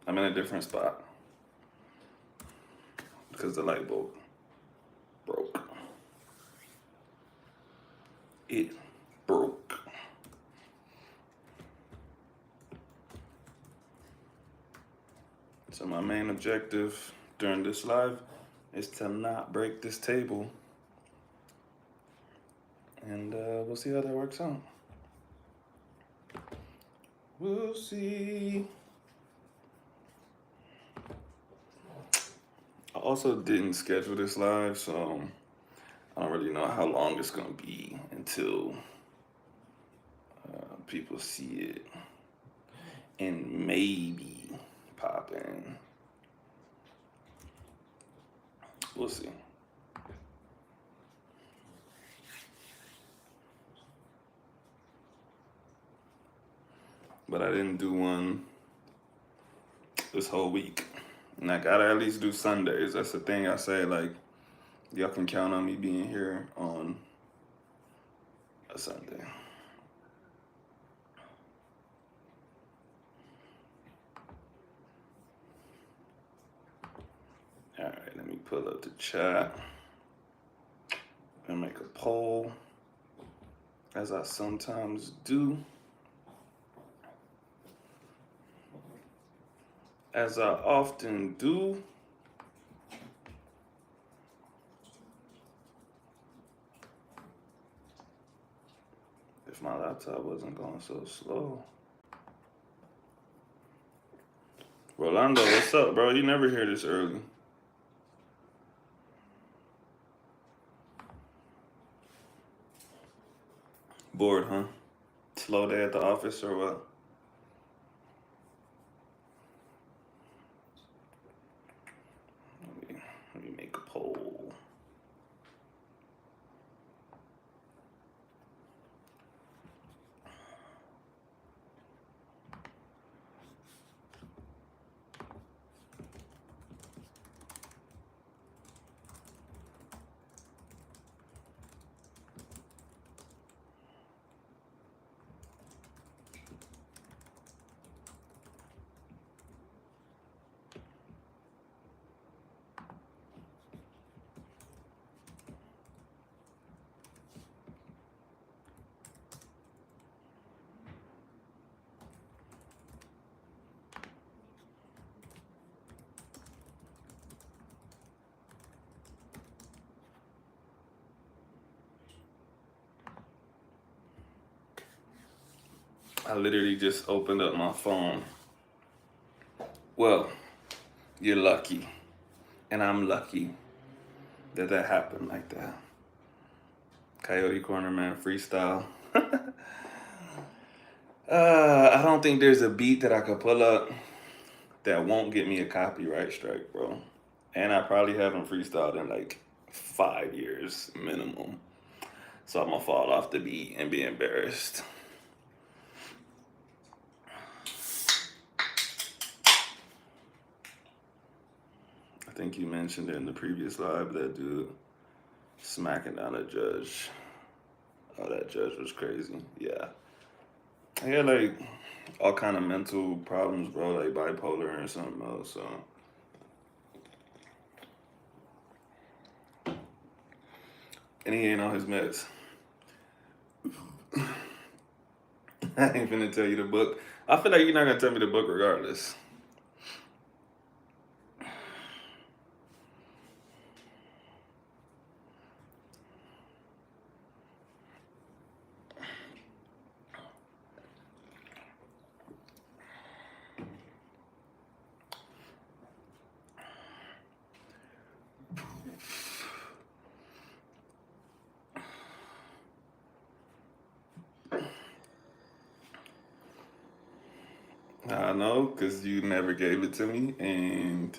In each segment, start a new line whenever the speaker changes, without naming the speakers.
I'm in a different spot because the light bulb broke. It broke. So my main objective during this live is to not break this table. And we'll see how that works out. We'll see. I also didn't schedule this live, so I don't really know how long it's gonna be until people see it and maybe pop in. We'll see. But I didn't do one this whole week. And I gotta at least do Sundays. That's the thing I say, like, y'all can count on me being here on a Sunday. All right, let me pull up the chat and make a poll, as I sometimes do. As I often do. If my laptop wasn't going so slow. Rolando, what's up, bro? You never hear this early. Bored, huh? Slow day at the office or what? Let me make a poll. I literally just opened up my phone. Well, you're lucky. And I'm lucky that that happened like that. Coyote Corner Man freestyle. I don't think there's a beat that I could pull up that won't get me a copyright strike, bro. And I probably haven't freestyled in like 5 years minimum. So I'm gonna fall off the beat and be embarrassed. I think you mentioned it in the previous live, that dude smacking down a judge. Oh, that judge was crazy. Yeah. He had like all kind of mental problems, bro, like bipolar and something else, so. And he ain't on his meds. I ain't finna tell you the book. I feel like you're not gonna tell me the book regardless. I know, because you never gave it to me, and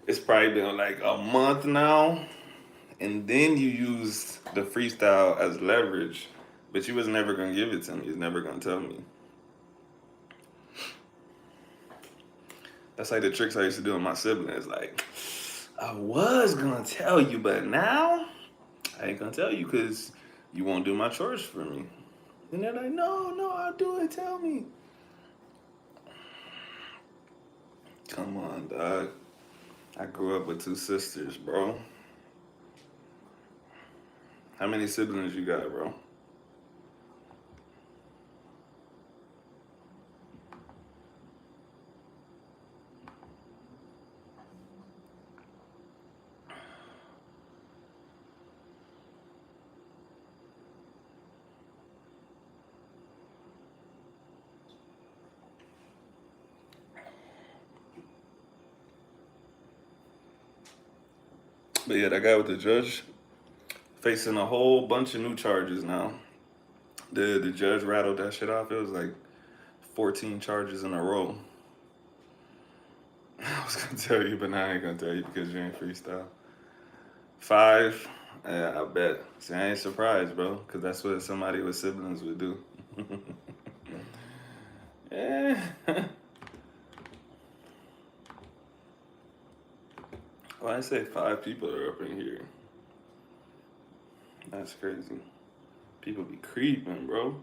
it's probably been like a month now, and then you used the freestyle as leverage, but you was never gonna give it to me. You was never gonna tell me. That's like the tricks I used to do with my siblings. Like, I was gonna tell you, but now I ain't gonna tell you because you won't do my chores for me. And they're like, no, I'll do it, tell me. Come on, dog. I grew up with two sisters, bro. How many siblings you got, bro? But yeah, that guy with the judge facing a whole bunch of new charges now. The judge rattled that shit off. It was like 14 charges in a row. I was gonna tell you, but now I ain't gonna tell you because you ain't freestyle. Five, yeah, I bet. See, I ain't surprised, bro, because that's what somebody with siblings would do. Yeah. Well, I say five people are up in here. That's crazy. People be creeping, bro.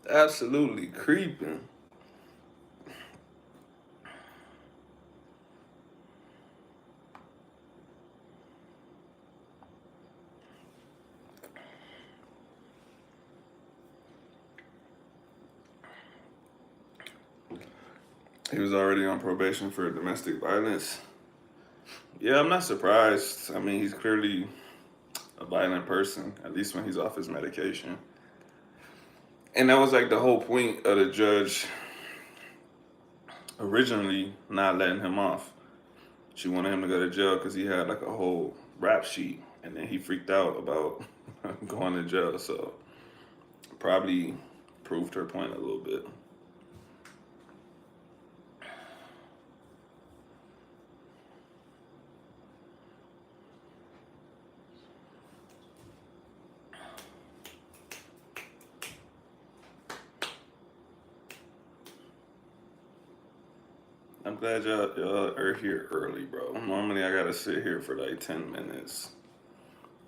Absolutely creeping. He was already on probation for domestic violence. Yeah, I'm not surprised. I mean, he's clearly a violent person, at least when he's off his medication. And that was like the whole point of the judge originally not letting him off. She wanted him to go to jail because he had like a whole rap sheet, and then he freaked out about going to jail. So probably proved her point a little bit. I'm glad y'all are here early, bro. Normally I gotta sit here for like 10 minutes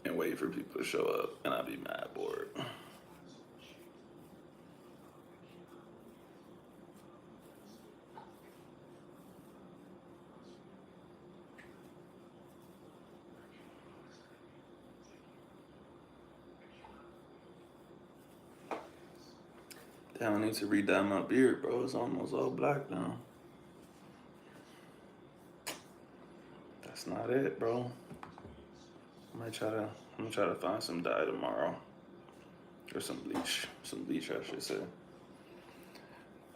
and wait for people to show up, and I'll be mad bored. Damn, I need to re-dye my beard, bro. It's almost all black now. That's not it, bro. I'm gonna try to find some dye tomorrow, or some bleach. Some bleach, I should say.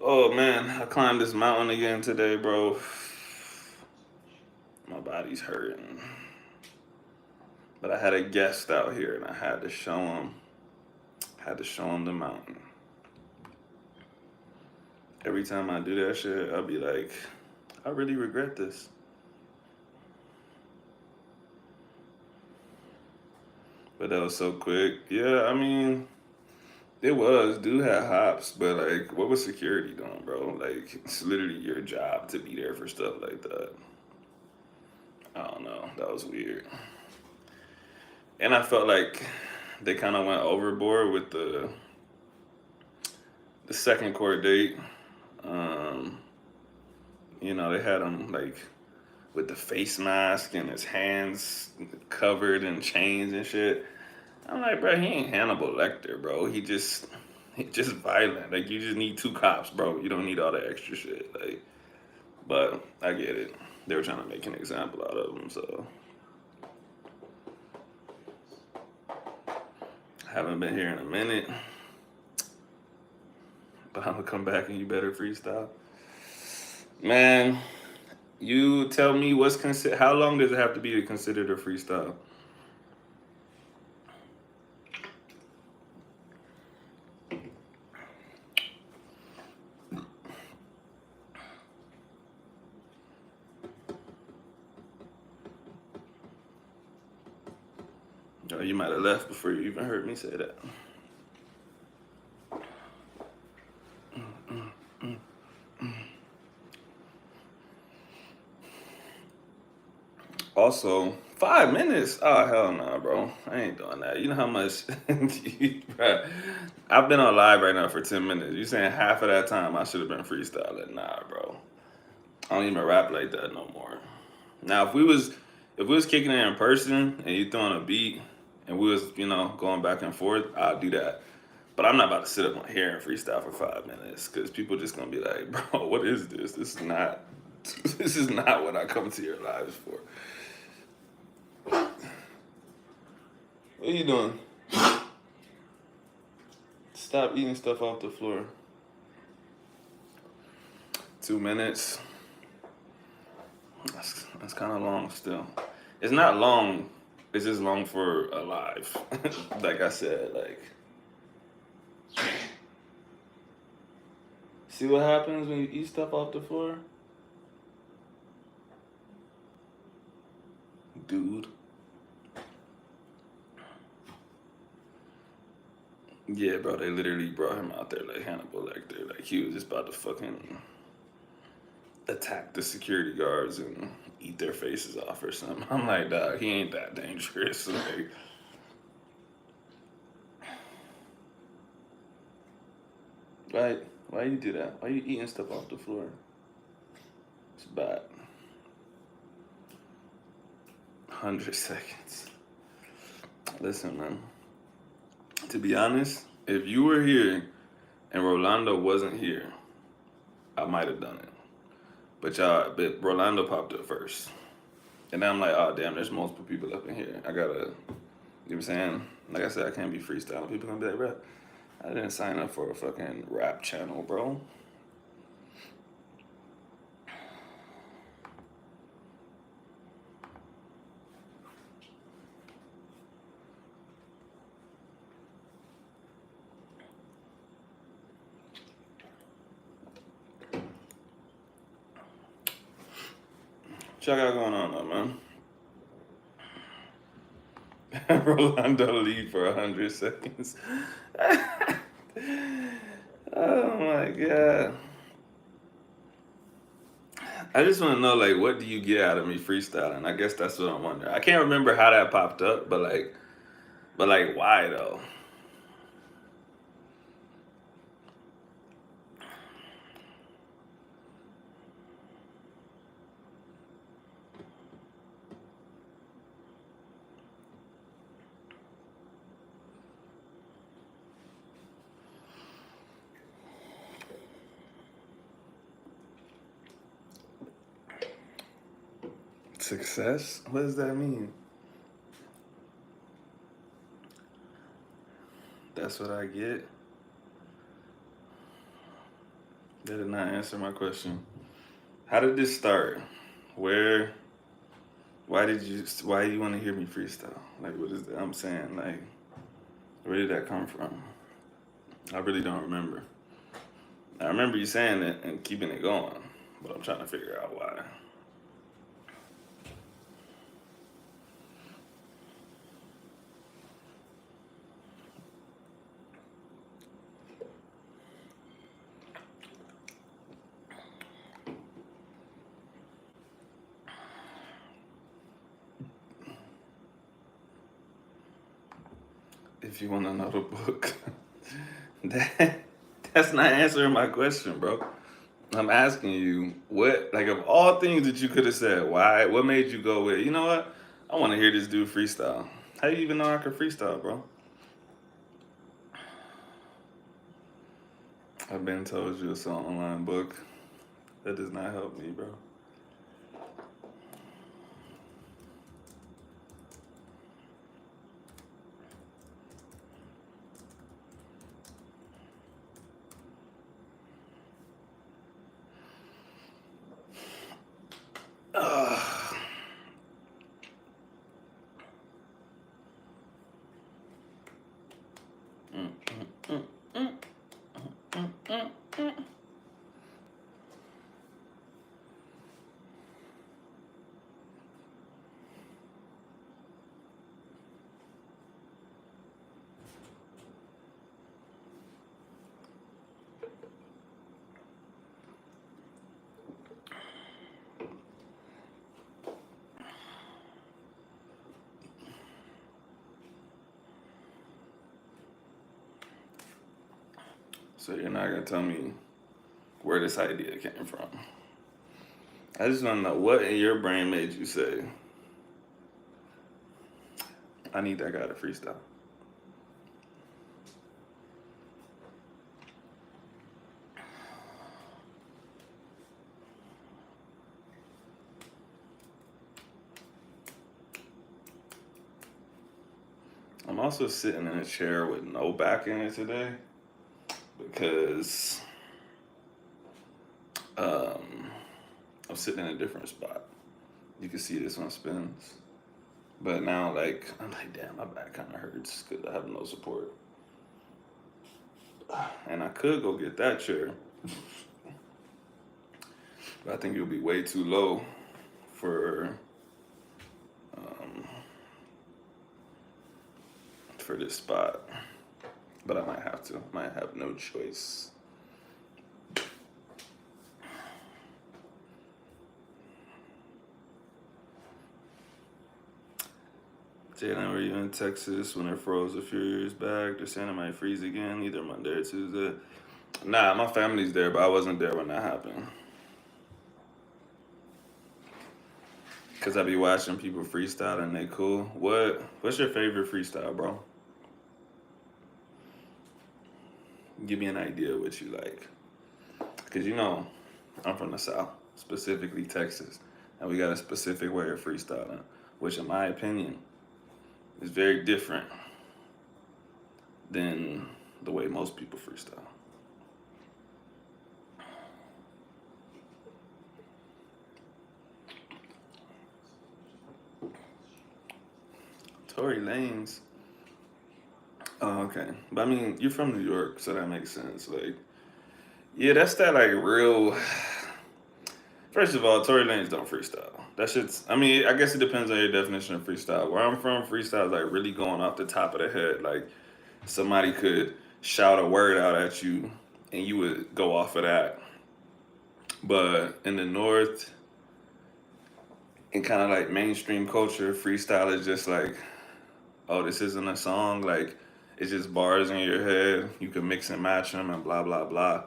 Oh man, I climbed this mountain again today, bro. My body's hurting. But I had a guest out here, and I had to show him. Had to show him the mountain. Every time I do that shit, I'll be like, I really regret this. But that was so quick. Yeah, I mean, it was. Dude had hops, but like, what was security doing, bro? Like, it's literally your job to be there for stuff like that. I don't know. That was weird. And I felt like they kind of went overboard with the second court date. Um, they had him like with the face mask and his hands covered in chains and shit. I'm like, bro, he ain't Hannibal Lecter, bro. He just violent. Like, you just need two cops, bro. You don't need all the extra shit. Like, but I get it. They were trying to make an example out of him, so I haven't been here in a minute. But I'm gonna come back and you better freestyle. Man, you tell me how long does it have to be to consider a freestyle? Oh, you might have left before you even heard me say that. Also, 5 minutes? Oh hell no, bro. I ain't doing that. You know how much bruh, I've been on live right now for 10 minutes. You saying half of that time I should have been freestyling? Nah, bro. I don't even rap like that no more. Now if we was kicking it in person and you throwing a beat and we was, going back and forth, I'll do that. But I'm not about to sit up on here and freestyle for 5 minutes because people just gonna be like, bro, what is this? This is not this is not what I come to your lives for. What are you doing? Stop eating stuff off the floor. 2 minutes. That's kind of long still. It's not long. It's just long for a live. Like I said, like. See what happens when you eat stuff off the floor? Dude. Yeah, bro, they literally brought him out there like Hannibal Lecter. Like he was just about to fucking attack the security guards and eat their faces off or something. I'm like, dog, he ain't that dangerous. Like, why you do that? Why you eating stuff off the floor? It's bad. 100 seconds. Listen, man. To be honest, if you were here and Rolando wasn't here, I might have done it. But Rolando popped up first. And then I'm like, oh damn, there's multiple people up in here. I gotta, you know what I'm saying? Like I said, I can't be freestyling. People gonna be like, bro, I didn't sign up for a fucking rap channel, bro. What y'all got going on though, man? Rolando leave for 100 seconds. Oh my god. I just want to know, like, what do you get out of me freestyling? I guess that's what I'm wondering. I can't remember how that popped up, but like, why though? Success? What does that mean? That's what I get. That did not answer my question. How did this start? Where? Why do you want to hear me freestyle? Like, what is that? I'm saying, like, where did that come from? I really don't remember. I remember you saying it and keeping it going, but I'm trying to figure out why. If you want to know the book, that that's not answering my question, bro. I'm asking you what, like, of all things that you could have said, why? What made you go with? You know what? I want to hear this dude freestyle. How you even know I could freestyle, bro? I've been told you it's an online book. That does not help me, bro. Ugh. Mm, mm, mm, mm, mm, mm. So you're not gonna tell me where this idea came from. I just want to know what in your brain made you say, I need that guy to freestyle. I'm also sitting in a chair with no back in it today because um, I'm sitting in a different spot. You can see this one spins. But now, like, I'm like, damn, my back kind of hurts because I have no support. And I could go get that chair, but I think it'll be way too low for um, for this spot. But I might have to. I might have no choice. Jalen, were you in Texas when it froze a few years back? They're saying it might freeze again, either Monday or Tuesday. Nah, my family's there, but I wasn't there when that happened. Cause I be watching people freestyle and they cool. What's your favorite freestyle, bro? Give me an idea of what you like. Cause I'm from the South, specifically Texas, and we got a specific way of freestyling, which in my opinion is very different than the way most people freestyle. Tory Lanez. Oh, okay. But I mean, you're from New York, so that makes sense. Like, yeah, that's that like real. First of all, Tory Lanez don't freestyle. That shit's. I mean, I guess it depends on your definition of freestyle. Where I'm from, freestyle is like really going off the top of the head. Like somebody could shout a word out at you, and you would go off of that. But in the North, in kind of like mainstream culture, freestyle is just like, oh, this isn't a song. Like, it's just bars in your head. You can mix and match them and blah blah blah.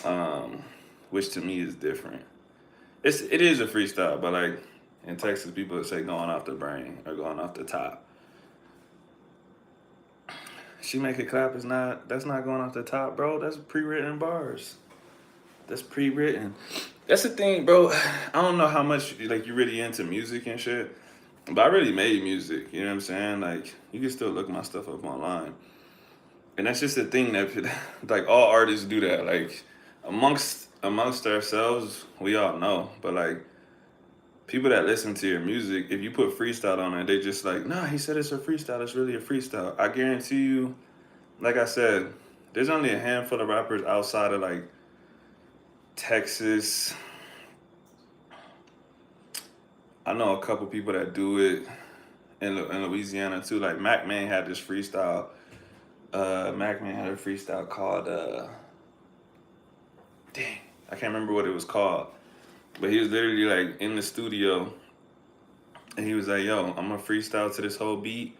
Um, which to me is different. It is a freestyle, but like in Texas, people would say going off the brain or going off the top. She make it clap is not that's not going off the top, bro. That's pre-written bars. That's pre-written. That's the thing, bro. I don't know how much like you really into music and shit, but I really made music. You know what I'm saying? Like you can still look my stuff up online, and that's just the thing that like all artists do that. Like amongst ourselves, we all know, but like people that listen to your music, if you put freestyle on it, they just like, nah, he said it's a freestyle. It's really a freestyle. I guarantee you, like I said, there's only a handful of rappers outside of like Texas. I know a couple people that do it in Louisiana too. Like Mac Man had this freestyle. Mac Man had a freestyle called dang, I can't remember what it was called. But he was literally like in the studio and he was like, yo, I'm gonna freestyle to this whole beat.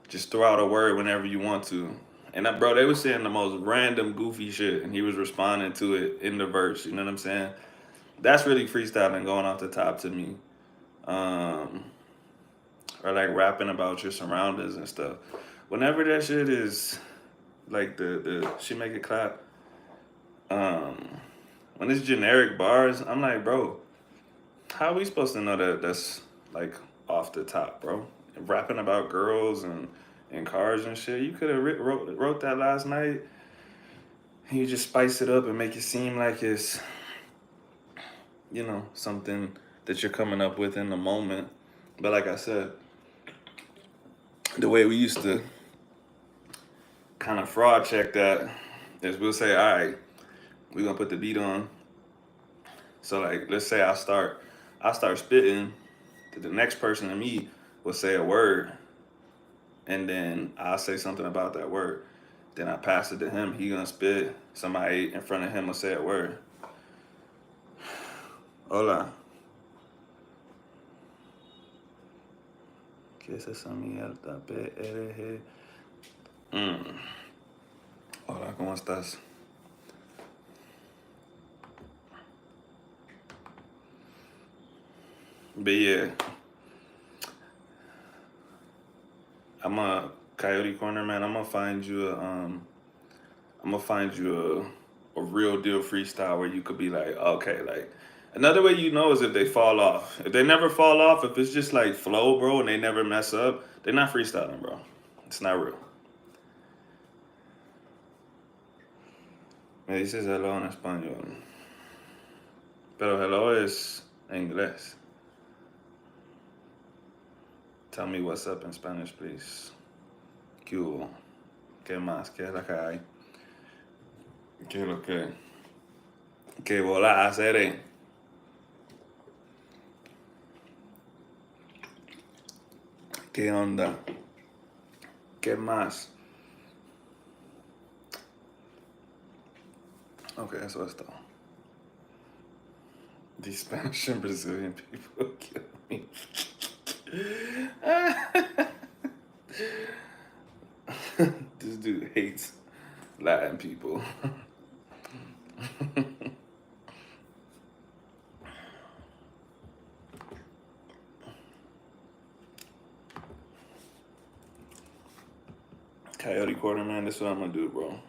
Just throw out a word whenever you want to. And that, bro, they was saying the most random, goofy shit, and he was responding to it in the verse. You know what I'm saying? That's really freestyling, going off the top to me. Um, or like rapping about your surroundings and stuff. Whenever that shit is like the she make it clap. Um, when it's generic bars, I'm like, bro, how are we supposed to know that that's like off the top, bro? Rapping about girls and cars and shit. You could have wrote that last night. And you just spice it up and make it seem like it's something that you're coming up with in the moment. But like I said, the way we used to kind of fraud check that is we'll say, all right, we're gonna put the beat on. So like let's say I start spitting, the next person to me will say a word and then I'll say something about that word. Then I pass it to him, he gonna spit, somebody in front of him will say a word. Hola. ¿Qué es esa mierda? PRG. Hola, ¿cómo estás? But yeah, I'm a Coyote Corner man. I'm gonna find you a real deal freestyle where you could be like, okay, like another way you know is if they fall off. If they never fall off, if it's just like flow, bro, and they never mess up, they're not freestyling, bro. It's not real. Me dices hello en español. Pero hello es en inglés. Tell me what's up in Spanish, please. ¿Qué hubo? ¿Qué más? ¿Qué es la que hay? ¿Qué es lo que? ¿Qué bola hacer? ¿Qué onda? ¿Qué más? Okay, eso es todo. These Spanish and Brazilian people kill me. This dude hates Latin people. Coyote Quarter, man, this is what I'm gonna do, bro.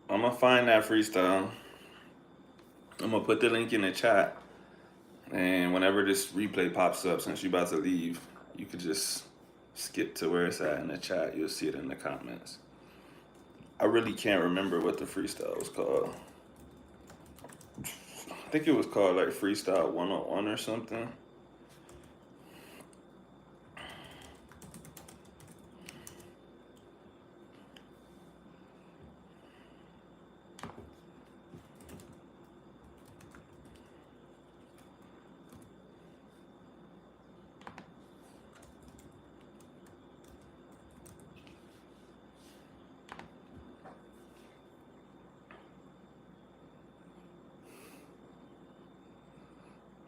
I'm gonna find that freestyle. I'm gonna put the link in the chat. And whenever this replay pops up, since you're about to leave, you could just skip to where it's at in the chat. You'll see it in the comments. I really can't remember what the freestyle was called. I think it was called like Freestyle 101 or something.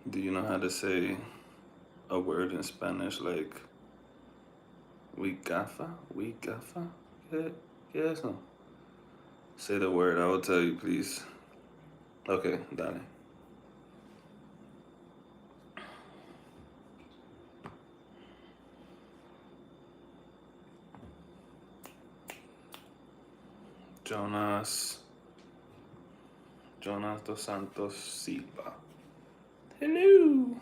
Do you know how to say a word in Spanish like we gafa? We gafa? Yeah, so. Say the word, I will tell you, please. Okay, dale. Jonas dos Santos Silva. Hello.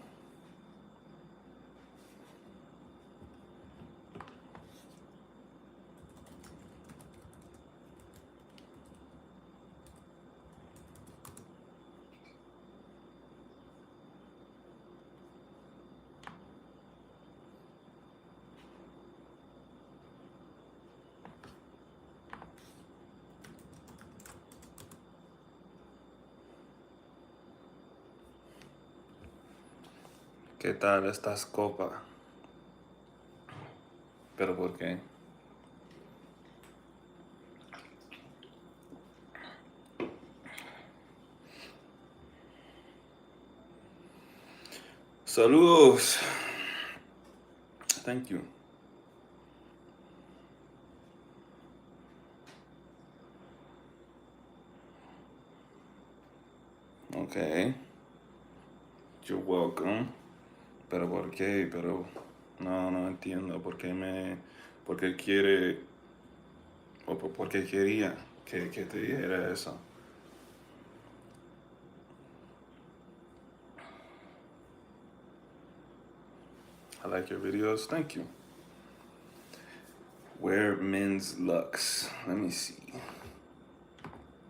¿Qué tal estas copas? ¿Pero por qué? Saludos. Thank you. Okay. You're welcome. Pero ¿por qué? Pero no entiendo. ¿Por qué quiere o por qué quería que te dijera eso? I like your videos. Thank you. Wear men's Lux. Let me see.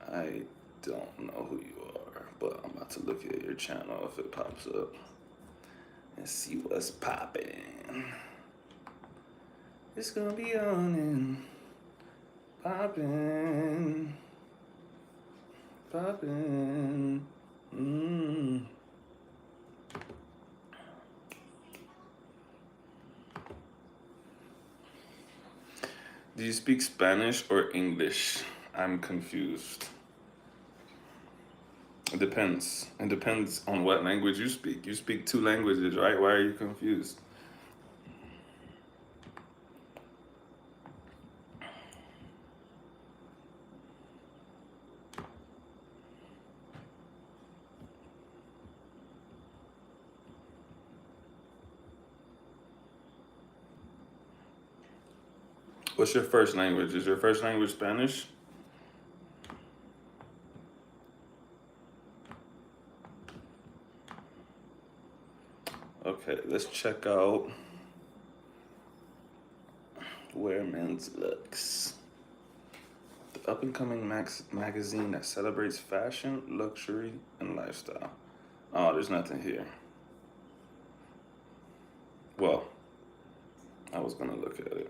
I don't know who you are, but I'm about to look at your channel if it pops up and see what's popping. It's gonna be on and popping. Do you speak Spanish or English? I'm confused. It depends. It depends on what language you speak. You speak two languages, right? Why are you confused? What's your first language? Is your first language Spanish? Okay, let's check out Where Men's Looks. The up and coming magazine that celebrates fashion, luxury, and lifestyle. Oh, there's nothing here. Well, I was gonna look at it.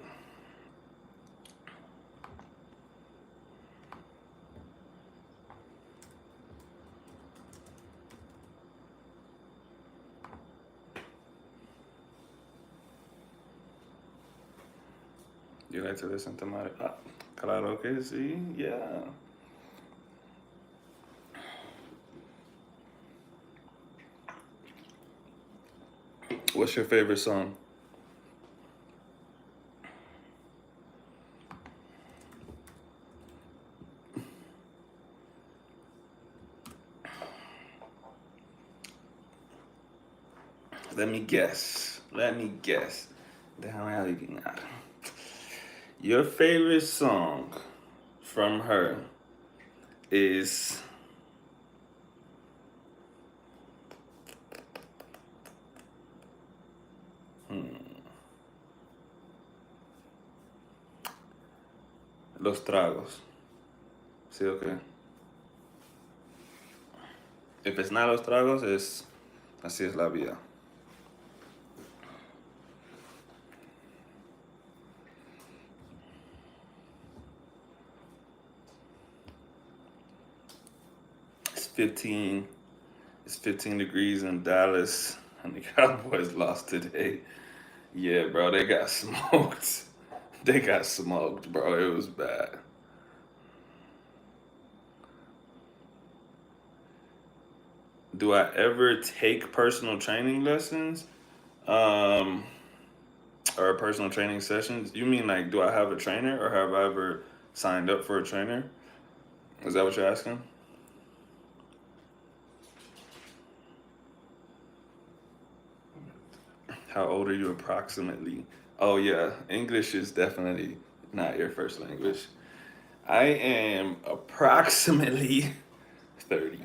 You like to listen to my claro que sí, yeah. What's your favorite song? Let me guess. Let me guess. Déjame adivinar. Your favorite song from her is Los Tragos. Sí, okay. If it's not Los Tragos, it's Así es la vida. It's 15. It's 15 degrees in Dallas, and the Cowboys lost today. Yeah, bro, they got smoked. They got smoked, bro. It was bad. Do I ever take personal training lessons? Um, or personal training sessions? You mean like, do I have a trainer, or have I ever signed up for a trainer? Is that what you're asking? How old are you approximately? Oh yeah, English is definitely not your first language. I am approximately 30.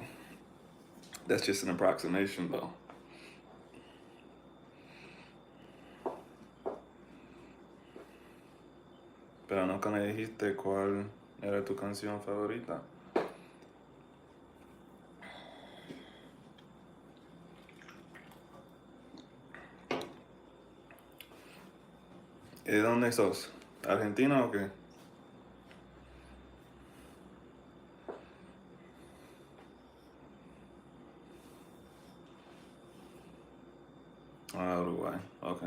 That's just an approximation though. Pero nunca me dijiste cuál era tu canción favorita. ¿Y de dónde sos? ¿Argentina o qué? Ah, Uruguay. Ok.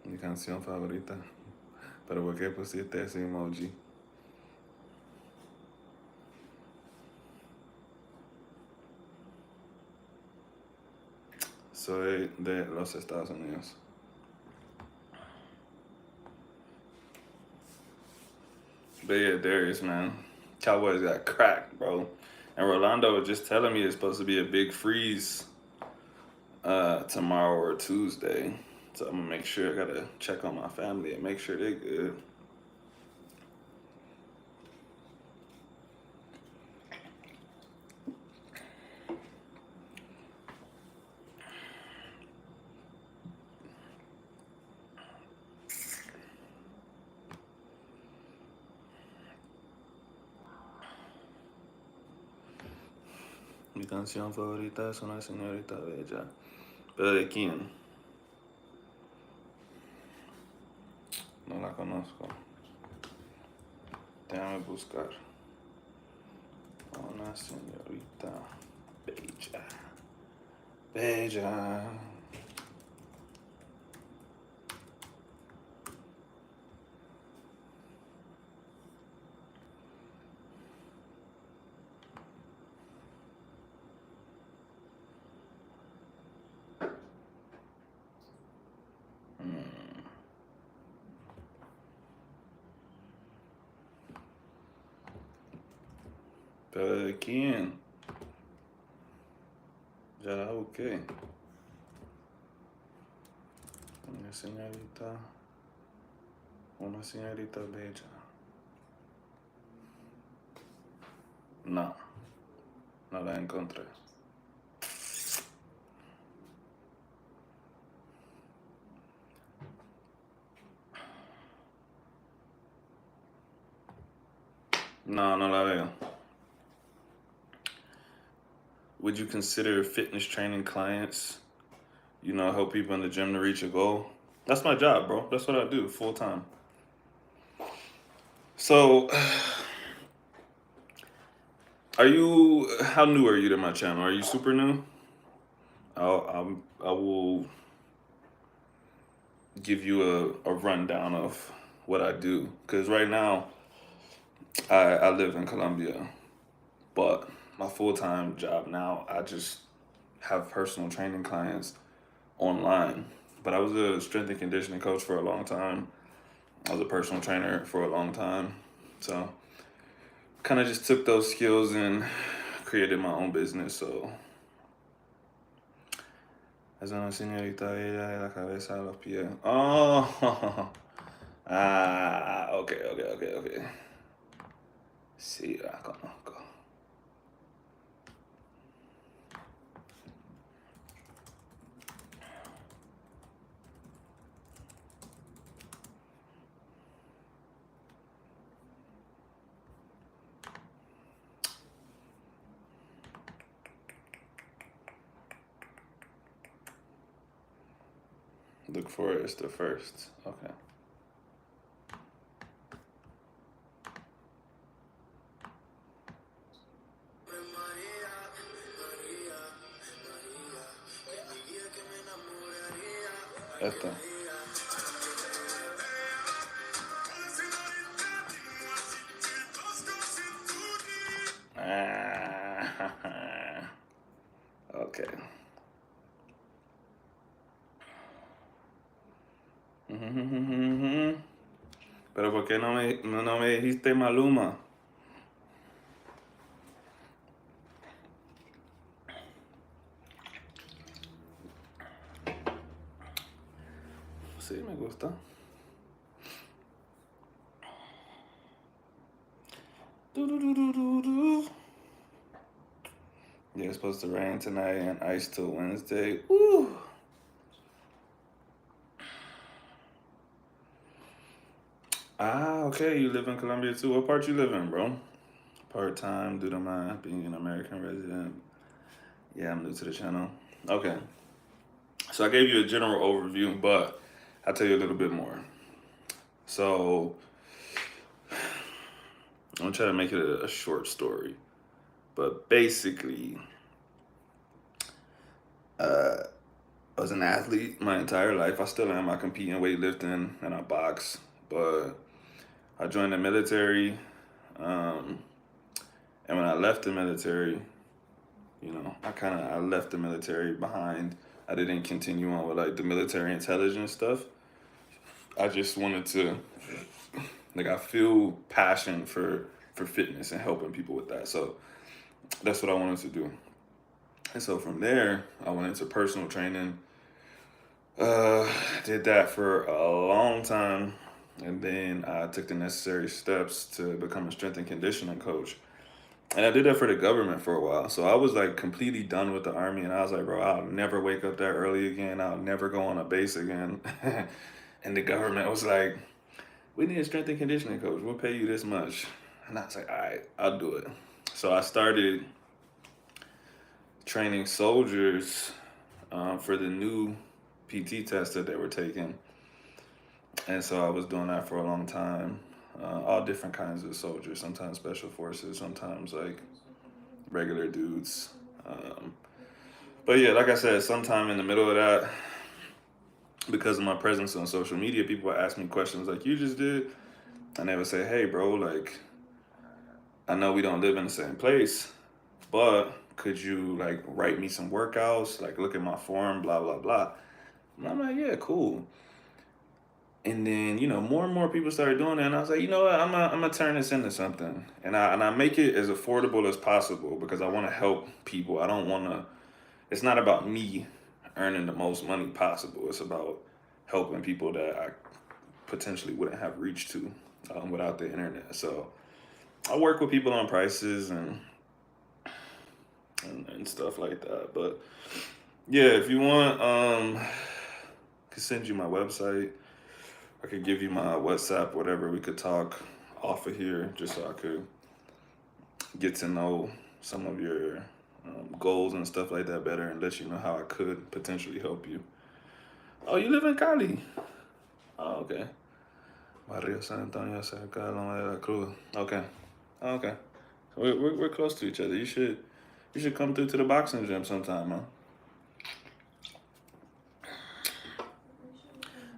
Mi canción favorita. Pero ¿por qué pusiste ese emoji? Soy de los Estados Unidos. But yeah, Darius, man. Cowboys got cracked, bro. And Rolando was just telling me it's supposed to be a big freeze tomorrow or Tuesday. So I'm gonna make sure I gotta check on my family and make sure they're good. Mi canción favorita es una señorita bella. ¿Pero de quién? No la conozco. Déjame buscar. Una señorita bella. Bella. ¿Pero de quién? Ya la busqué. señorita, una señorita bella. No, no la encontré. No, no la veo. Would you consider fitness training clients, help people in the gym to reach a goal? That's my job, bro. That's what I do full time. So, how new are you to my channel? Are you super new? I will give you a rundown of what I do. Because right now, I live in Colombia, but my full time job now, I just have personal training clients online. But I was a strength and conditioning coach for a long time. I was a personal trainer for a long time. So kind of just took those skills and created my own business. So es una señorita ella de la cabeza a los pies. Oh, okay. Sí, la conozco. Look for it as the first. Okay. Esta. Okay. Pero ¿por qué no me dijiste Maluma? Sí, me gusta. Yeah, it's supposed to rain tonight and ice till Wednesday. Woo! Okay, you live in Colombia too. What part you live in, bro? Part-time due to my being an American resident. Yeah, I'm new to the channel. Okay. So I gave you a general overview, but I'll tell you a little bit more. So I'm gonna try to make it a short story. But basically, I was an athlete my entire life. I still am. I compete in weightlifting and I box. But I joined the military. And when I left the military, I left the military behind. I didn't continue on with like the military intelligence stuff. I just wanted to, I feel passion for fitness and helping people with that. So that's what I wanted to do. And so from there, I went into personal training. Did that for a long time. And then I took the necessary steps to become a strength and conditioning coach. And I did that for the government for a while. So I was like completely done with the Army. And I was like, bro, I'll never wake up that early again. I'll never go on a base again. And the government was like, we need a strength and conditioning coach. We'll pay you this much. And I was like, all right, I'll do it. So I started training soldiers for the new PT test that they were taking. And so I was doing that for a long time. All different kinds of soldiers, sometimes special forces, sometimes like regular dudes. But yeah, like I said, sometime in the middle of that, because of my presence on social media, people would ask me questions like you just did. And they would say, hey, bro, like, I know we don't live in the same place, but could you like write me some workouts, like look at my form, blah, blah, blah. And I'm like, yeah, cool. And then, more and more people started doing that. And I was like, you know what, I'm gonna turn this into something. And I make it as affordable as possible because I want to help people. It's not about me earning the most money possible. It's about helping people that I potentially wouldn't have reached to without the internet. So I work with people on prices and stuff like that. But yeah, if you want, I could send you my website. I could give you my WhatsApp, whatever. We could talk off of here just so I could get to know some of your goals and stuff like that better and let you know how I could potentially help you. Oh, you live in Cali? Oh, okay. Barrio San Antonio, cerca de Loma de la Cruz. Okay. Okay. So we're close to each other. You should come through to the boxing gym sometime, huh?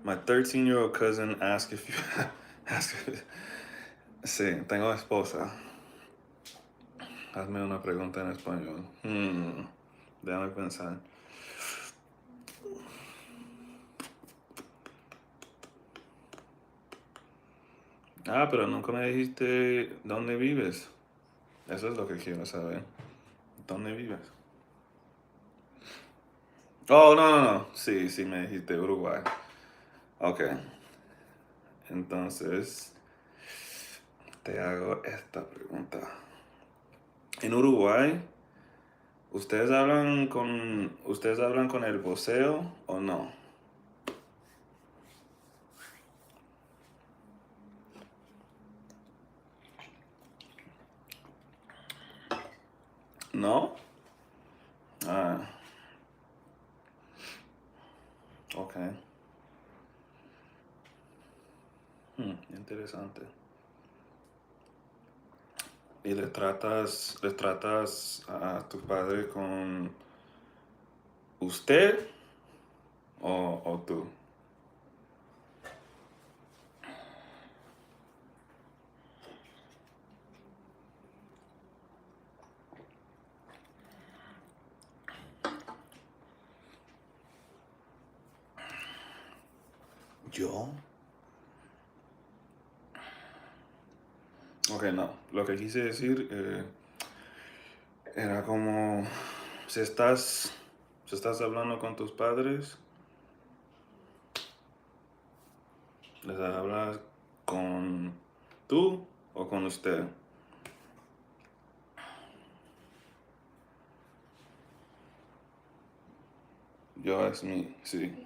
My 13-year-old cousin asked if you asked if, sí, tengo esposa. Hazme una pregunta en español. Déjame pensar. Ah, pero nunca me dijiste dónde vives. Eso es lo que quiero saber. ¿Dónde vives? Oh, no, no, no. Sí, sí, me dijiste Uruguay. Ok. Entonces, te hago esta pregunta. En Uruguay, ¿ustedes hablan con el voceo o no? ¿No? Ah, ok. Interesante. ¿Y les tratas a tu padre con usted o tú? ¿Yo? Ok, no. Lo que quise decir era como si estás hablando con tus padres, les hablas con tú o con usted. Yo es mi, sí.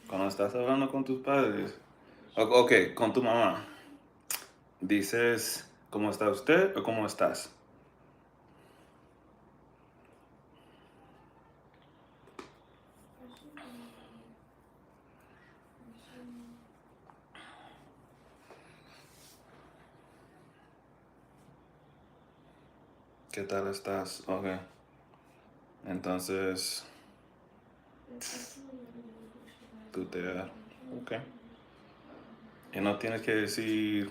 Cuando estás hablando con tus padres, ok, con tu mamá, dices, ¿cómo está usted o cómo estás? ¿Qué tal estás? Ok. Entonces, tú te... Ok. Y no tienes que decir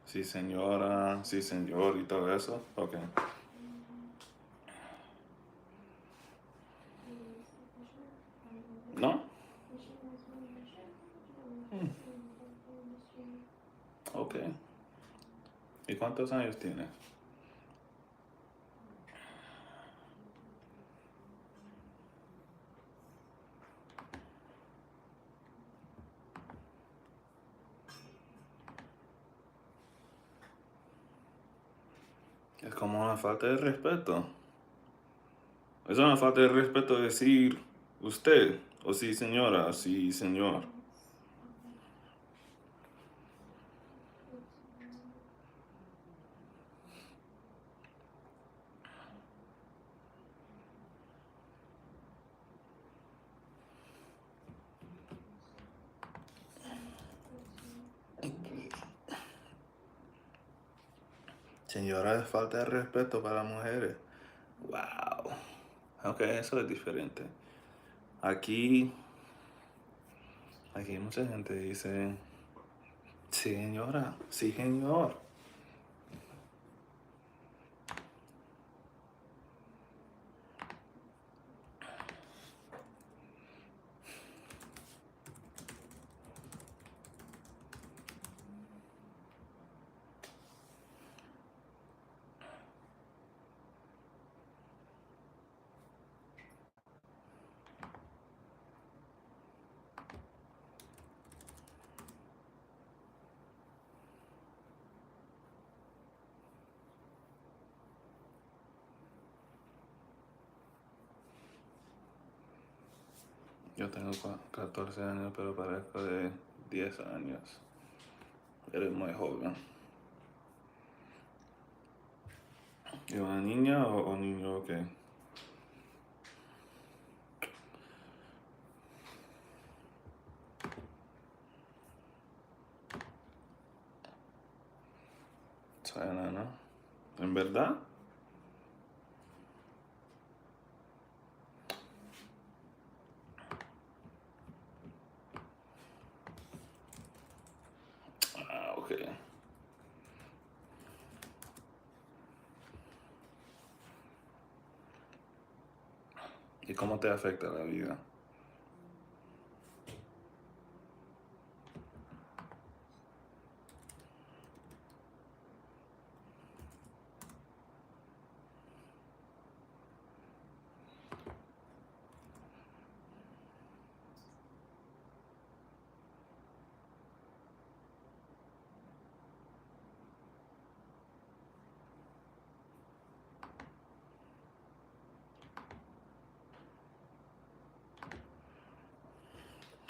sí señora, sí señor y todo eso. Ok. ¿No? Mm, ok. ¿Y cuántos años tienes? Es como una falta de respeto. Es una falta de respeto decir usted, o sí señora, o sí señor. Señora es falta de respeto para las mujeres. Wow. Ok, eso es diferente. Aquí, aquí mucha gente dice, sí señora, sí señor. Yo tengo 14 años, pero parezco de 10 años. Eres muy joven. ¿Y una niña o niño o qué? Soy enano. ¿En verdad? Ah, ok. ¿Y cómo te afecta la vida?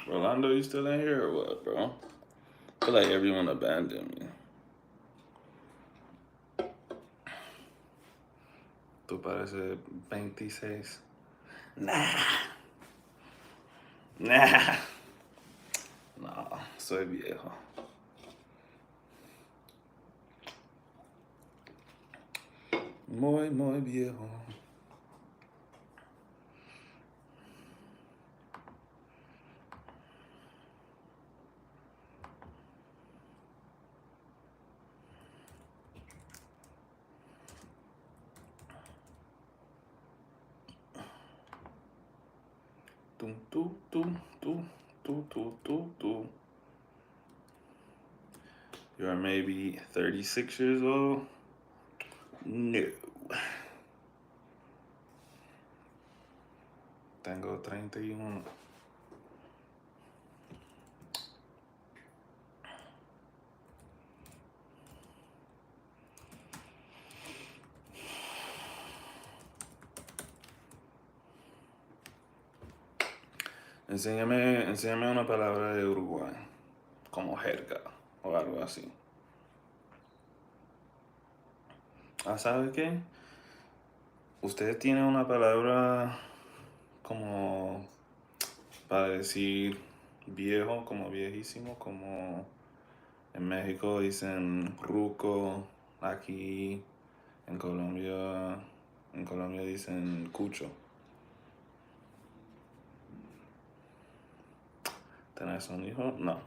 Rolando, you still in here or what, bro? I feel like everyone abandoned me. Tú pareces 26. Nah. Nah. No, soy viejo. Muy, muy viejo. Tum, tum, tum, tum, tum, tum, tum, tum. You are maybe 36 years old? No. Tengo 31. Enséñame una palabra de Uruguay, como jerga o algo así. Ah, ¿sabe qué? Ustedes tienen una palabra como para decir viejo, como viejísimo, como en México dicen ruco, aquí en Colombia dicen cucho. ¿Tenés un hijo? No,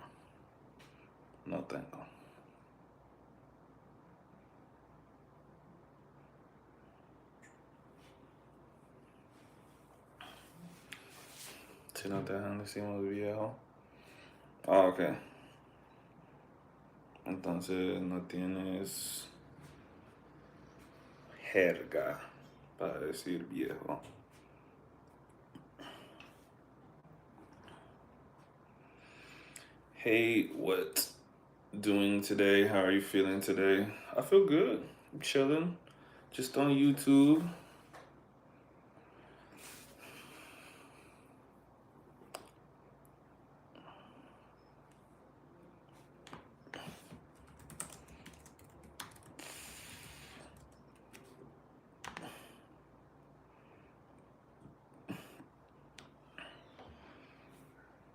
no tengo. Si no te dejan decimos viejo. Ah, ok. Entonces no tienes jerga para decir viejo. Hey, what doing today? How are you feeling today? I feel good. I'm chilling. Just on YouTube.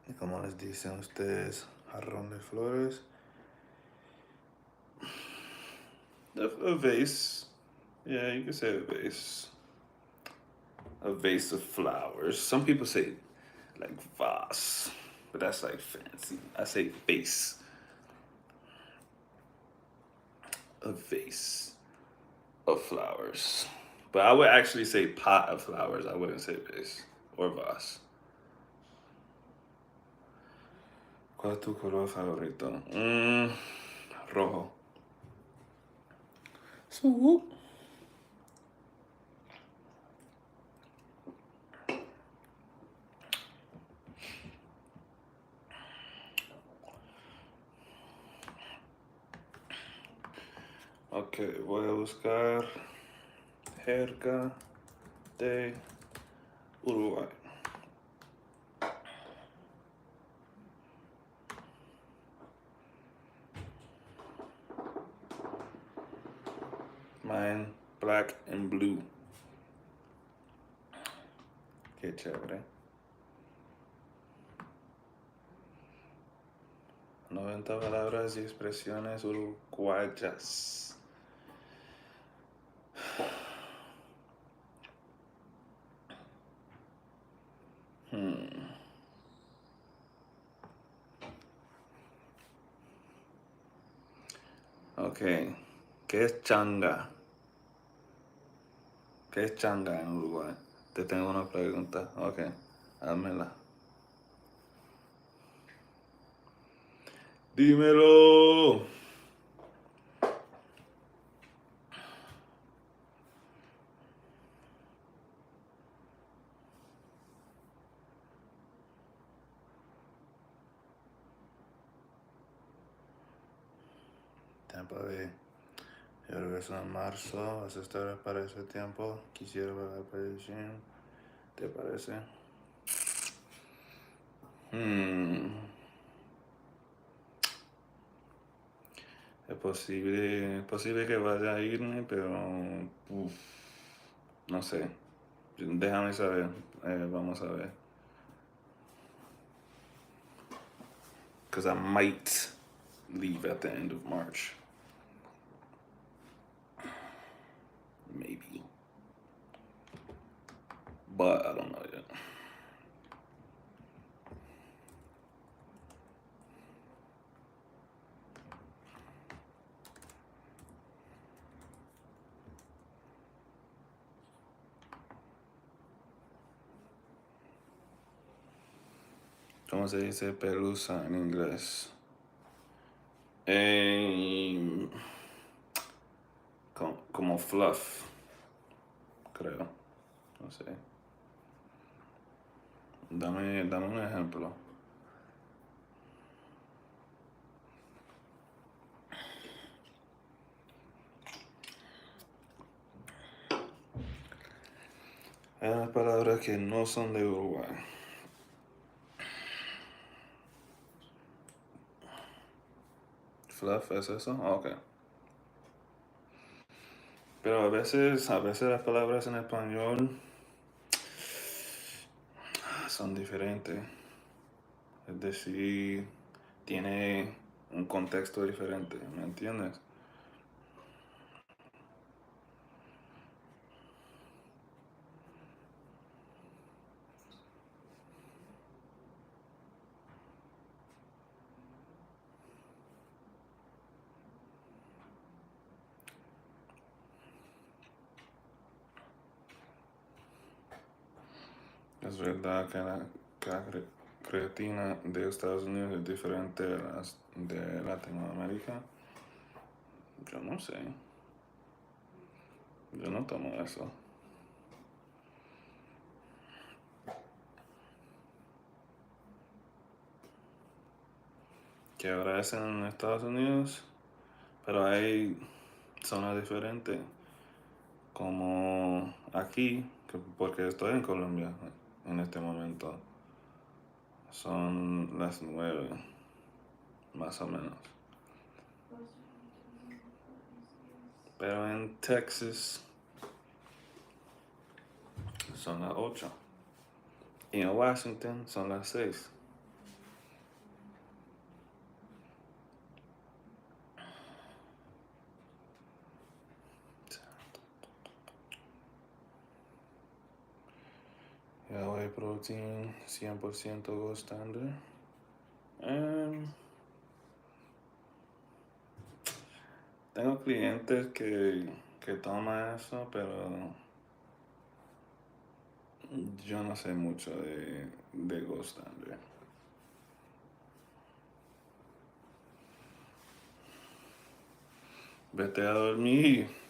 Y como les dicen ustedes, jarrón de flores. A vase. Yeah, you can say a vase. A vase of flowers. Some people say like vase, but that's like fancy. I say vase. A vase of flowers. But I would actually say pot of flowers. I wouldn't say vase or vase. ¿Cuál es tu color favorito? Rojo. So, ok, voy a buscar jerga de Uruguay. en blue. Qué chévere. 90 palabras y expresiones uruguayas. Ok. ¿Qué es changa? ¿Qué es changa en Uruguay? Te tengo una pregunta. Ok. Házmela. Dímelo. Tiempo de... Yo regreso en marzo. ¿Vas a estar para ese tiempo? Quisiera pagar para el gym. ¿Te parece? Es posible que vaya a irme, pero uf, no sé. Déjame saber. Vamos a ver. Because I might leave at the end of March. Maybe. But I don't know yet. ¿Cómo se dice pelusa en inglés? Como fluff, creo. No sé. Dame un ejemplo. Hay unas palabras que no son de Uruguay. Fluff, ¿es eso? Ok. Pero a veces las palabras en español son diferentes. Es decir, tiene un contexto diferente, ¿me entiendes? Es verdad que la creatina de Estados Unidos es diferente a las de Latinoamérica. Yo no sé. Yo no tomo eso. Que ahora es en Estados Unidos, pero hay zonas diferentes. Como aquí, porque estoy en Colombia en este momento. Son las 9, más o menos. Pero en Texas son las 8. Y en Washington son las 6. Ya whey protein 100% gold standard. Tengo clientes que toman eso, pero yo no sé mucho de gold standard. Vete a dormir.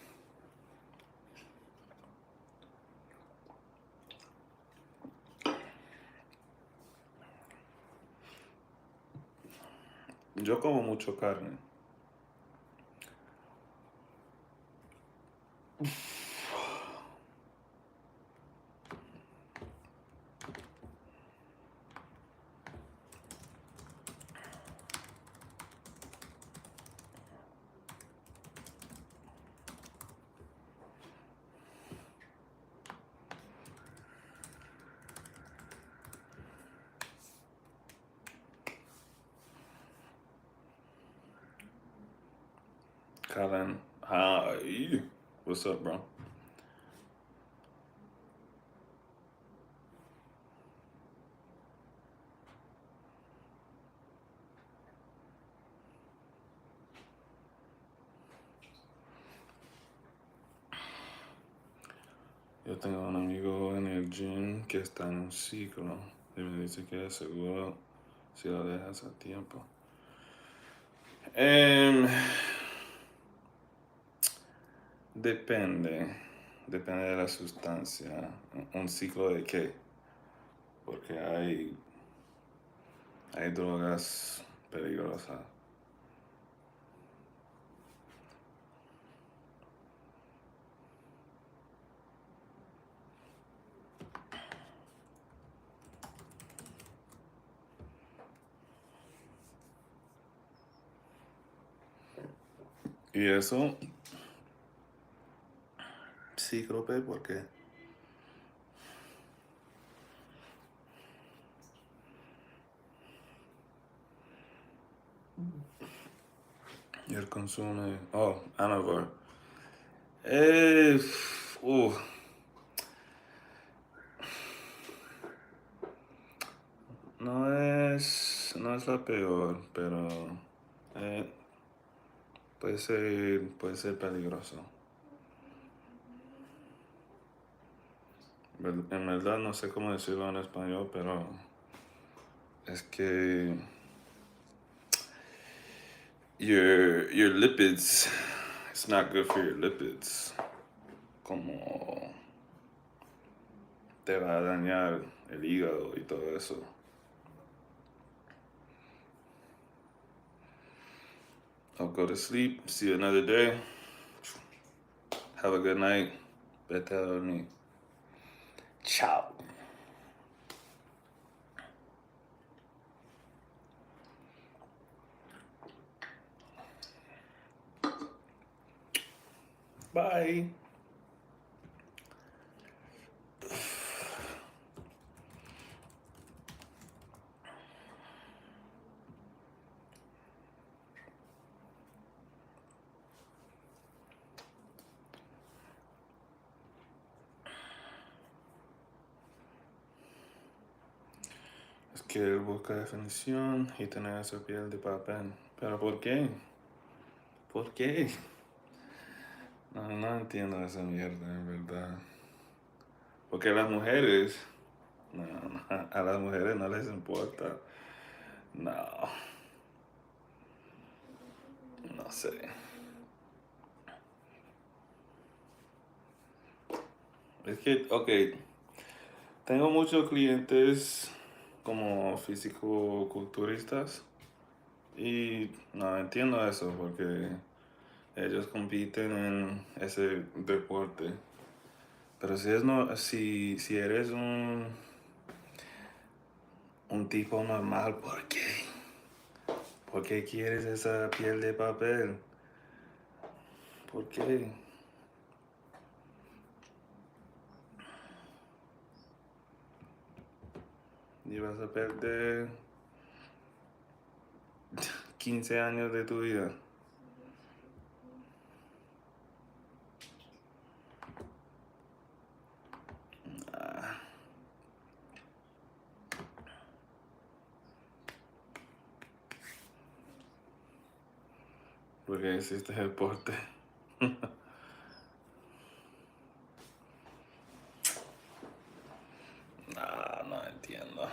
Yo como mucho carne. Colin, hi. What's up, bro? Yo tengo un amigo en el gym que está en un ciclo y me dice que seguro si lo dejas a tiempo. Em, depende, depende de la sustancia. ¿Un ciclo de qué? Porque hay drogas peligrosas. Y eso, cíclope, ¿por qué? Y el consumo, oh, Anavar. Eh, uh, no es la peor, pero eh, puede ser peligroso. En verdad no sé cómo decirlo en español, pero es que your lipids, it's not good for your lipids. Como te va a dañar el hígado y todo eso. I'll go to sleep, see you another day. Have a good night. Vete a dormir. Chao. Bye. Es que él busca definición y tener esa piel de papel. ¿Pero por qué? ¿Por qué? No entiendo esa mierda, en verdad. Porque no, a las mujeres no les importa. No, no sé. Es que, ok, tengo muchos clientes como físico-culturistas y no entiendo eso porque ellos compiten en ese deporte. Pero si, es no, si eres un tipo normal, ¿por qué? ¿Por qué quieres esa piel de papel? ¿Por qué? Y vas a perder 15 años de tu vida. Ah, porque hiciste deporte. No entiendo.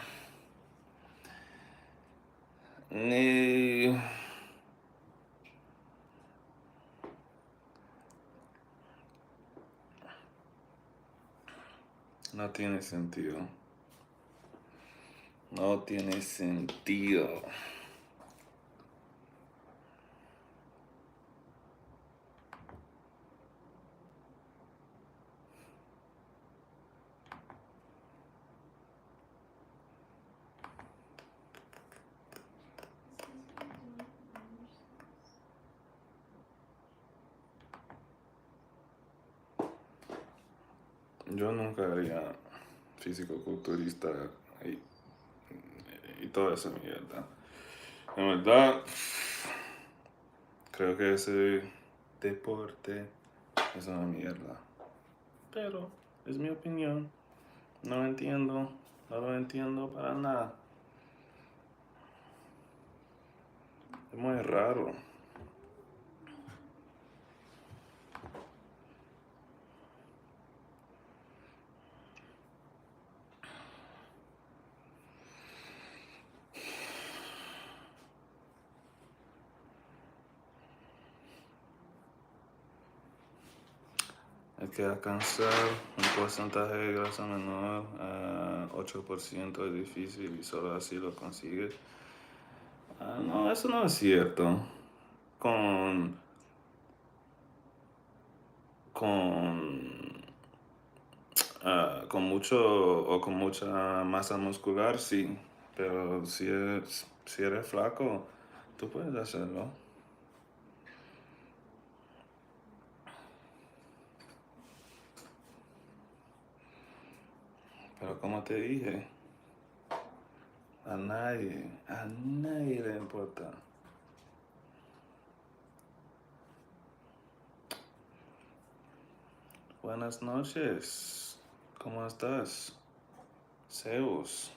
Ni... No tiene sentido. No tiene sentido. Yo nunca haría físico-culturista y, y toda esa mierda. En verdad, creo que ese deporte es una mierda. Pero es mi opinión. No lo entiendo. No lo entiendo para nada. Es muy raro. Hay que alcanzar un porcentaje de grasa menor a 8% es difícil y solo así lo consigues. No, eso no es cierto. Con, con, con mucho o con mucha masa muscular, sí. Pero si eres flaco, tú puedes hacerlo. Pero como te dije, a nadie le importa. Buenas noches. ¿Cómo estás? Zeus.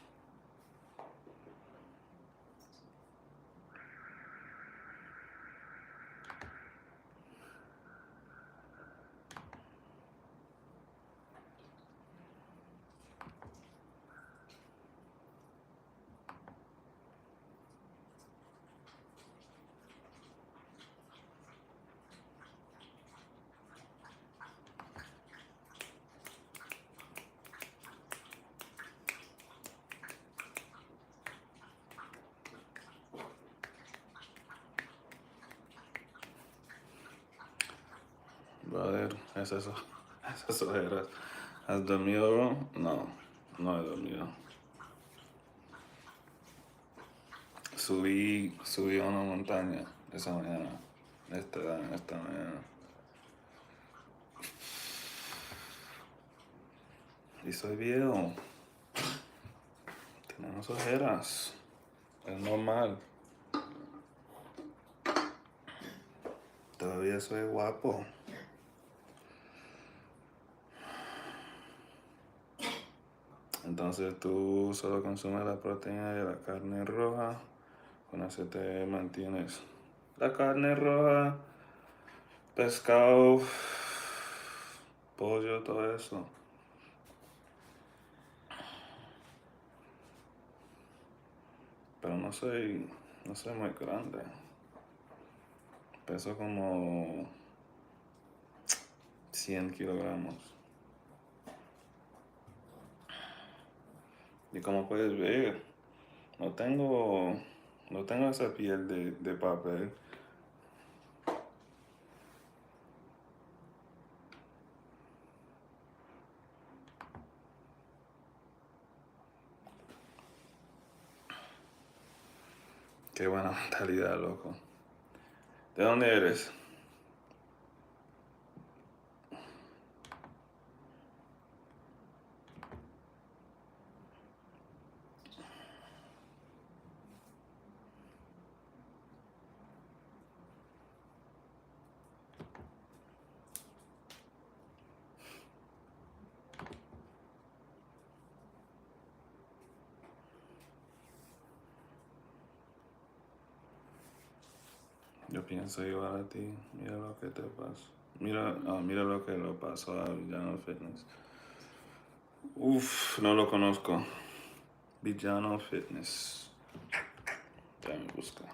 Brother, esas ojeras. ¿Has dormido, bro? No, no he dormido. Subí a una montaña esa mañana. Esta mañana. Y soy viejo. Tenemos ojeras. Es normal. Todavía soy guapo. Entonces tú solo consumes la proteína de la carne roja. Con eso te mantienes. La carne roja, pescado, pollo, todo eso. Pero no soy muy grande. Peso como 100 kilogramos. Y como puedes ver, no tengo, no tengo esa piel de papel. Qué buena mentalidad, loco. ¿De dónde eres? Yo pienso igual a ti. Mira lo que te pasó. Mira lo que le pasó a Villano Fitness. Uf, no lo conozco. Villano Fitness. Ya me busca.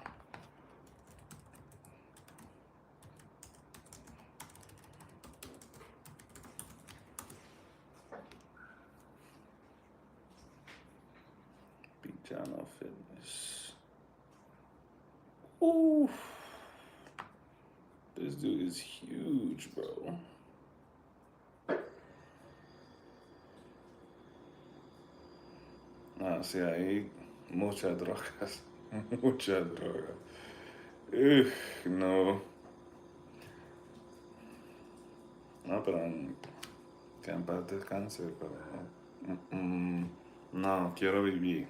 Villano Fitness. Oof. This dude is huge, bro. Sí, hay muchas drogas. Muchas drogas. No. No, pero que en paz descanse, pero no, quiero vivir.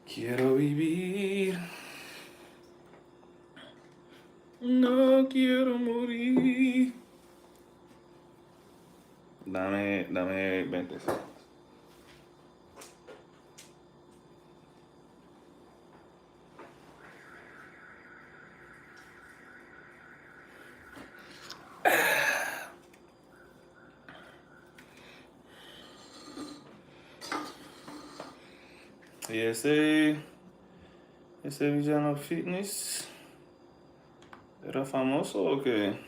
Quiero vivir. No quiero morir. Dame 20 segundos. ¿Y ese villano fitness era famoso o qué?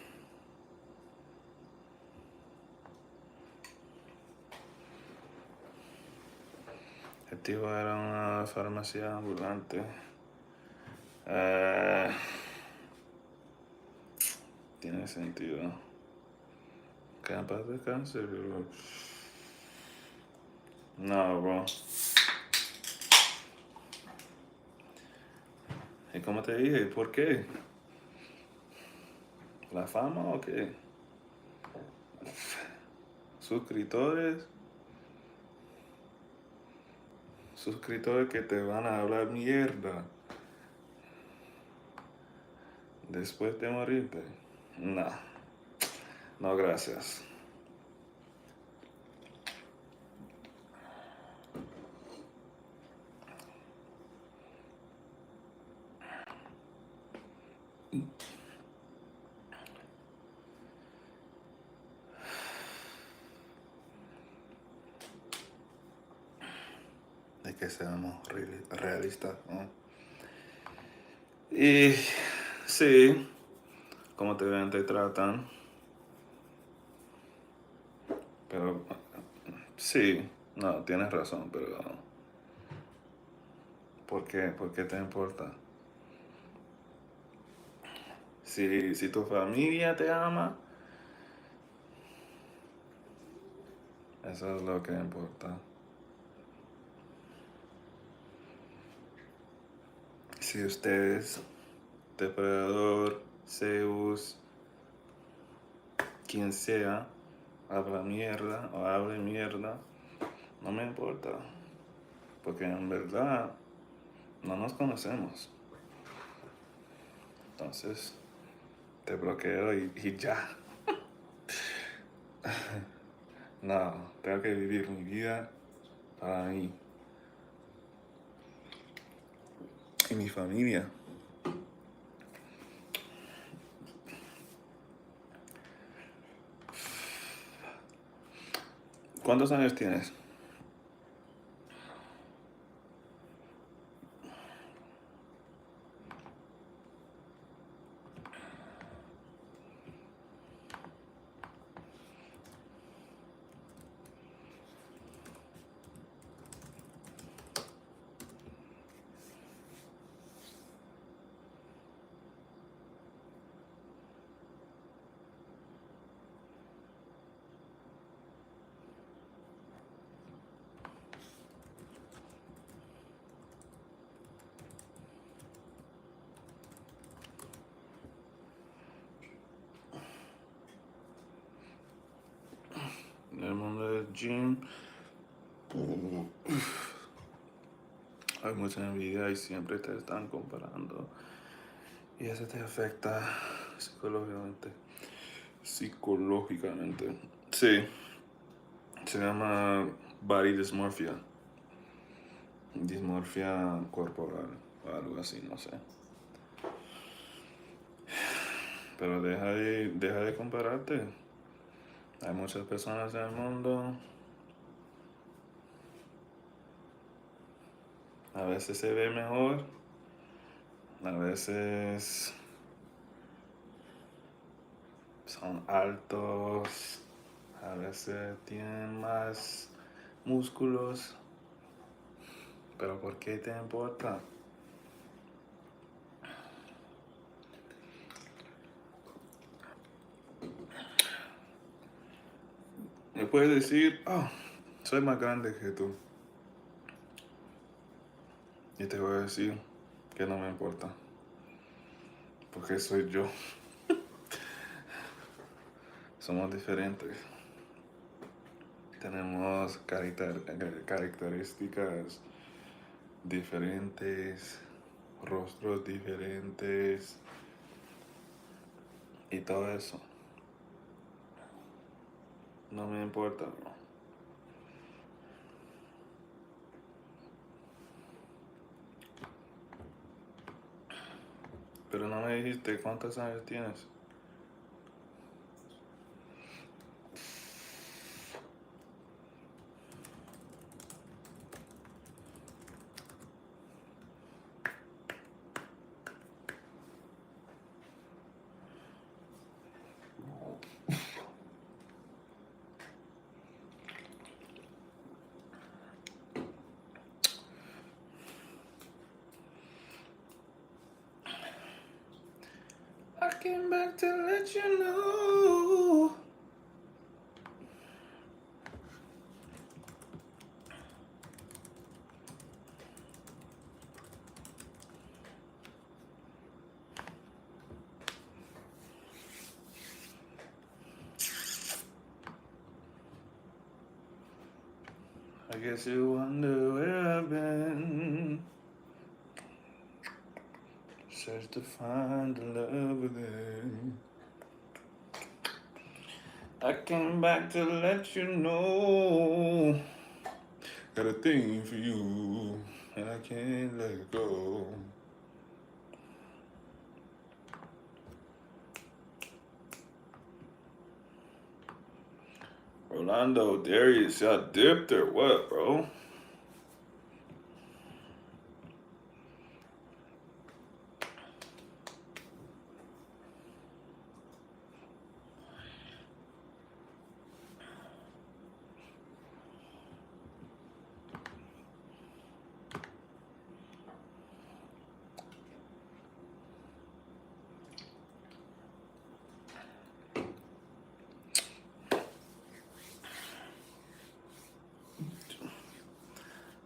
El tipo era una farmacia ambulante. Eh, tiene sentido. Que en paz descanse, bro. No, bro. ¿Y cómo te dije? ¿Por qué? ¿La fama o qué? Suscriptores. Suscriptores que te van a hablar mierda después de morirte. No, no, gracias. De que seamos realistas, ¿no? Y sí, como te ven, te tratan. Pero sí, no, tienes razón, pero ¿por qué? ¿Por qué te importa? Si tu familia te ama, eso es lo que importa. Si ustedes, depredador, Zeus, quien sea, habla mierda o hable mierda, no me importa. Porque en verdad no nos conocemos. Entonces te bloqueo y ya. No, tengo que vivir mi vida para mí y mi familia. ¿Cuántos años tienes? En el mundo del gym hay mucha envidia y siempre te están comparando. Y eso te afecta psicológicamente. Psicológicamente. Sí, se llama body dysmorphia. Dismorfia corporal o algo así, no sé. Pero deja de compararte. Hay muchas personas en el mundo. A veces se ve mejor. A veces son altos. A veces tienen más músculos. Pero ¿por qué te importa? Me puedes decir, oh, soy más grande que tú. Y te voy a decir que no me importa. Porque soy yo. Somos diferentes. Tenemos características diferentes, rostros diferentes, y todo eso. No me importa, bro. Pero no me dijiste cuántos años tienes. I came back to let you know. I guess you wonder where I've been. Search to find the love within. I came back to let you know. Got a thing for you, and I can't let it go. Rolando, Darius, y'all dipped or what, bro?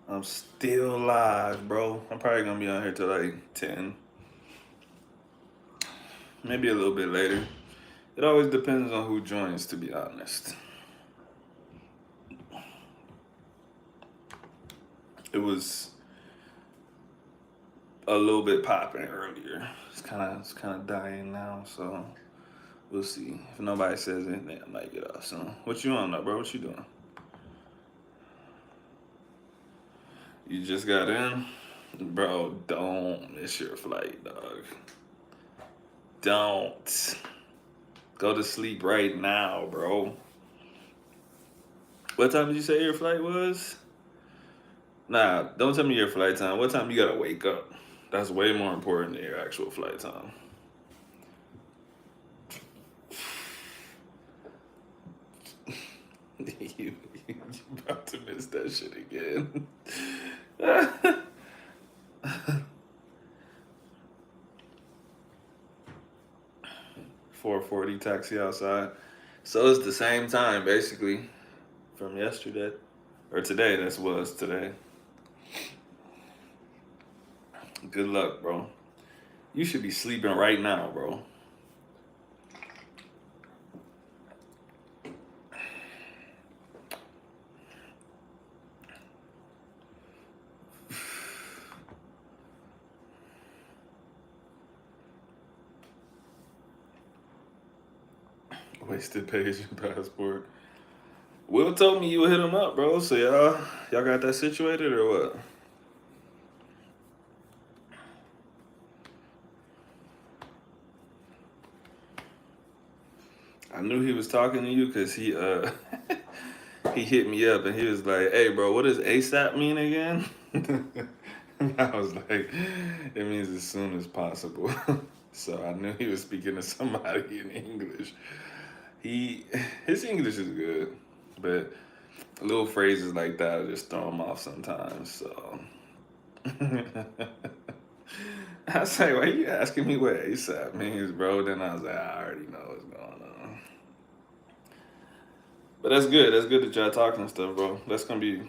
I'm still live, bro. I'm probably gonna be on here till like 10. Maybe a little bit later. It always depends on who joins, to be honest. It was a little bit popping earlier. It's kind of dying now, so we'll see. If nobody says anything, I might get off soon. What you on though, bro? What you doing? You just got in? Bro, don't miss your flight, dog. Don't. Go to sleep right now, bro. What time did you say your flight was? Nah, don't tell me your flight time. What time you gotta wake up? That's way more important than your actual flight time. You about to miss that shit again. 4:40 taxi outside. So it's the same time basically from yesterday or today. That was today. Good luck, bro. You should be sleeping right now, bro. Wasted page and passport. Will told me you would hit him up, bro. So y'all got that situated or what? I knew he was talking to you because he he hit me up and he was like, "Hey, bro, what does ASAP mean again?" And I was like, "It means as soon as possible." So I knew he was speaking to somebody in English. He his English is good, but little phrases like that just throw him off sometimes. So I was like, "Why you asking me what ASAP means, bro?" Then I was like, "I already know what's going on." But that's good. That's good that y'all talking and stuff, bro. That's gonna be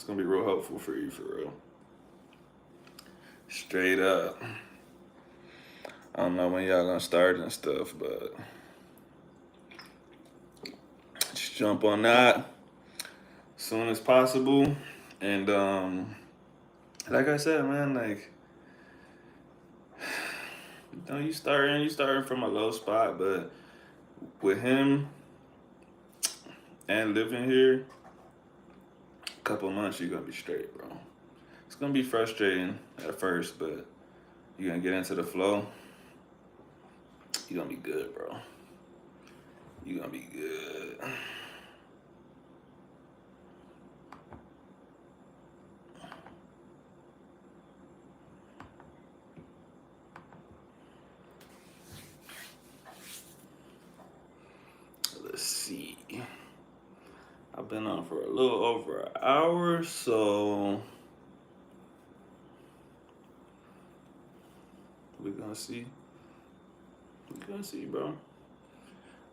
real helpful for you, for real. Straight up. I don't know when y'all gonna start and stuff, but just jump on that as soon as possible. And like I said, man, like No, you starting from a low spot, but with him and living here, a couple months you're gonna be straight, bro. It's gonna be frustrating at first, but you're gonna get into the flow. You're gonna be good, bro. You're gonna be good. Let's see. I've been on for a little over an hour, so we're gonna see. We're gonna see, bro.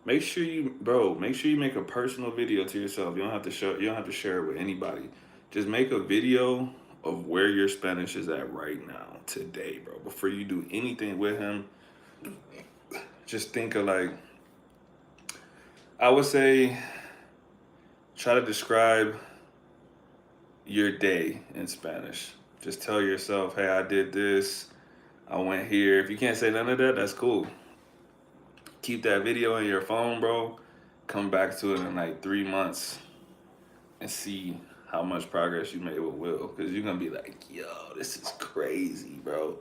Make sure you, bro. Make sure you make a personal video to yourself. You don't have to show. You don't have to share it with anybody. Just make a video of where your Spanish is at right now, today, bro. Before you do anything with him, just think of like, I would say, try to describe your day in Spanish. Just tell yourself, hey, I did this. I went here. If you can't say none of that, that's cool. Keep that video in your phone, bro. Come back to it in like 3 months and see how much progress you made with Will. Because you're going to be like, yo, this is crazy, bro.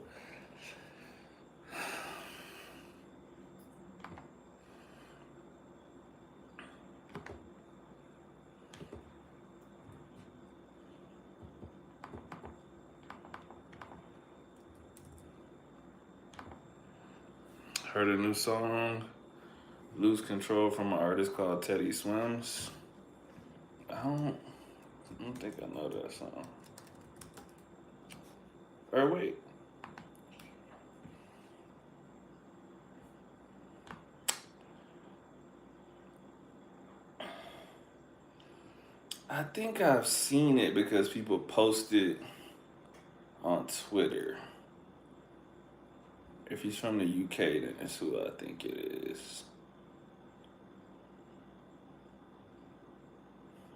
Heard a new song, Lose Control, from an artist called Teddy Swims. I don't think I know that song. Or wait. I think I've seen it because people post it on Twitter. If he's from the UK, then that's who I think it is.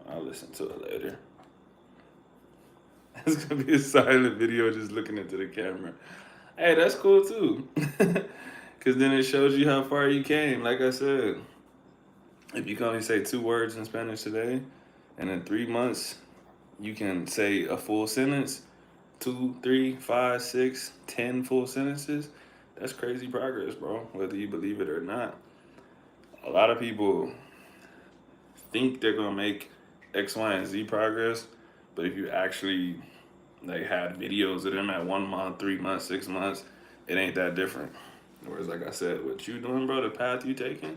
I'll listen to it later. It's gonna be a silent video just looking into the camera. Hey, that's cool too. Cause then it shows you how far you came. Like I said, if you can only say 2 words in Spanish today, and in 3 months you can say a full sentence, 2, 3, 5, 6, 10 full sentences, that's crazy progress, bro. Whether you believe it or not. A lot of people think they're gonna make X, Y, and Z progress, but if you actually like had videos of them at 1 month, 3 months, 6 months, it ain't that different. Whereas, like I said, what you doing, bro, the path you taking,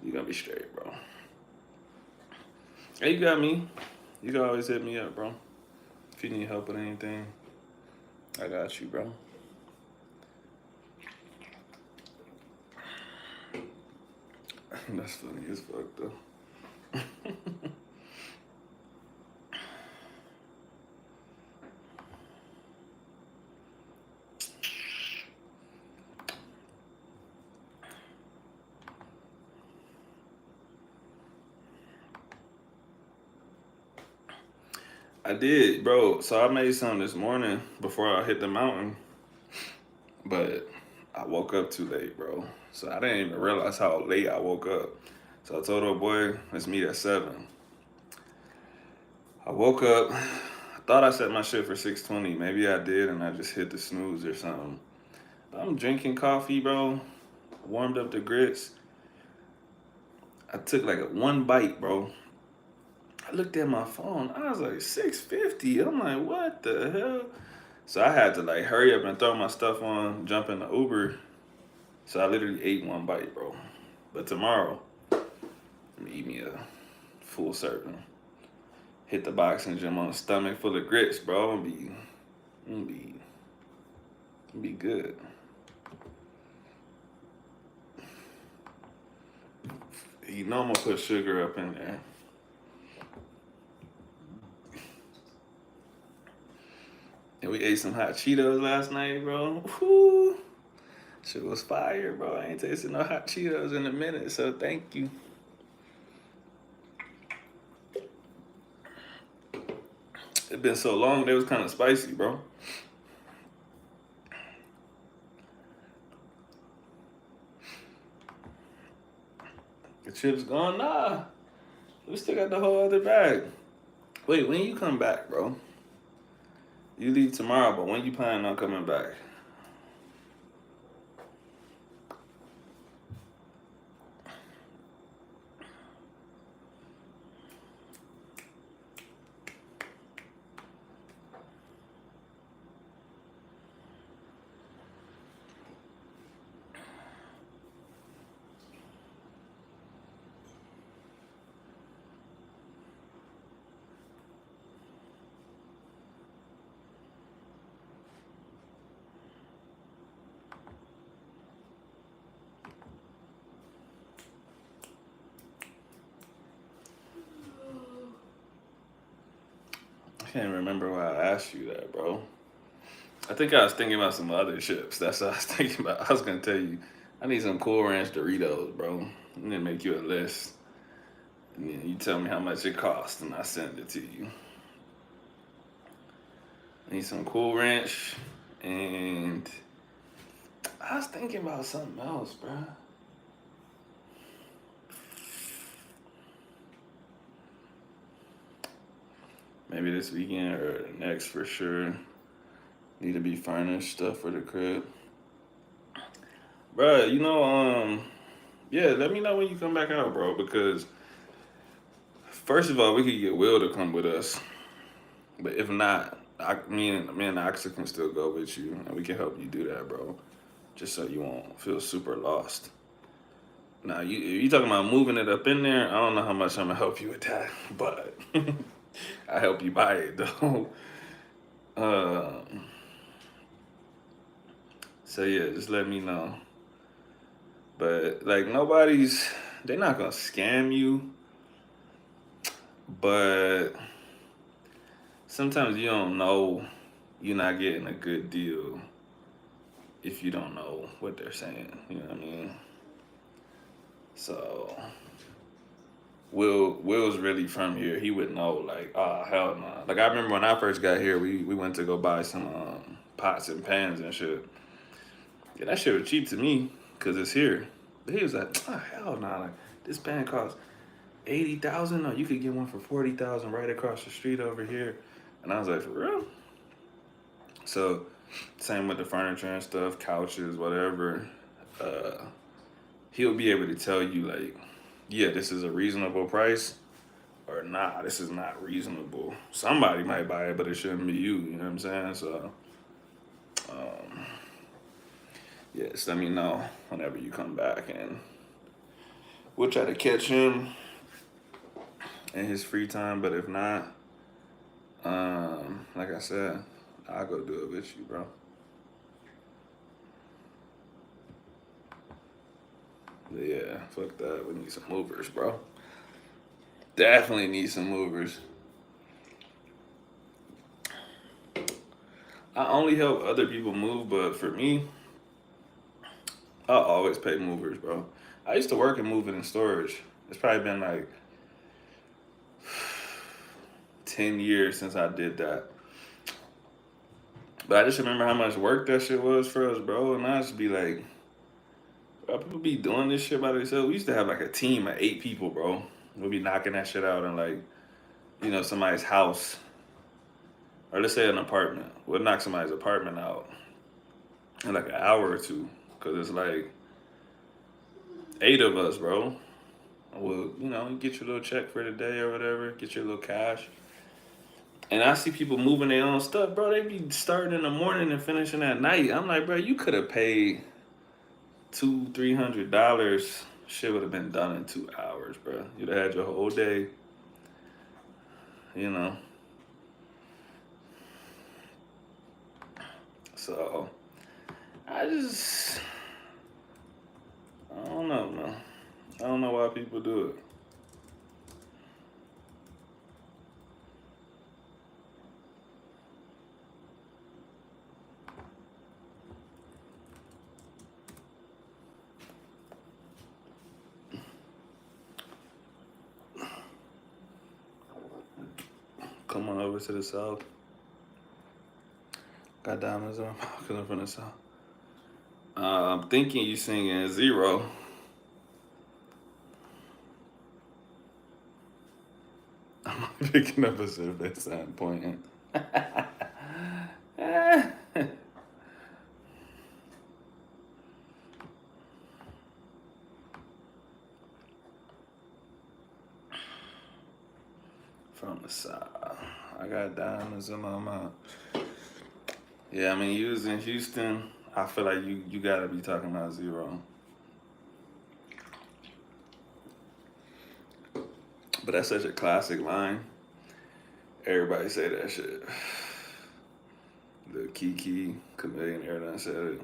you gonna be straight, bro. Hey, you got me. You can always hit me up, bro. If you need help with anything, I got you, bro. That's funny as fuck, though. I did, bro. So I made some this morning before I hit the mountain, but I woke up too late, bro. So I didn't even realize how late I woke up. So I told her, boy, let's meet at 7. I woke up. I thought I set my shit for 6:20. Maybe I did, and I just hit the snooze or something. But I'm drinking coffee, bro. Warmed up the grits. I took like 1 bite, bro. I looked at my phone. I was like 6:50. I'm like, what the hell? So I had to like hurry up and throw my stuff on, jump in the Uber. So I literally ate 1 bite, bro. But tomorrow, I'm gonna eat me a full serving. Hit the boxing gym on a stomach full of grits, bro. I'm gonna be good. You know I'm gonna put sugar up in there. And we ate some hot Cheetos last night, bro. Whew. Shit was fire, bro. I ain't tasted no hot Cheetos in a minute, so thank you. It been so long, they was kind of spicy, bro. chips gone? Nah. We still got the whole other bag. Wait, when you come back, bro? You leave tomorrow, but when you planning on coming back? I can't remember why I asked you that, bro. I think I was thinking about some other chips. That's what I was thinking about. I was gonna tell you, I need some Cool Ranch Doritos, bro. I'm gonna make you a list, and then you tell me how much it costs, and I send it to you. I need some Cool Ranch, and I was thinking about something else, bro. Maybe this weekend or next for sure. Need to be furnished stuff for the crib. Bro, yeah, let me know when you come back out, bro, because first of all, we could get Will to come with us. But if not, me and Oxa can still go with you, and we can help you do that, bro. Just so you won't feel super lost. Now, you talking about moving it up in there? I don't know how much I'm gonna help you with that, but I help you buy it though. Uh, so yeah, just let me know. But like they're not gonna scam you, but sometimes you don't know you're not getting a good deal if you don't know what they're saying. You know what I mean? So Will's really from here. He would know, like, oh hell no. Nah. Like I remember when I first got here, we went to go buy some pots and pans and shit. Yeah, that shit was cheap to me because it's here. But he was like, oh hell no. Nah. Like this pan costs 80,000. No, you could get one for 40,000 right across the street over here. And I was like, for real? So same with the furniture and stuff, couches, whatever. He'll be able to tell you like, yeah, this is a reasonable price, or nah, this is not reasonable. Somebody might buy it, but it shouldn't be you. You know what I'm saying? So, yeah, just let me know whenever you come back, and we'll try to catch him in his free time. But if not, like I said, I'll go do it with you, bro. But yeah, fuck that. We need some movers, bro. Definitely need some movers. I only help other people move, but for me, I always pay movers, bro. I used to work in moving and storage. It's probably been like 10 years since I did that. But I just remember how much work that shit was for us, bro. And I just be like, bro, people be doing this shit by themselves. We used to have like a team of 8 people, bro. We'd be knocking that shit out in like, somebody's house. Or let's say an apartment. We'll knock somebody's apartment out in like an hour or two. Cause it's like 8 of us, bro. We'll, you get your little check for the day or whatever, get your little cash. And I see people moving their own stuff, bro. They be starting in the morning and finishing at night. I'm like, bro, you could have paid $200-300. Shit would have been done in 2 hours, bro. You'd have had your whole day, you know. So I don't know, man. I don't know why people do it. Come on over to the south. Got diamonds on because I'm from the south. I'm thinking you singing Zero. Picking up a survey sign pointing. From the side. I got diamonds in my mouth. Yeah, I mean, you was in Houston. I feel like you gotta be talking about zero. But that's such a classic line. Everybody say that shit. The Kiki Chameleon done said it.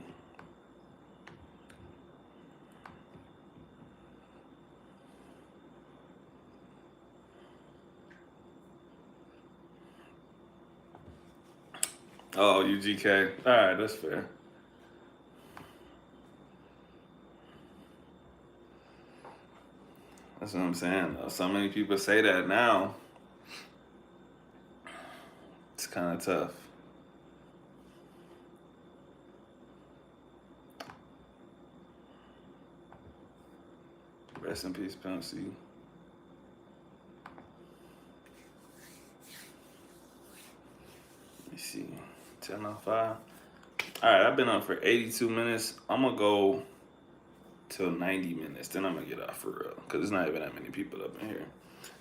Oh, UGK. All right, that's fair. That's what I'm saying. Though. So many people say that now. It's kind of tough. Rest in peace, Pimp C. Let me see. 10:05. All right, I've been on for 82 minutes. I'm going to go till 90 minutes. Then I'm going to get off for real. Because there's not even that many people up in here.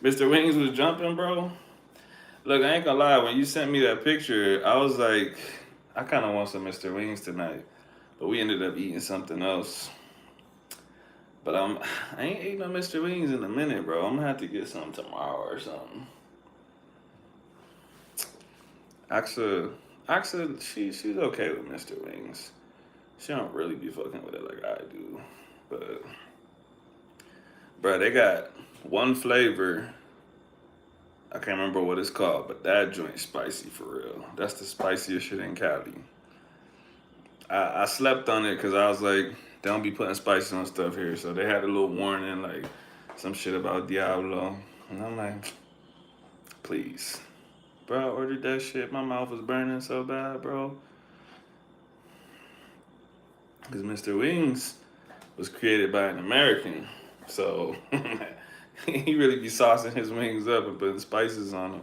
Mr. Wings was jumping, bro. Look, I ain't going to lie. When you sent me that picture, I was like, I kind of want some Mr. Wings tonight. But we ended up eating something else. But I ain't ate no Mr. Wings in a minute, bro. I'm going to have to get some tomorrow or something. Axa, she's okay with Mr. Wings. She don't really be fucking with it like I do. But, bro, they got one flavor. I can't remember what it's called, but that joint's spicy for real. That's the spiciest shit in Cali. I slept on it because I was like, they don't be putting spices on stuff here. So they had a little warning, like some shit about Diablo. And I'm like, please. Bro, I ordered that shit. My mouth was burning so bad, bro. Because Mr. Wings was created by an American. So he really be saucing his wings up and putting spices on them.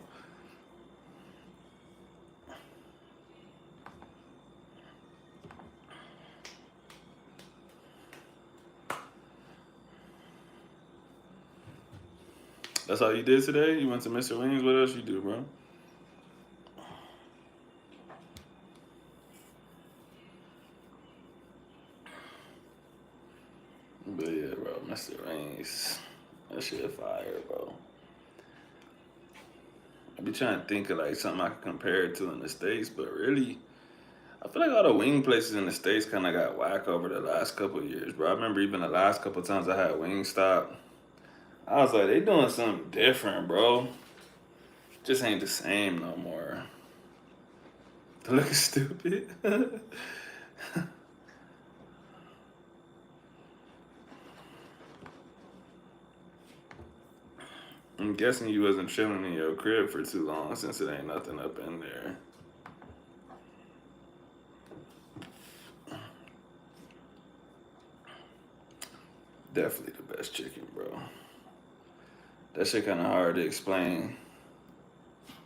That's all you did today? You went to Mr. Wings? What else you do, bro? But yeah, bro, Mr. Wings. That shit fire, bro. I be trying to think of like something I can compare it to in the States, but really, I feel like all the wing places in the States kind of got whack over the last couple of years, bro. I remember even the last couple of times I had Wingstop, I was like, they doing something different, bro. Just ain't the same no more. They looking stupid. I'm guessing you wasn't chilling in your crib for too long since it ain't nothing up in there. Definitely the best chicken, bro. That shit kind of hard to explain.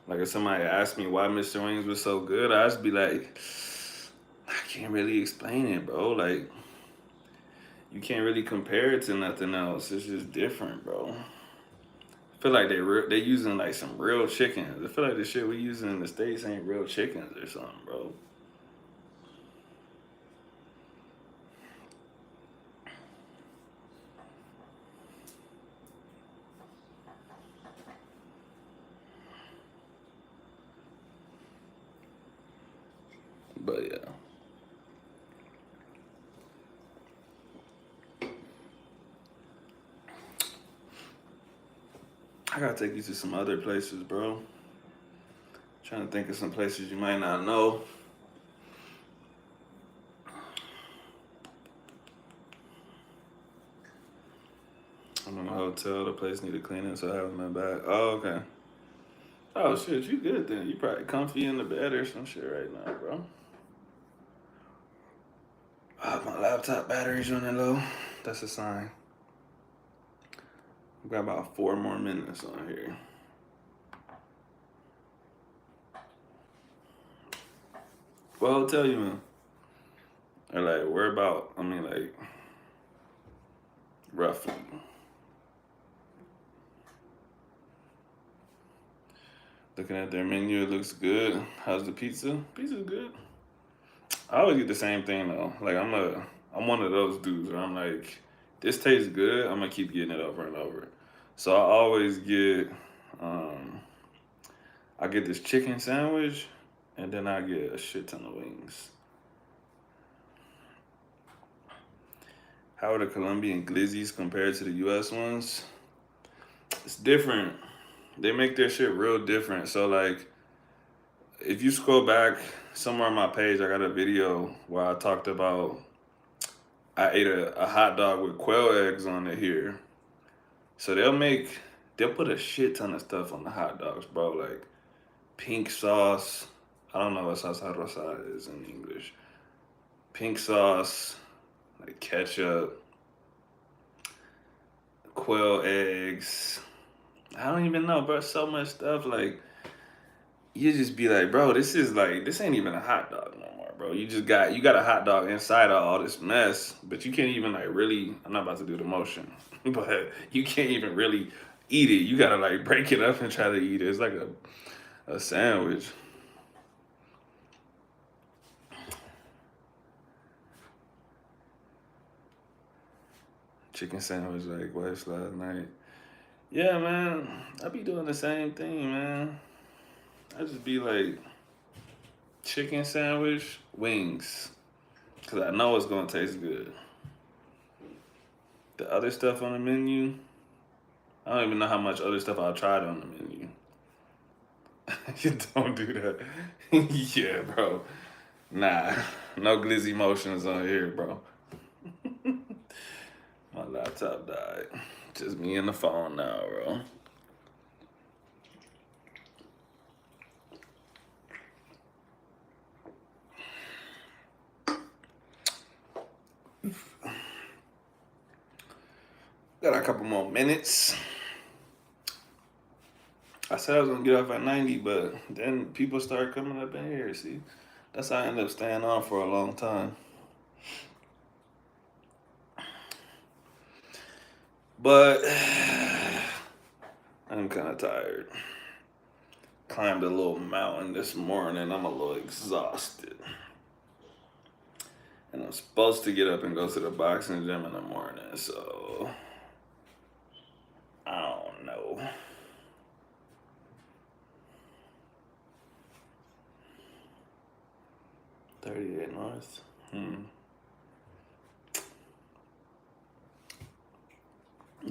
Like if somebody asked me why Mr. Wings was so good, I'd just be like, I can't really explain it, bro. Like you can't really compare it to nothing else. It's just different, bro. I feel like they using like some real chickens. I feel like the shit we using in the States ain't real chickens or something, bro. But yeah. I gotta take you to some other places, bro. Trying to think of some places you might not know. I'm in a hotel. The place need to clean it, so I have my bag. Oh, okay. Oh shit, you good then? You probably comfy in the bed or some shit right now, bro. My laptop battery's running low. That's a sign. I've got about 4 more minutes on here. What hotel you in? Or like where about? I mean, like roughly. Looking at their menu, it looks good. How's the pizza? Pizza's good. I always get the same thing though. Like I'm one of those dudes where I'm like, this tastes good. I'm gonna keep getting it over and over. So I always um, I get this chicken sandwich, and then I get a shit ton of wings. How are the Colombian glizzies compared to the U.S. ones? It's different. They make their shit real different. So like, if you scroll back somewhere on my page, I got a video where I talked about I ate a hot dog with quail eggs on it here. So they'll put a shit ton of stuff on the hot dogs, bro. Like pink sauce. I don't know what salsa rosa is in English. Pink sauce, like ketchup, quail eggs. I don't even know, bro. So much stuff. Like you just be like, bro, this ain't even a hot dog no more, bro. You got a hot dog inside of all this mess, but you can't even like really. I'm not about to do the motion, but you can't even really eat it. You gotta like break it up and try to eat it. It's like a sandwich. Chicken sandwich like wife's last night. Yeah, man. I be doing the same thing, man. I just be like chicken sandwich, wings, cause I know it's gonna taste good. The other stuff on the menu, I don't even know how much other stuff I tried on the menu. You don't do that. Yeah, bro. Nah, no glizzy motions on here, bro. My laptop died. Just me and the phone now, bro. Got a couple more minutes. I said I was gonna get off at 90, but then people started coming up in here. See, that's how I ended up staying on for a long time. But I'm kind of tired. Climbed a little mountain this morning. I'm a little exhausted. And I'm supposed to get up and go to the boxing gym in the morning, so I don't know. 38 North.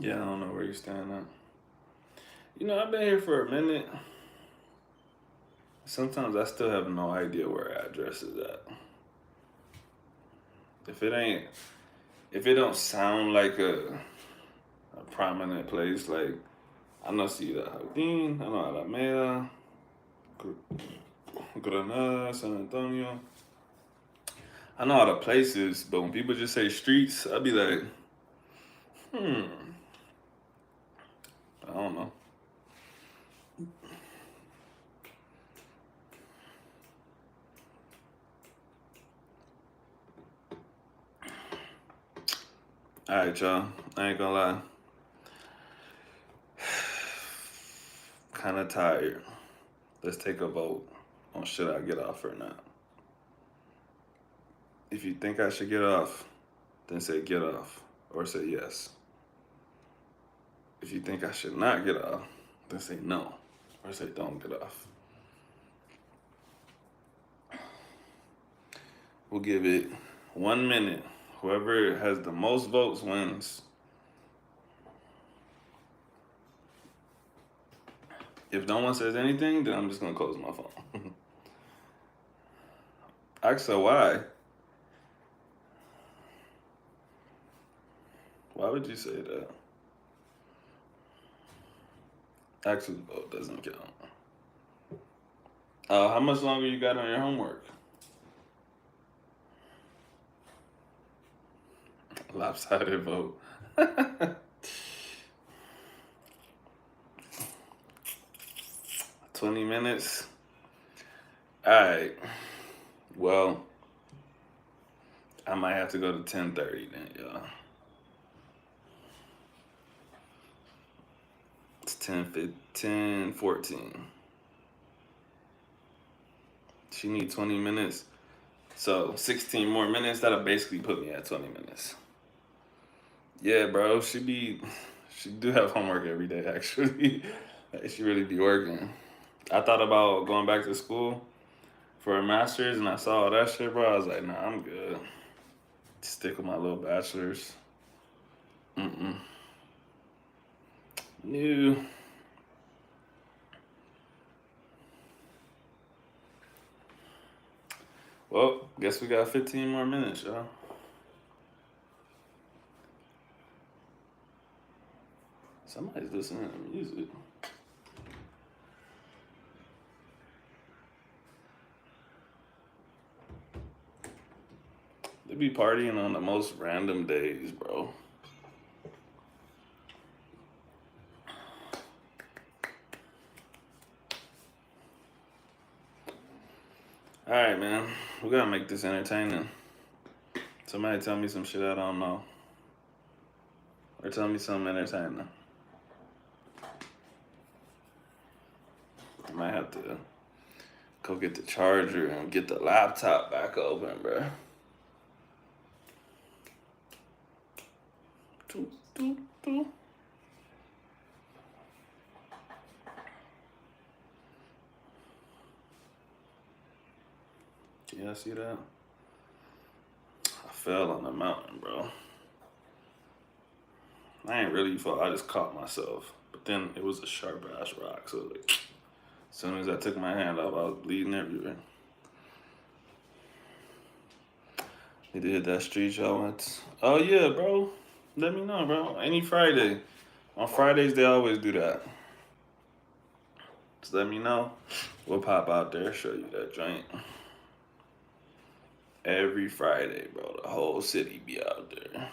Yeah, I don't know where you're staying at. You know, I've been here for a minute. Sometimes I still have no idea where address is at. If it ain't, if it don't sound like a prominent place, like I know Ciudad Jardín, I know Alameda, Granada, San Antonio. I know all the places, but when people just say streets, I'll be like, I don't know. All right, y'all. I ain't gonna lie. Kind of tired. Let's take a vote on should I get off or not. If you think I should get off, then say get off or say yes. If you think I should not get off, then say no or say don't get off. We'll give it 1 minute. Whoever has the most votes wins. If no one says anything, then I'm just gonna close my phone. Axa, why? Why would you say that? Axa's vote doesn't count. How much longer you got on your homework? Lopsided vote. 20 minutes. All right. Well, I might have to go to 10:30 then, y'all. It's 10:14. She need 20 minutes. So 16 more minutes, that'll basically put me at 20 minutes. Yeah, bro, she do have homework every day actually. Like, she really be working. I thought about going back to school for a master's and I saw all that shit, bro. I was like, nah, I'm good. Stick with my little bachelor's. Mm-mm. New. Well, guess we got 15 more minutes, y'all. Somebody's listening to music. They be partying on the most random days, bro. All right, man. We gotta make this entertaining. Somebody tell me some shit I don't know. Or tell me something entertaining. I might have to go get the charger and get the laptop back open, bro. Doo, doo, doo. Yeah, see that? I fell on the mountain, bro. I ain't really fall. I just caught myself. But then it was a sharp ass rock. So like, as soon as I took my hand off, I was bleeding everywhere. Need to hit that street y'all went. Oh yeah, bro. Let me know, bro. Any Friday. On Fridays they always do that. Just let me know. We'll pop out there, show you that joint. Every Friday, bro. The whole city be out there.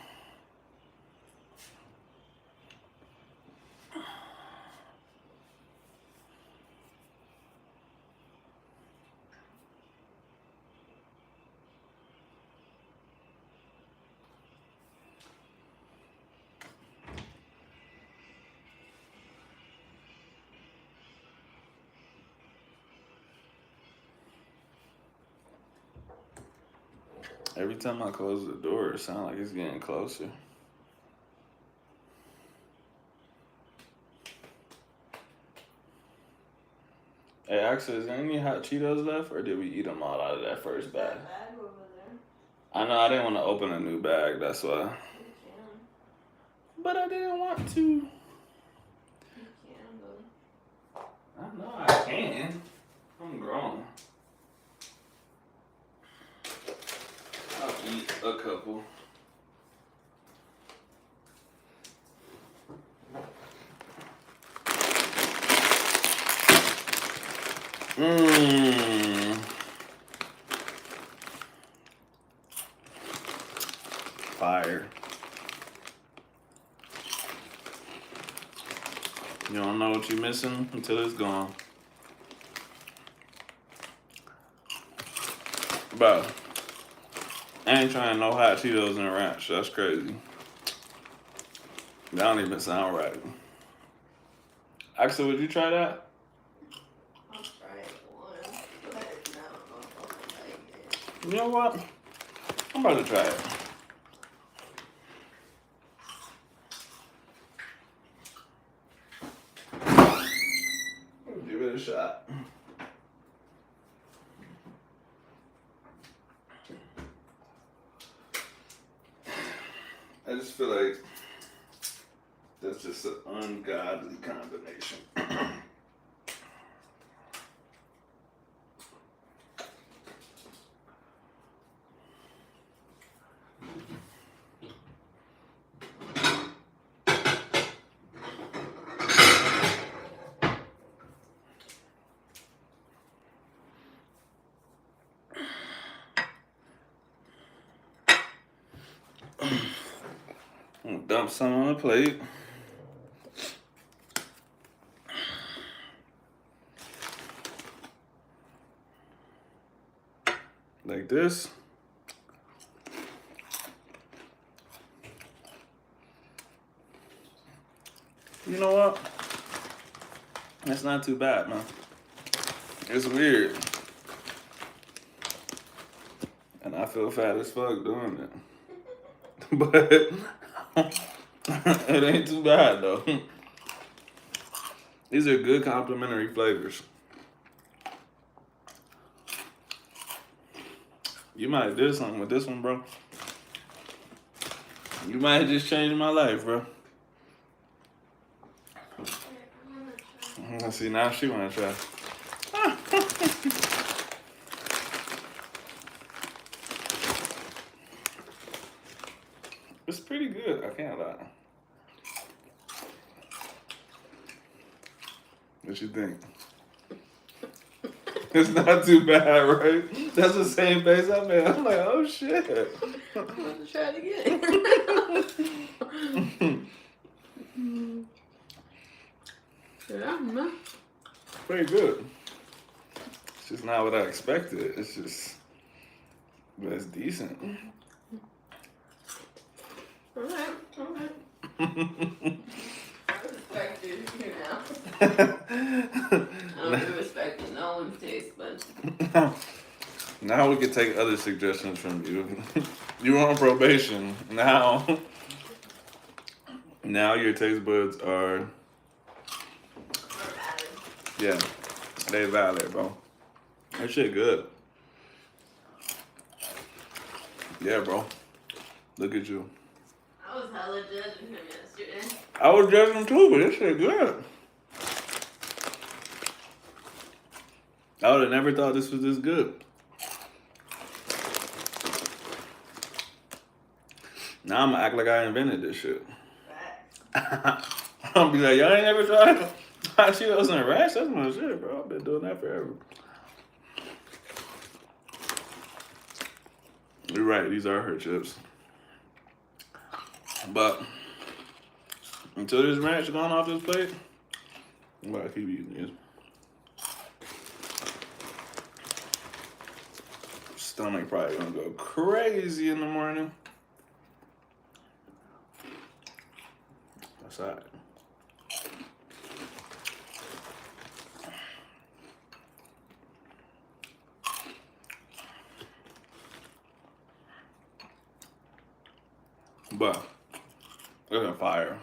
Every time I close the door, it sounds like it's getting closer. Hey, Axel, is there any hot Cheetos left, or did we eat them all out of that first bag?
That bag over there.
I know I didn't want to open a new bag, that's why.
You can.
But I didn't want to.
You can, though.
I know I can. I'm grown. I'll eat a couple. Mmm. Fire. You don't know what you're missing until it's gone. Bro, I ain't trying no hot Cheetos and ranch. That's crazy. That don't even sound right. Axel, would you try that?
I'll try it once, but I don't know if I'll like it.
You know what? I'm about to try it. Give it a shot. I just feel like that's just an ungodly combination. I'm gonna dump some on the plate. Like this. You know what? That's not too bad, man. It's weird. And I feel fat as fuck doing it. But it ain't too bad though. These are good complementary flavors. You might do something with this one, bro. You might have just changed my life, bro. See, now she wanna try. It's pretty good, I can't lie. What you think? It's not too bad, right? That's the same face I made. I'm like, oh shit.
I'm gonna try it again. Yeah, man.
Pretty good. It's just not what I expected. It's just, but it's decent.
Alright. I respect you now. I don't be respecting no one's taste, but
Now we can take other suggestions from you. You were on probation. Now your taste buds are, yeah, they valid, bro. That shit good. Yeah, bro. Look at you.
I was hella judging him yesterday.
I was judging too, but this shit good. I would have never thought this was this good. Now I'm gonna act like I invented this shit. I'll be like, y'all ain't never tried hot Cheetos and ranch? That's my shit, bro. I've been doing that forever. You're right, these are her chips. But until this ranch gone off this plate, I'm gonna keep eating this. Stomach probably gonna go crazy in the morning. That's all right. But it's a fire.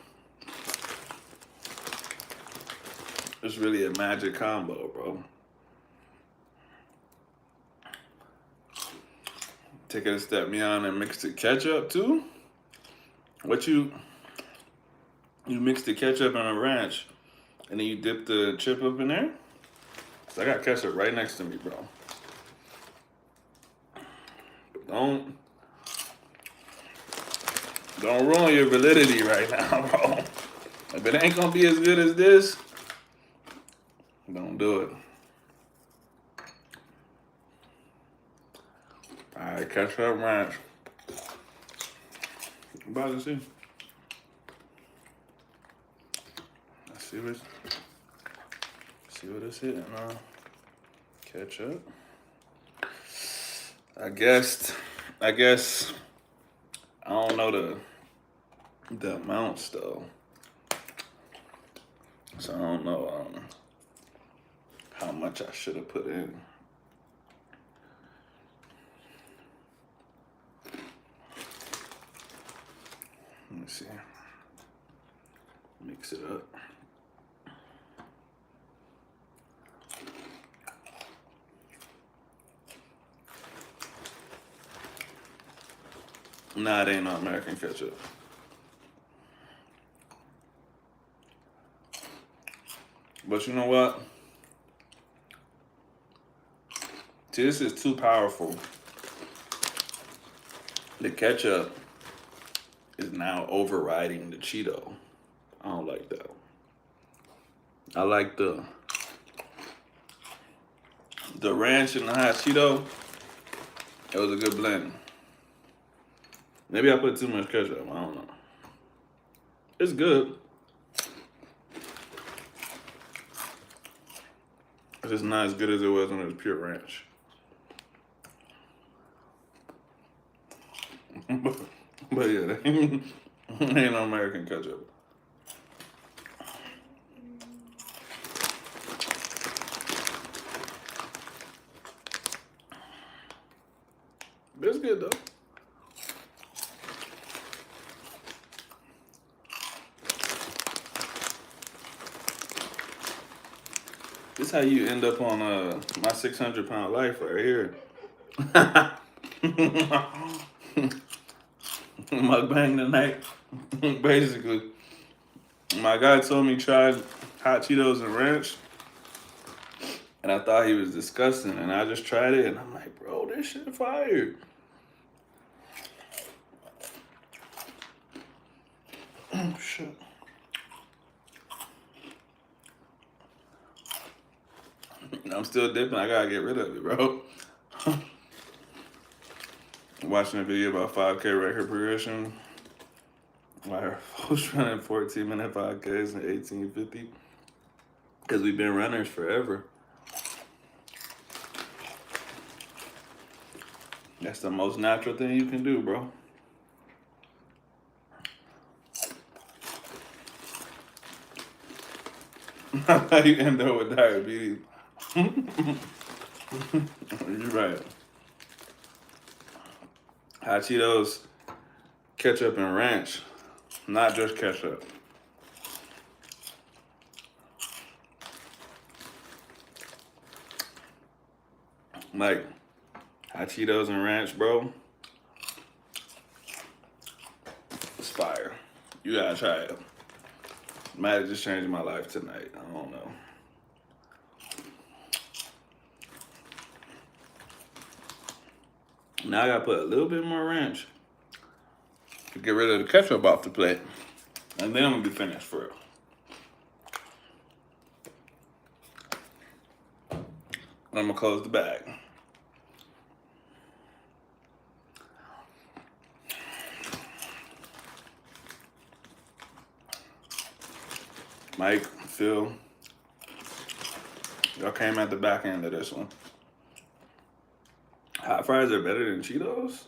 It's really a magic combo, bro. Take it a step beyond and mix the ketchup too. What you mix the ketchup and a ranch, and then you dip the chip up in there. So I got ketchup right next to me, bro. But don't ruin your validity right now, bro. If it ain't gonna be as good as this, don't do it. Alright, ketchup ranch. I'm about to see. Let's see what it's hitting on. Ketchup. I guess I don't know the amounts though. So I don't know how much I should have put in. Let me see. Mix it up. Nah, it ain't no American ketchup. But you know what? See, this is too powerful. The ketchup is now overriding the Cheeto. I don't like that. I like the ranch and the hot Cheeto. It was a good blend. Maybe I put too much ketchup. I don't know. It's good. It's just not as good as it was when it was pure ranch. But yeah, ain't no American ketchup. It's good though. This how you end up on my 600-pound life right here. Mukbang tonight. Basically, my guy told me try hot Cheetos and ranch, and I thought he was disgusting, and I just tried it, and I'm like, bro, this shit fire. Oh shit. I'm still dipping. I gotta get rid of it, bro. Watching a video about 5K record progression. Why her folks running 14-minute 5Ks in 1850? Because we've been runners forever. That's the most natural thing you can do, bro. You end up with diabetes. You're right. Hot Cheetos, ketchup, and ranch. Not just ketchup. Like, hot Cheetos and ranch, bro. It's fire. You gotta try it. Might have just changed my life tonight. I don't know. Now I gotta put a little bit more ranch to get rid of the ketchup off the plate. And then I'm gonna be finished for real. I'm gonna close the bag. Mike, Phil, y'all came at the back end of this one. Hot fries are better than Cheetos?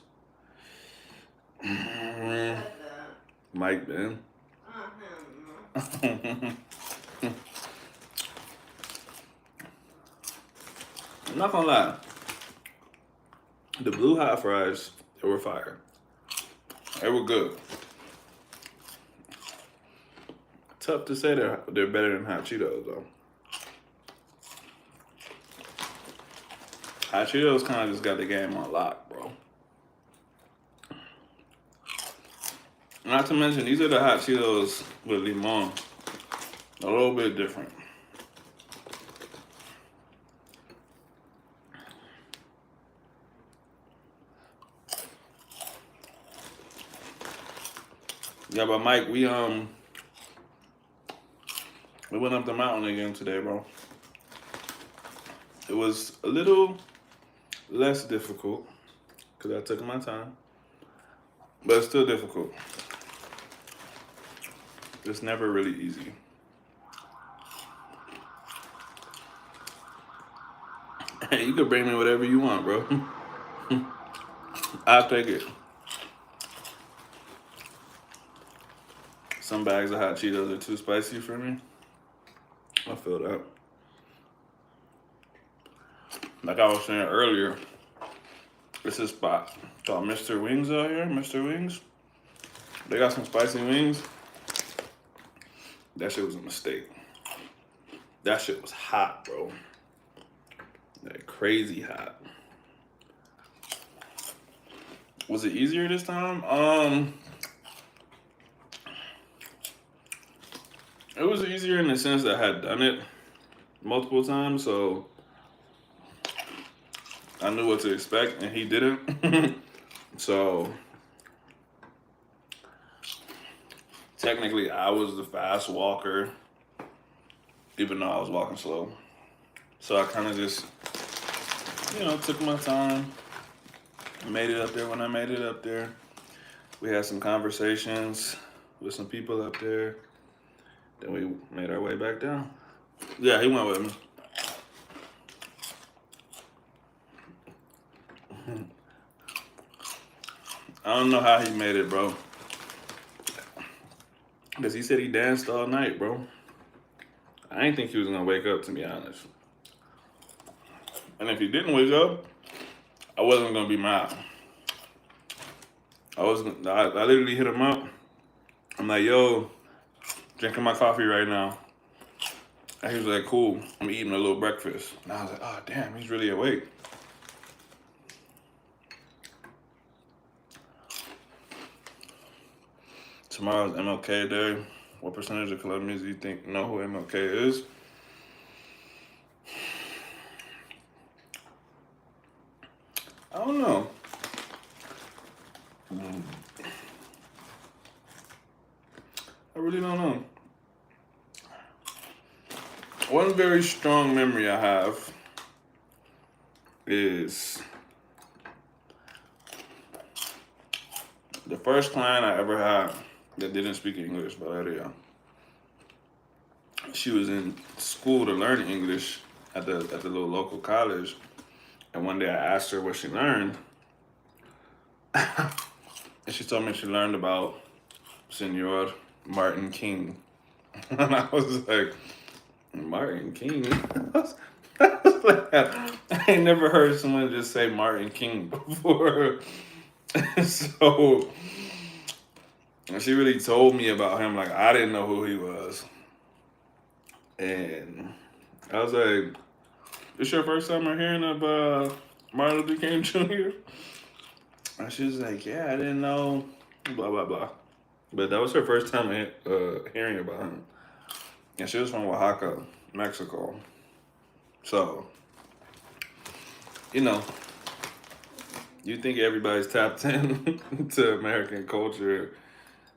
Mike, Ben. I'm not gonna lie. The blue hot fries, they were fire. They were good. Tough to say they're better than hot Cheetos though. Hot Cheetos kind of just got the game on lock, bro. Not to mention, these are the hot Cheetos with limon. A little bit different. Yeah, but Mike, we went up the mountain again today, bro. It was a little less difficult because I took my time, but it's still difficult. It's never really easy. Hey, you could bring me whatever you want, bro. I'll take it. Some bags of hot Cheetos are too spicy for me. I feel that. Like I was saying earlier, it's a spot called Mr. Wings out here. Mr. Wings. They got some spicy wings. That shit was a mistake. That shit was hot, bro. Like crazy hot. Was it easier this time? It was easier in the sense that I had done it multiple times, so I knew what to expect, and he didn't. So technically, I was the fast walker, even though I was walking slow. So I kind of just, took my time. Made it up there when I made it up there. We had some conversations with some people up there. Then we made our way back down. Yeah, he went with me. I don't know how he made it, bro. Because he said he danced all night, bro. I didn't think he was gonna wake up, to be honest. And if he didn't wake up, I wasn't gonna be mad. I literally hit him up. I'm like, yo, drinking my coffee right now. And he was like, cool. I'm eating a little breakfast. And I was like, oh damn, he's really awake. Tomorrow's MLK Day. What percentage of Colombians do you think know who MLK is? I don't know. I really don't know. One very strong memory I have is the first client I ever had that didn't speak English, Valeria. She was in school to learn English at the little local college, and one day I asked her what she learned, and she told me she learned about Senor Martin King, and I was like, Martin King? I was like, I ain't never heard someone just say Martin King before. So she really told me about him like I didn't know who he was. And I was like, this your first time I'm hearing of Martin Luther King Jr.? And she was like, yeah, I didn't know, blah, blah, blah. But that was her first time hearing about him. And she was from Oaxaca, Mexico. So, you know, you think everybody's tapped in to American culture,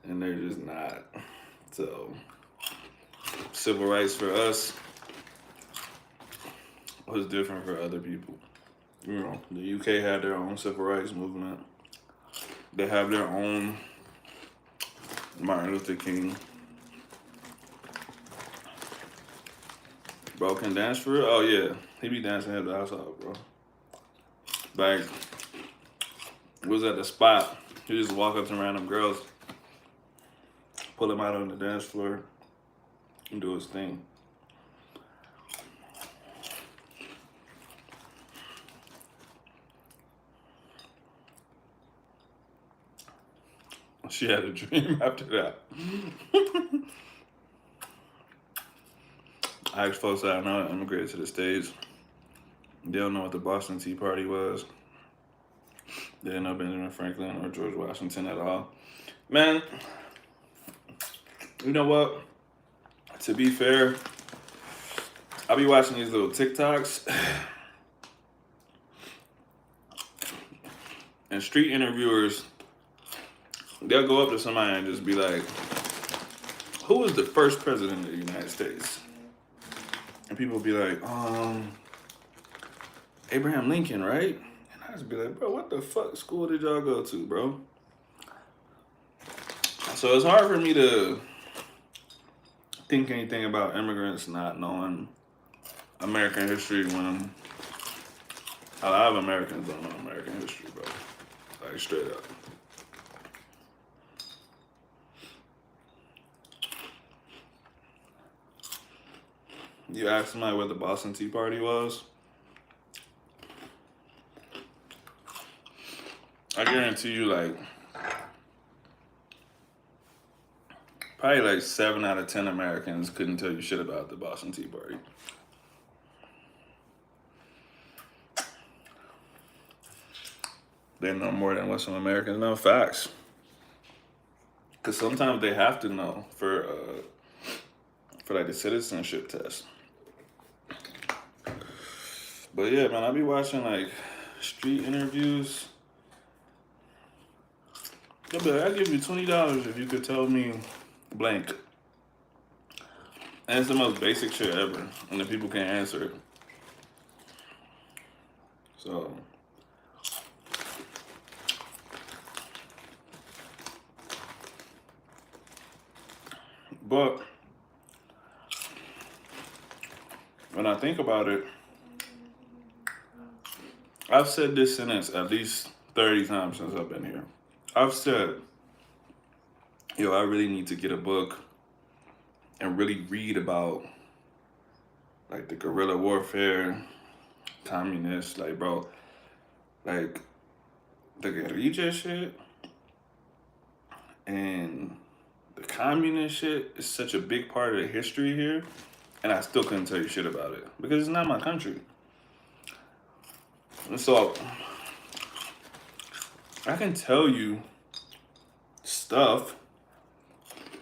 and they're just not. So, civil rights for us was different for other people. You know, the UK had their own civil rights movement. They have their own Martin Luther King. Bro can dance for real? Oh yeah, he be dancing at the outside, bro. Like, was at the spot. He just walk up to random girls, pull him out on the dance floor, and do his thing. She had a dream after that. I asked folks that I know that immigrated to the States. They don't know what the Boston Tea Party was. They didn't know Benjamin Franklin or George Washington at all. Man, you know what? To be fair, I'll be watching these little TikToks and street interviewers, they'll go up to somebody and just be like, who was the first president of the United States? And people will be like, Abraham Lincoln, right? And I just be like, bro, what the fuck school did y'all go to, bro? So it's hard for me to think anything about immigrants not knowing American history when a lot of Americans don't know American history, bro. Like, straight up. You ask somebody what the Boston Tea Party was, I guarantee you, like, probably like 7 out of 10 Americans couldn't tell you shit about the Boston Tea Party. They know more than what some Americans know. Facts. Because sometimes they have to know for like the citizenship test. But yeah, man, I be watching like street interviews. They'll be like, I'll give you $20 if you could tell me blank. And it's the most basic shit ever, and the people can't answer it. So, but when I think about it, I've said this sentence at least 30 times since I've been here. I've said, yo, I really need to get a book and really read about like the guerrilla warfare, communists, like bro, like the guerrilla shit and the communist shit is such a big part of the history here, and I still couldn't tell you shit about it because it's not my country. And so I can tell you stuff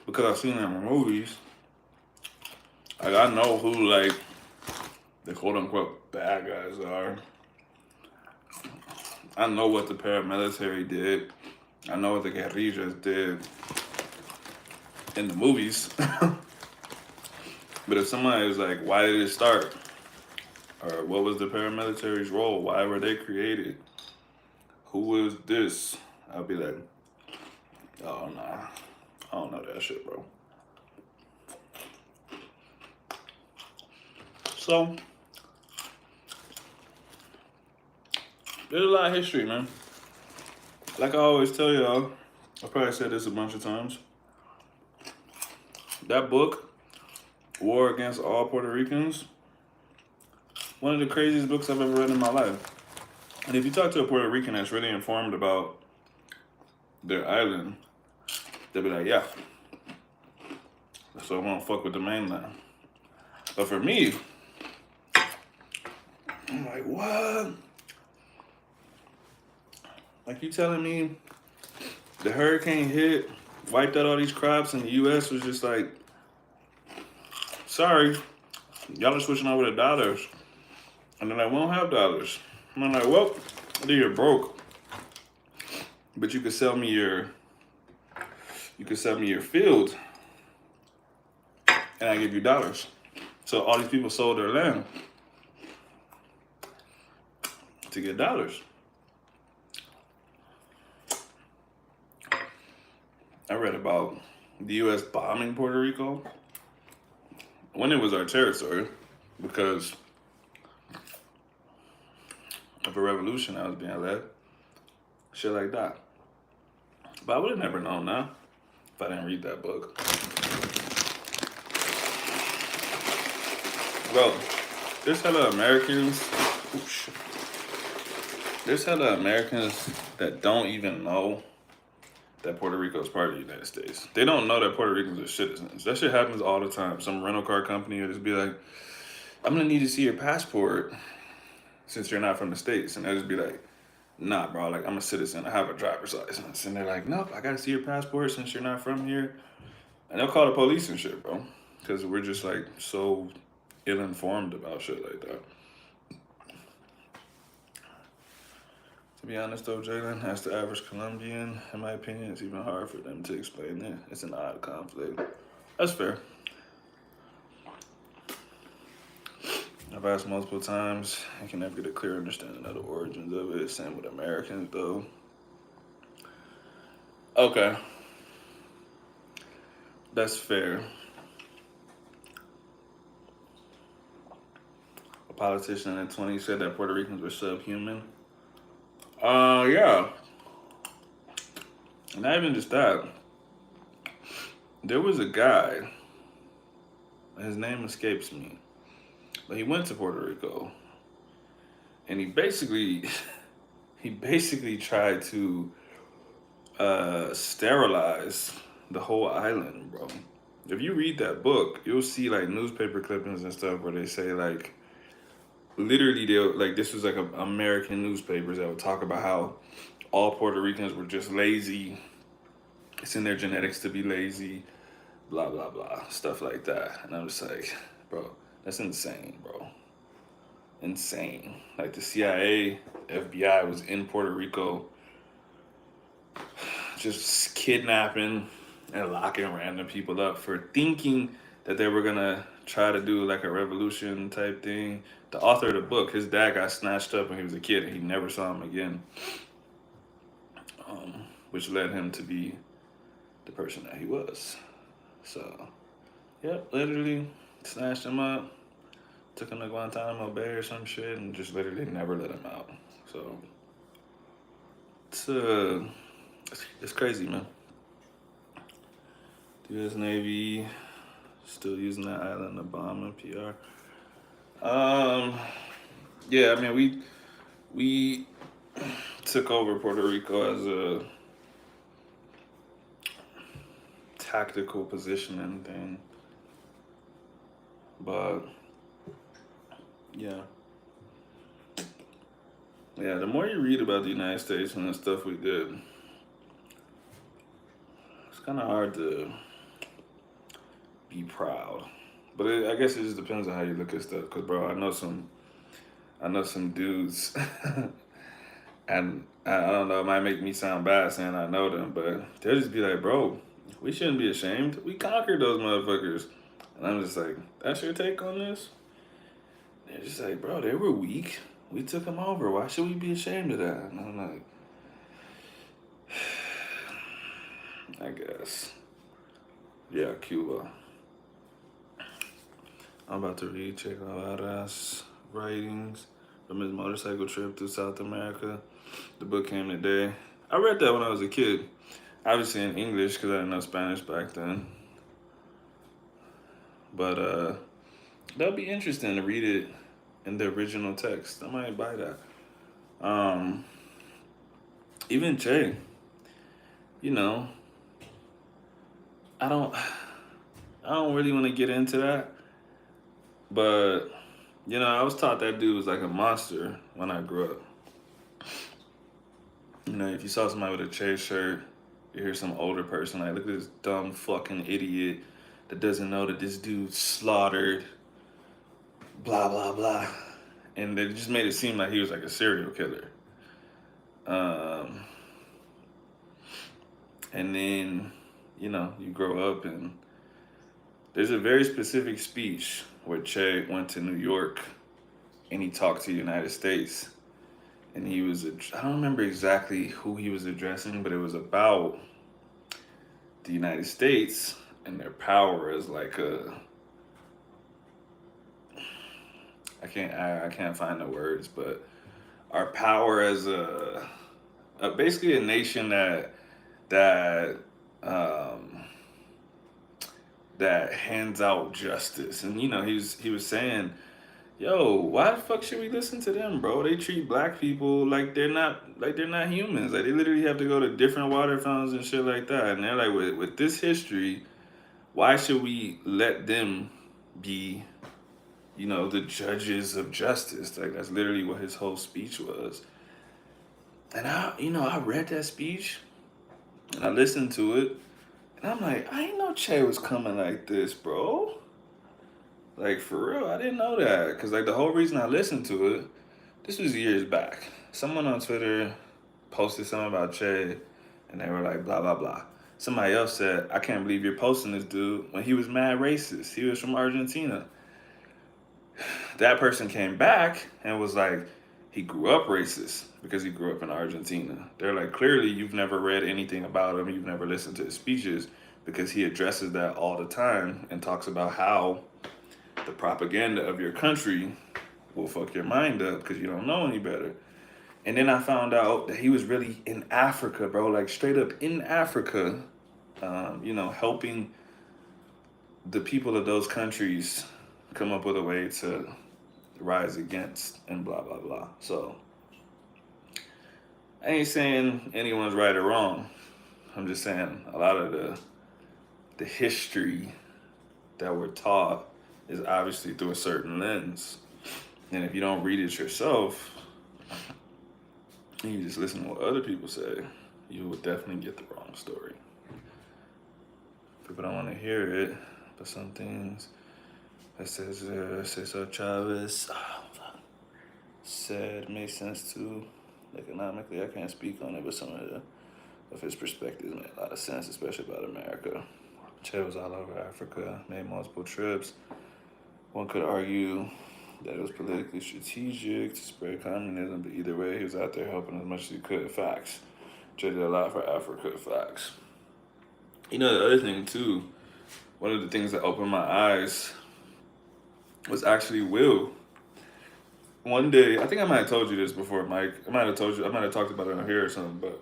because I've seen it in movies. Like I know who like the quote unquote bad guys are. I know what the paramilitary did. I know what the guerrillas did in the movies. But if somebody is like, why did it start? Or what was the paramilitary's role? Why were they created? Who was this? I'll be like, oh nah, I don't know that shit, bro. So there's a lot of history, man. Like I always tell y'all, I probably said this a bunch of times. That book, War Against All Puerto Ricans, one of the craziest books I've ever read in my life. And if you talk to a Puerto Rican that's really informed about their island, they'll be like, yeah, so I won't fuck with the mainland. But for me, I'm like, what? Like you telling me the hurricane hit, wiped out all these crops, and the U.S. was just like, sorry, y'all are switching over to dollars. And they're like, we don't have dollars. And I'm like, well, you're broke. But you could sell me your field and I give you dollars. So all these people sold their land to get dollars. I read about the U.S. bombing Puerto Rico when it was our territory because of a revolution that was being led. Shit like that. But I would have never known now if I didn't read that book. Bro, there's hella Americans. Oops. There's hella Americans that don't even know that Puerto Rico is part of the United States. They don't know that Puerto Ricans are citizens. That shit happens all the time. Some rental car company will just be like, I'm gonna need to see your passport since you're not from the States. And they'll just be like, nah, bro, like I'm a citizen. I have a driver's license. And they're like, nope, I gotta see your passport since you're not from here. And they'll call the police and shit, bro. Because we're just like so ill-informed about shit like that. To be honest though, Jalen, as the average Colombian, in my opinion, it's even hard for them to explain it. It's an odd conflict. That's fair. I've asked multiple times. I can never get a clear understanding of the origins of it. Same with Americans though. Okay. That's fair. A politician in the 20s said that Puerto Ricans were subhuman. Yeah. Not even just that. There was a guy, his name escapes me, but he went to Puerto Rico, and he basically tried to sterilize the whole island, bro. If you read that book, you'll see like newspaper clippings and stuff where they say like, literally they'll like this was like American newspapers that would talk about how all Puerto Ricans were just lazy. It's in their genetics to be lazy, blah blah blah, stuff like that. And I'm just like, bro, that's insane, bro. Insane. Like the CIA, FBI was in Puerto Rico just kidnapping and locking random people up for thinking that they were gonna try to do like a revolution type thing. The author of the book, his dad got snatched up when he was a kid and he never saw him again, which led him to be the person that he was. So, yep, literally snatched him up, took him to Guantanamo Bay or some shit, and just literally never let him out. So, it's It's crazy, man. The U.S. Navy still using that island to bomb and PR. Yeah, I mean we took over Puerto Rico as a tactical positioning thing, but yeah, yeah. The more you read about the United States and the stuff we did, it's kind of hard to be proud. But I guess it just depends on how you look at stuff. Cause bro, I know some dudes, and I don't know, it might make me sound bad saying I know them, but they'll just be like, bro, we shouldn't be ashamed. We conquered those motherfuckers. And I'm just like, that's your take on this? They're just like, bro, they were weak. We took them over. Why should we be ashamed of that? And I'm like, I guess. Yeah, Cuba. I'm about to read Che Guevara's writings from his motorcycle trip through South America. The book came today. I read that when I was a kid. Obviously in English because I didn't know Spanish back then. But that'll be interesting to read it in the original text. I might buy that. Um, Even Che, you know, I don't, I don't really want to get into that, but I was taught that dude was like a monster when I grew up. If you saw somebody with a Che shirt, you hear some older person like, look at this dumb fucking idiot that doesn't know that this dude slaughtered, blah blah blah, and it just made it seem like he was like a serial killer. Um, and then, you grow up and there's a very specific speech where Che went to New York and he talked to the United States. And I don't remember exactly who he was addressing, but it was about the United States and their power as like I can't find the words, but our power as basically a nation that um, that hands out justice. And he was saying, yo, why the fuck should we listen to them, bro? They treat black people like they're not humans. Like they literally have to go to different water fountains and shit like that. And they're like, with this history, why should we let them be, the judges of justice? Like that's literally what his whole speech was. And I read that speech and I listened to it, and I'm like, I didn't know Che was coming like this, bro. Like for real, I didn't know that. Cause like the whole reason I listened to it, this was years back. Someone on Twitter posted something about Che, and they were like blah blah blah. Somebody else said, I can't believe you're posting this dude when he was mad racist. He was from Argentina. That person came back and was like, he grew up racist because he grew up in Argentina. They're like, clearly you've never read anything about him, you've never listened to his speeches because he addresses that all the time and talks about how the propaganda of your country will fuck your mind up because you don't know any better. And then I found out that he was really in Africa, bro, like straight up in Africa, helping the people of those countries come up with a way to rise against and blah, blah, blah. So I ain't saying anyone's right or wrong. I'm just saying a lot of the history that we're taught is obviously through a certain lens. And if you don't read it yourself, and you just listen to what other people say, you will definitely get the wrong story. People don't want to hear it, but some things that says Cesar Chavez said made sense too. Economically, I can't speak on it, but some of his perspectives made a lot of sense, especially about America. Che was all over Africa, made multiple trips. One could argue that it was politically strategic to spread communism, but either way, he was out there helping as much as he could. Facts. Che did a lot for Africa. Facts. The other thing too, one of the things that opened my eyes was actually Will. One day, I think I might have told you this before, Mike. I might have talked about it on here or something, but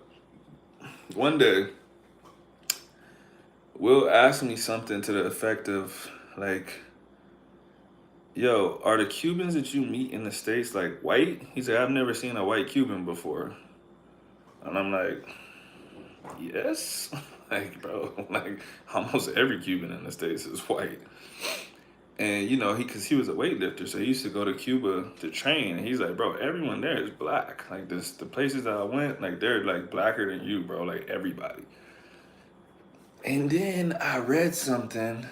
one day, Will asked me something to the effect of, like, yo, are the Cubans that you meet in the States like white? He said, I've never seen a white Cuban before. And I'm like, yes? Like, bro, like, almost every Cuban in the States is white. And, you know, because he was a weightlifter, so he used to go to Cuba to train. And he's like, bro, everyone there is black. Like, the places that I went, like, they're, like, blacker than you, bro. Like, everybody. And then I read something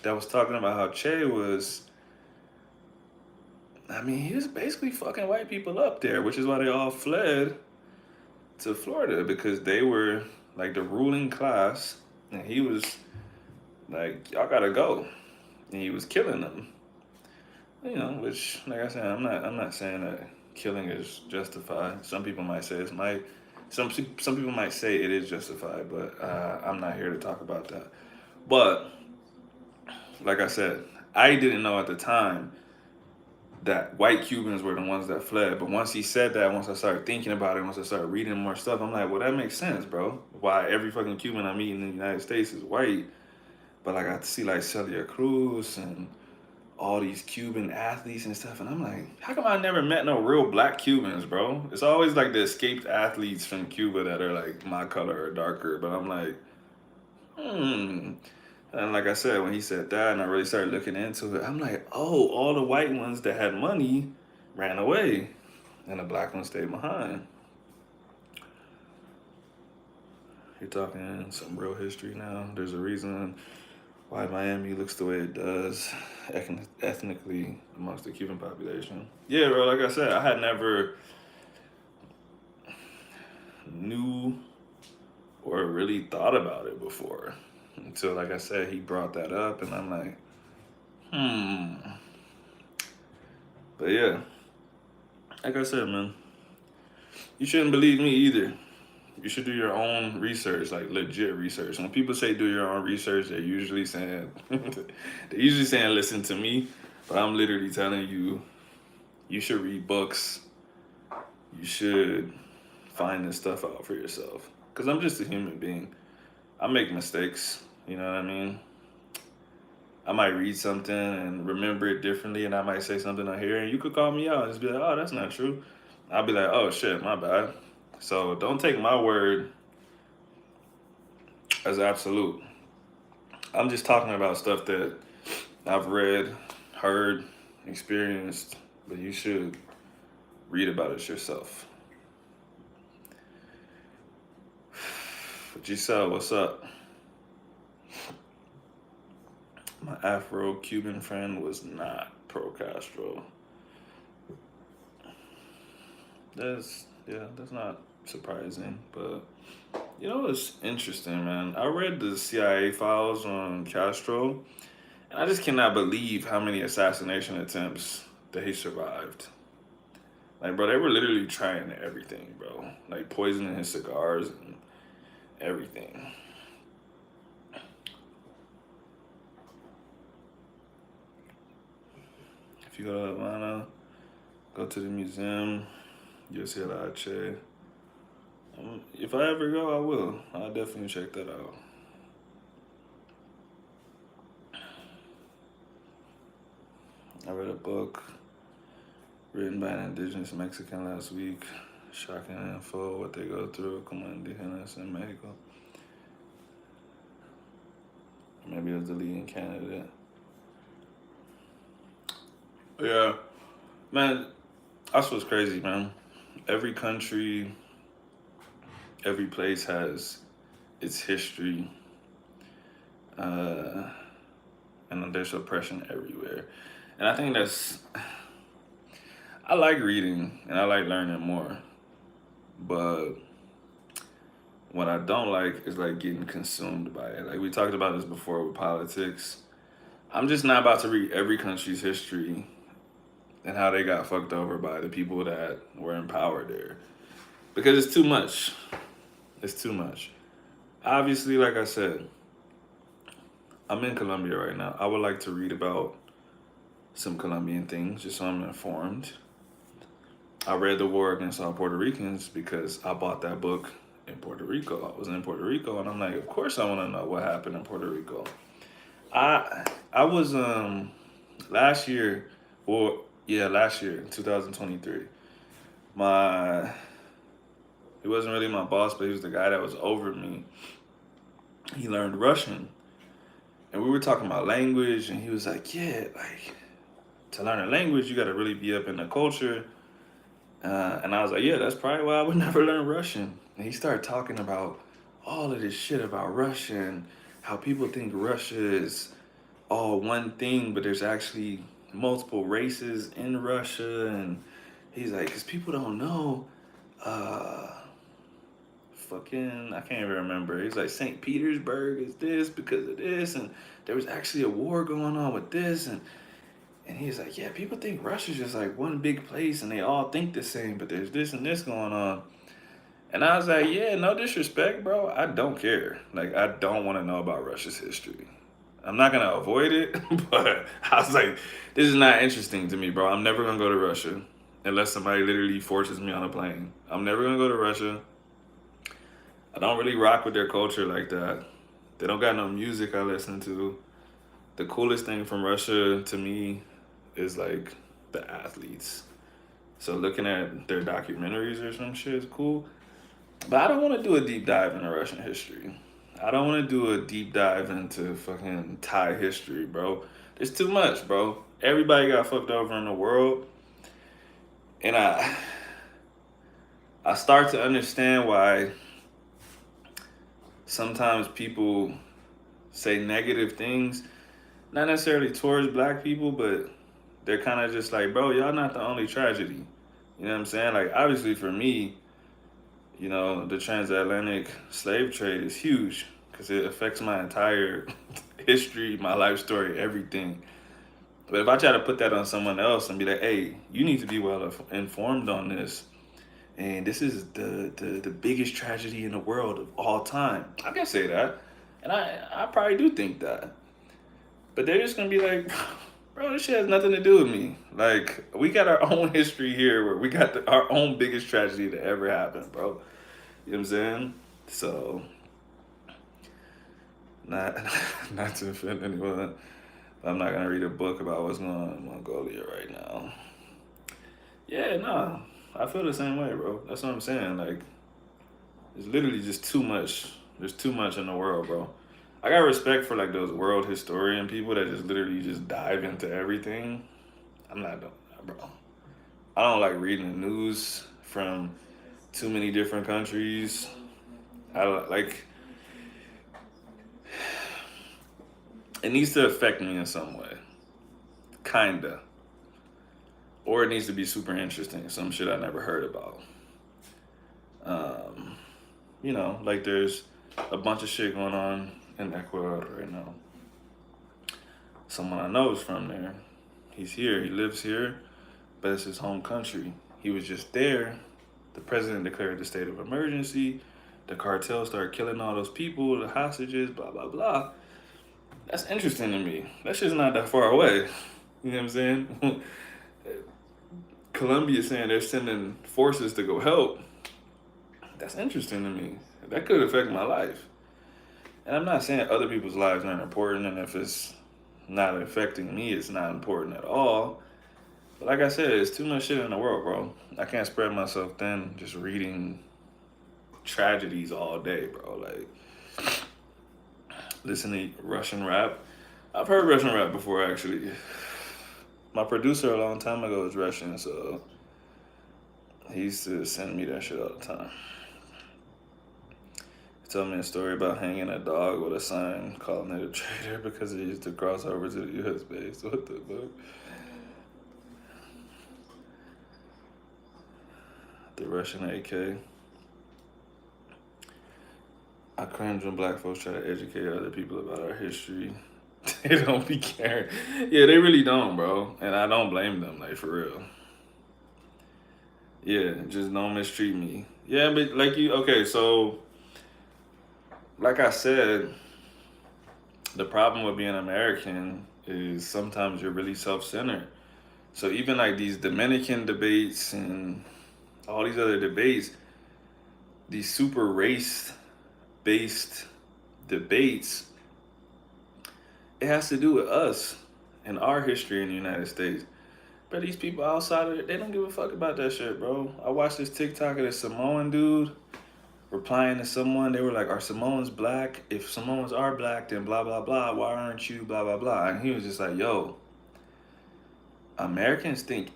that was talking about how Che was, I mean, he was basically fucking white people up there, which is why they all fled to Florida, because they were like the ruling class, and he was like, y'all gotta go, and he was killing them. You know, which, like I said, I'm not saying that killing is justified. Some people might say it's might. Some people might say it is justified, but I'm not here to talk about that. But like I said, I didn't know at the time that white Cubans were the ones that fled. But once he said that, once I started thinking about it, once I started reading more stuff, I'm like, well, that makes sense, bro. Why every fucking Cuban I meet in the United States is white. But like I see like Celia Cruz and all these Cuban athletes and stuff, and I'm like, how come I never met no real black Cubans, bro? It's always like the escaped athletes from Cuba that are like my color or darker. But I'm like, hmm. And like I said, when he said that, and I really started looking into it, I'm like, oh, all the white ones that had money ran away, and the black ones stayed behind. You're talking some real history now. There's a reason why Miami looks the way it does, ethnically amongst the Cuban population. Yeah, bro. Like I said, I had never knew or really thought about it before until, like I said, he brought that up, and I'm like, hmm. But yeah, like I said, man, you shouldn't believe me either. You should do your own research, like legit research. When people say do your own research, they're usually saying listen to me. But I'm literally telling you, you should read books. You should find this stuff out for yourself. Cause I'm just a human being. I make mistakes. You know what I mean? I might read something and remember it differently, and I might say something on here, and you could call me out and just be like, "Oh, that's not true." I'll be like, "Oh shit, my bad." So don't take my word as absolute. I'm just talking about stuff that I've read, heard, experienced, but you should read about it yourself. Giselle, what's up? My Afro-Cuban friend was not pro-Castro. That's not surprising, but you know what's interesting, man? I read the CIA files on Castro, and I just cannot believe how many assassination attempts that he survived. Like, bro, they were literally trying everything, bro. Like poisoning his cigars and everything. If you go to Atlanta, go to the museum, you'll see a lot of Che. If I ever go, I will. I'll definitely check that out. I read a book written by an indigenous Mexican last week. Shocking info, what they go through, como indígenas in Mexico. Maybe it was the leading candidate. Yeah, man, that's what's crazy, man. Every country, every place has its history, uh, and there's oppression everywhere. And I think I like reading and I like learning more, but what I don't like is like getting consumed by it. Like we talked about this before with politics. I'm just not about to read every country's history and how they got fucked over by the people that were in power there. Because it's too much. It's too much. Obviously, like I said, I'm in Colombia right now. I would like to read about some Colombian things just so I'm informed. I read The War Against All Puerto Ricans because I bought that book in Puerto Rico. I was in Puerto Rico, and I'm like, of course I want to know what happened in Puerto Rico. I was last year, or yeah, last year, 2023. My He wasn't really my boss, but he was the guy that was over me. He learned Russian, and we were talking about language, and he was like, "Yeah, like to learn a language, you got to really be up in the culture." And I was like, "Yeah, that's probably why I would never learn Russian." And he started talking about all of this shit about Russia and how people think Russia is all one thing, but there's actually multiple races in Russia. And he's like, because people don't know, uh, fucking, I can't even remember. He's like, St. Petersburg is this because of this, and there was actually a war going on with this, and he's like, yeah, people think Russia's just like one big place, and they all think the same, but there's this and this going on. And I was like, yeah, no disrespect, bro. I don't care. Like, I don't want to know about Russia's history. I'm not gonna avoid it, but I was like, this is not interesting to me, bro. I'm never gonna go to Russia unless somebody literally forces me on a plane. I'm never gonna go to Russia. I don't really rock with their culture like that. They don't got no music I listen to. The coolest thing from Russia to me is like the athletes. So looking at their documentaries or some shit is cool. But I don't want to do a deep dive into Russian history. I don't want to do a deep dive into fucking Thai history, bro. There's too much, bro. Everybody got fucked over in the world, and I start to understand why sometimes people say negative things, not necessarily towards black people, but they're kind of just like, bro, y'all not the only tragedy. You know what I'm saying? Like, obviously for me, you know, the transatlantic slave trade is huge because it affects my entire history, my life story, everything. But if I try to put that on someone else and be like, hey, you need to be well informed on this, and this is the biggest tragedy in the world of all time, I can say that. And I probably do think that. But they're just going to be like, bro, this shit has nothing to do with me. Like, we got our own history here where we got our own biggest tragedy that ever happened, bro. You know what I'm saying? So, not not to offend anyone, I'm not gonna read a book about what's going on in Mongolia right now. Yeah, no, I feel the same way, bro. That's what I'm saying. Like, it's literally just too much. There's too much in the world, bro. I got respect for like those world historian people that just literally just dive into everything. I'm not doing that, bro. I don't like reading the news from too many different countries. I like it needs to affect me in some way, kinda, or it needs to be super interesting, some shit I never heard about. Um, you know, like there's a bunch of shit going on in Ecuador right now. Someone I know is from there. He's here. He lives here, but it's his home country. He was just there. The president declared the state of emergency. The cartel started killing all those people, the hostages, blah blah blah. That's interesting to me. That shit's not that far away. You know what I'm saying? Colombia saying they're sending forces to go help. That's interesting to me. That could affect my life. And I'm not saying other people's lives aren't important, and if it's not affecting me, it's not important at all. But like I said, it's too much shit in the world, bro. I can't spread myself thin just reading tragedies all day, bro. Like, listen to Russian rap. I've heard Russian rap before, actually. My producer a long time ago was Russian, so he used to send me that shit all the time. He told me a story about hanging a dog with a sign calling it a traitor because he used to cross over to the U.S. base. What the fuck? The Russian AK. I cringe when black folks try to educate other people about our history. They don't be caring. Yeah, they really don't, bro. And I don't blame them, like, for real. Yeah, just don't mistreat me. Yeah, but like you, okay, so like I said, the problem with being American is sometimes you're really self-centered. So even like these Dominican debates and all these other debates, these super race based debates, it has to do with us and our history in the United States. But these people outside of it, they don't give a fuck about that shit, bro. I watched this TikTok of this Samoan dude replying to someone. They were like, "Are Samoans black? If Samoans are black, then blah blah blah. Why aren't you blah blah blah?" And he was just like, "Yo, Americans think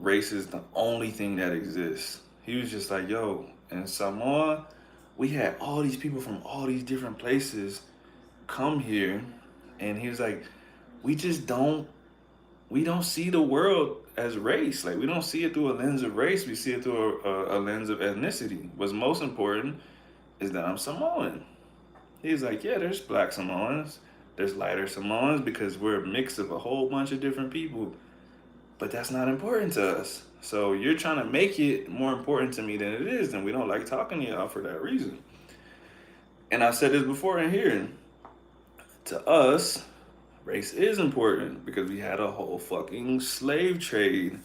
race is the only thing that exists." He was just like, "Yo, in Samoa, we had all these people from all these different places come here," and he was like, "We just don't see the world as race. Like we don't see it through a lens of race. We see it through a lens of ethnicity. What's most important is that I'm Samoan." He's like, "Yeah, there's black Samoans, there's lighter Samoans because we're a mix of a whole bunch of different people, but that's not important to us. So you're trying to make it more important to me than it is, and we don't like talking to y'all for that reason." And I've said this before in here. To us, race is important because we had a whole fucking slave trade,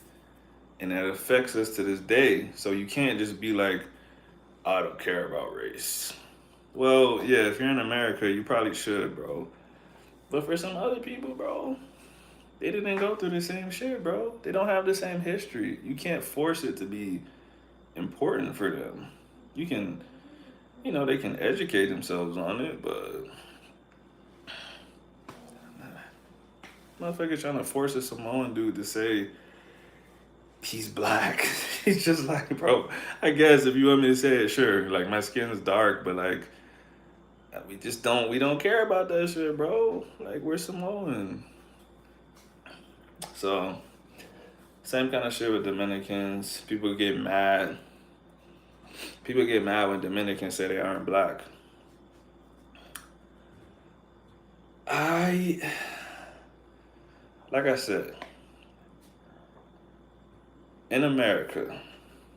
and that affects us to this day. So you can't just be like, "I don't care about race." Well, yeah, if you're in America, you probably should, bro. But for some other people, bro, they didn't go through the same shit, bro. They don't have the same history. You can't force it to be important for them. You can, they can educate themselves on it, but motherfucker trying to force a Samoan dude to say he's black. He's just like, bro, I guess if you want me to say it, sure. Like my skin's dark, but like we don't care about that shit, bro. Like we're Samoan. So same kind of shit with Dominicans. People get mad when Dominicans say they aren't black. I like I said, in America,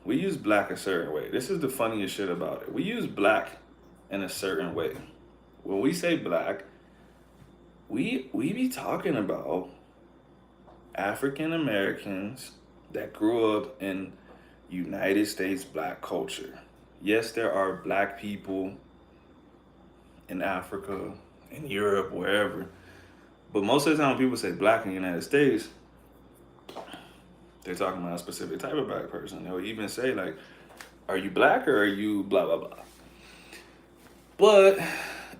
we use black a certain way. This is the funniest shit about it. We use black in a certain way. When we say black, we be talking about African Americans that grew up in United States black culture. Yes, there are black people in Africa, in Europe, wherever. But most of the time when people say black in the United States, they're talking about a specific type of black person. They'll even say like, "Are you black or are you blah blah blah?" But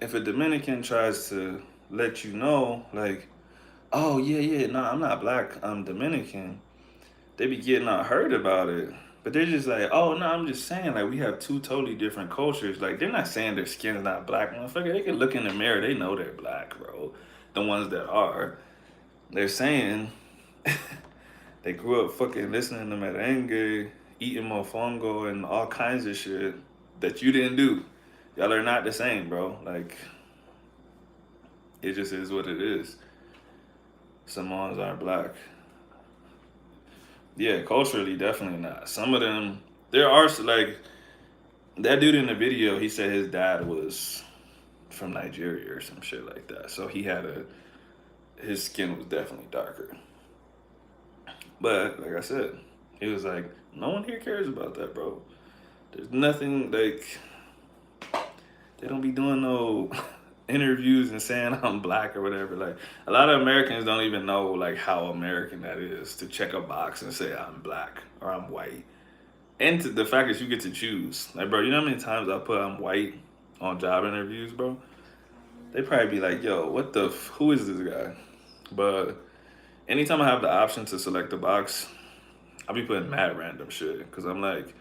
if a Dominican tries to let you know, like, "Oh yeah, yeah, no, I'm not black, I'm Dominican," they be getting all hurt about it. But they're just like, "Oh no, I'm just saying like we have two totally different cultures." Like they're not saying their skin's not black, motherfucker. They can look in the mirror, they know they're black, bro. The ones that are. They're saying they grew up fucking listening to merengue, eating mofongo and all kinds of shit that you didn't do. Y'all are not the same, bro. Like it just is what it is. Samoans aren't black. Yeah, culturally, definitely not. Some of them, there are like that dude in the video. He said his dad was from Nigeria or some shit like that. So his skin was definitely darker. But like I said, he was like, no one here cares about that, bro. There's nothing like they don't be doing no interviews and saying I'm black or whatever. Like a lot of Americans don't even know like how American that is to check a box and say I'm black or I'm white. And the fact that you get to choose. Like, bro, you know how many times I put I'm white on job interviews, bro? They probably be like, "Yo, who is this guy?" But anytime I have the option to select the box, I'll be putting mad random shit because I'm like,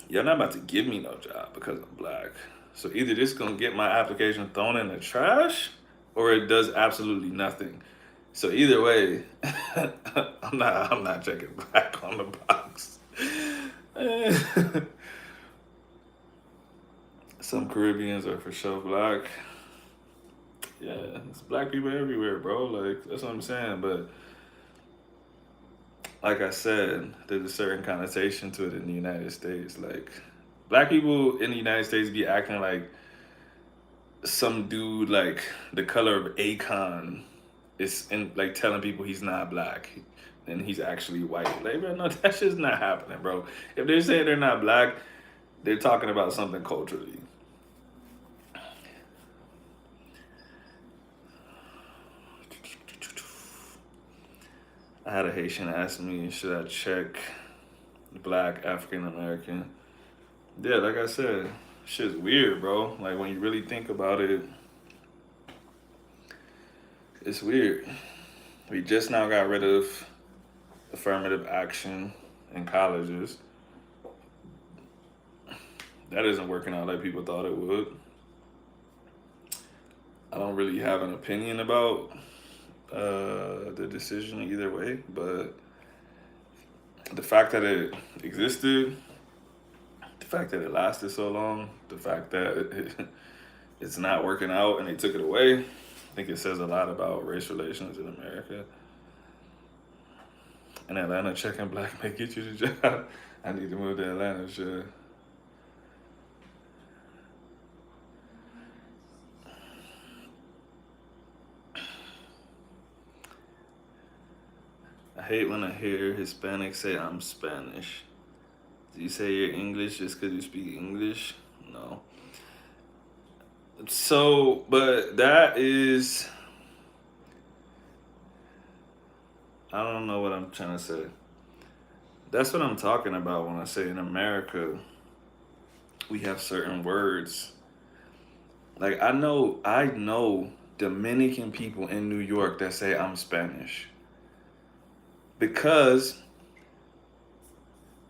y'all not about to give me no job because I'm black. So either this gonna get my application thrown in the trash or it does absolutely nothing. So either way, I'm not checking black on the box. Some Caribbeans are for sure black. Yeah, it's black people everywhere, bro. Like that's what I'm saying. But like I said, there's a certain connotation to it in the United States. Like black people in the United States be acting like some dude like the color of Akon is in like telling people he's not black. and he's actually white. Like, bro, no, that shit's not happening, bro. If they're saying they're not black, they're talking about something culturally. I had a Haitian ask me, should I check black African American? Yeah, like I said, shit's weird, bro. Like when you really think about it, it's weird. We just now got rid of affirmative action in colleges. That isn't working out like people thought it would. I don't really have an opinion about the decision either way, but the fact that it existed, the fact that it lasted so long, the fact that it's not working out and they took it away, I think it says a lot about race relations in America. In Atlanta, checking black may get you the job. I need to move to Atlanta, sure. I hate when I hear Hispanics say I'm Spanish. Do you say you're English just because you speak English? No. So, but that is, I don't know what I'm trying to say. That's what I'm talking about when I say in America, we have certain words. Like I know Dominican people in New York that say I'm Spanish because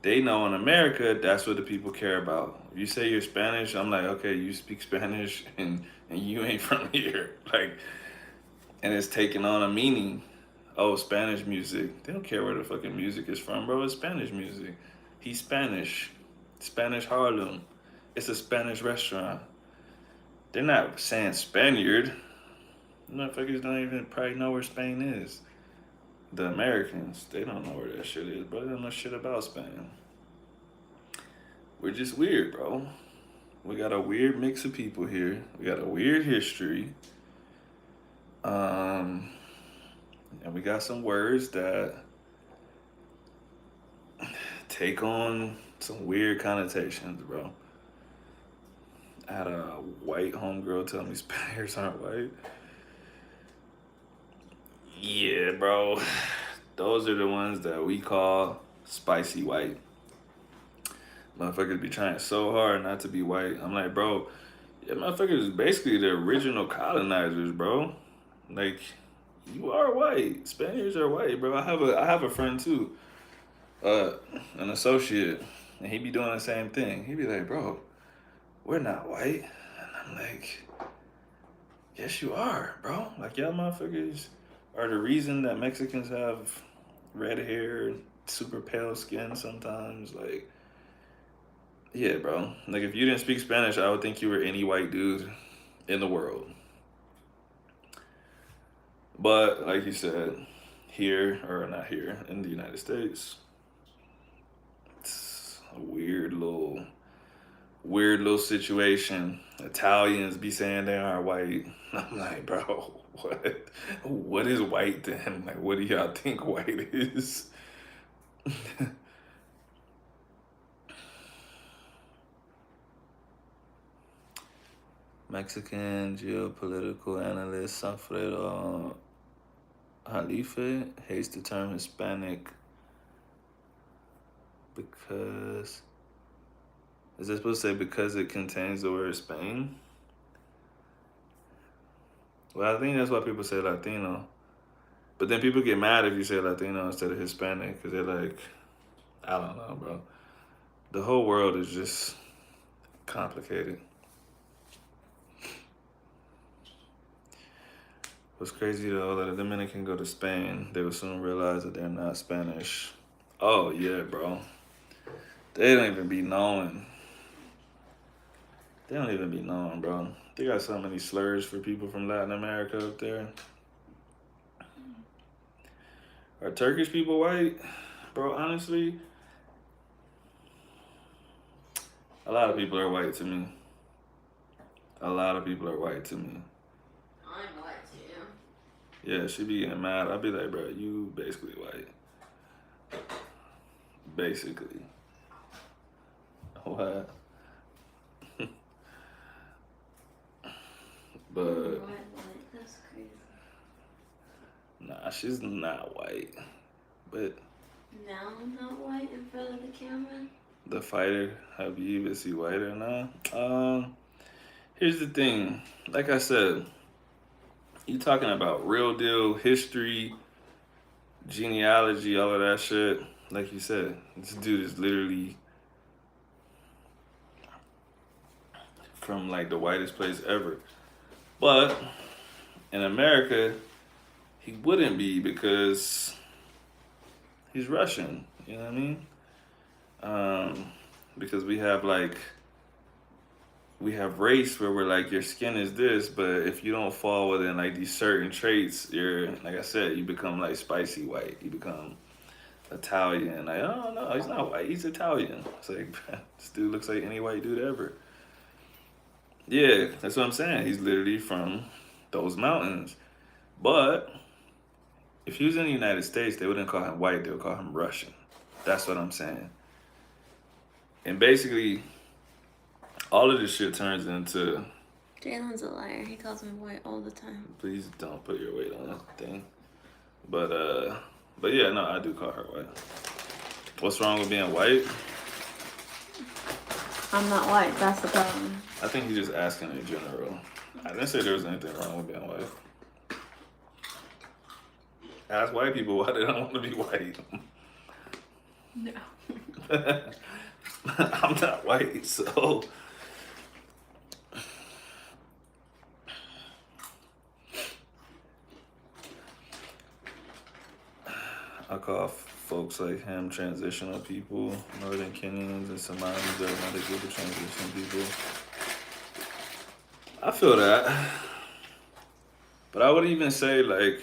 they know in America that's what the people care about. If you say you're Spanish, I'm like, okay, you speak Spanish and you ain't from here. Like, and it's taking on a meaning. Oh, Spanish music. They don't care where the fucking music is from, bro. It's Spanish music. He's Spanish. Spanish Harlem. It's a Spanish restaurant. They're not saying Spaniard. Motherfuckers don't even probably know where Spain is. The Americans, they don't know where that shit is, bro. They don't know shit about Spain. We're just weird, bro. We got a weird mix of people here. We got a weird history. And we got some words that take on some weird connotations, bro. I had a white homegirl tell me Spaniards aren't white. Yeah, bro. Those are the ones that we call spicy white. Motherfuckers be trying so hard not to be white. I'm like, bro, yeah, motherfuckers is basically the original colonizers, bro. Like, you are white. Spaniards are white, bro. I have a friend too, uh, an associate, and he be doing the same thing. He be like, bro, we're not white. And I'm like, yes, you are, bro. Like, y'all motherfuckers are the reason that Mexicans have red hair, super pale skin sometimes. Like, yeah, bro. Like, if you didn't speak Spanish, I would think you were any white dude in the world. But, like you said, here, or not here, in the United States, it's a weird little situation. Italians be saying they aren't white. I'm like, bro, what? What is white then? Like, what do y'all think white is? Mexican geopolitical analyst Sanfredo Jalife hates the term Hispanic because, is it supposed to say because it contains the word Spain? Well, I think that's why people say Latino. But then people get mad if you say Latino instead of Hispanic because they're like, I don't know, bro. The whole world is just complicated. What's crazy though, that a Dominican go to Spain, they will soon realize that they're not Spanish. Oh yeah, bro. They don't even be knowing. They don't even be knowing, bro. They got so many slurs for people from Latin America up there. Are Turkish people white? Bro, honestly, a lot of people are white to me. A lot of people are white to me.
I'm white too.
Yeah, she be getting mad. I'd be like, bro, you basically white. basically. What? But
That's crazy.
nah, she's not white. But
Now I'm not white in front of the camera.
the fighter, Habib, is he white or not? Here's the thing. Like I said, you talking about real deal history, genealogy, all of that shit. Like you said, this dude is literally from like the whitest place ever. But in America, he wouldn't be because he's Russian. You know what I mean? Because we have race where we're like your skin is this, but if you don't fall within like these certain traits, you're like I said, you become like spicy white. You become Italian. Like, oh no, he's not white. He's Italian. It's like this dude looks like any white dude ever. Yeah, that's what I'm saying. He's literally from those mountains. But if he was in the United States, they wouldn't call him white. They would call him Russian. That's what I'm saying. And basically, all of this shit turns into.
Jalen's a liar. He calls me white all the time.
Please don't put your weight on that thing. But yeah, no, I do call her white. What's wrong with being white?
I'm not white. That's the problem.
I think he's just asking in general. I didn't say there was anything wrong with being white. Ask white people why they don't want to be white.
No.
I'm not white, so. I call folks like him transitional people, Northern Kenyans and Somalis are another group of transition people. I feel that. But I would even say, like,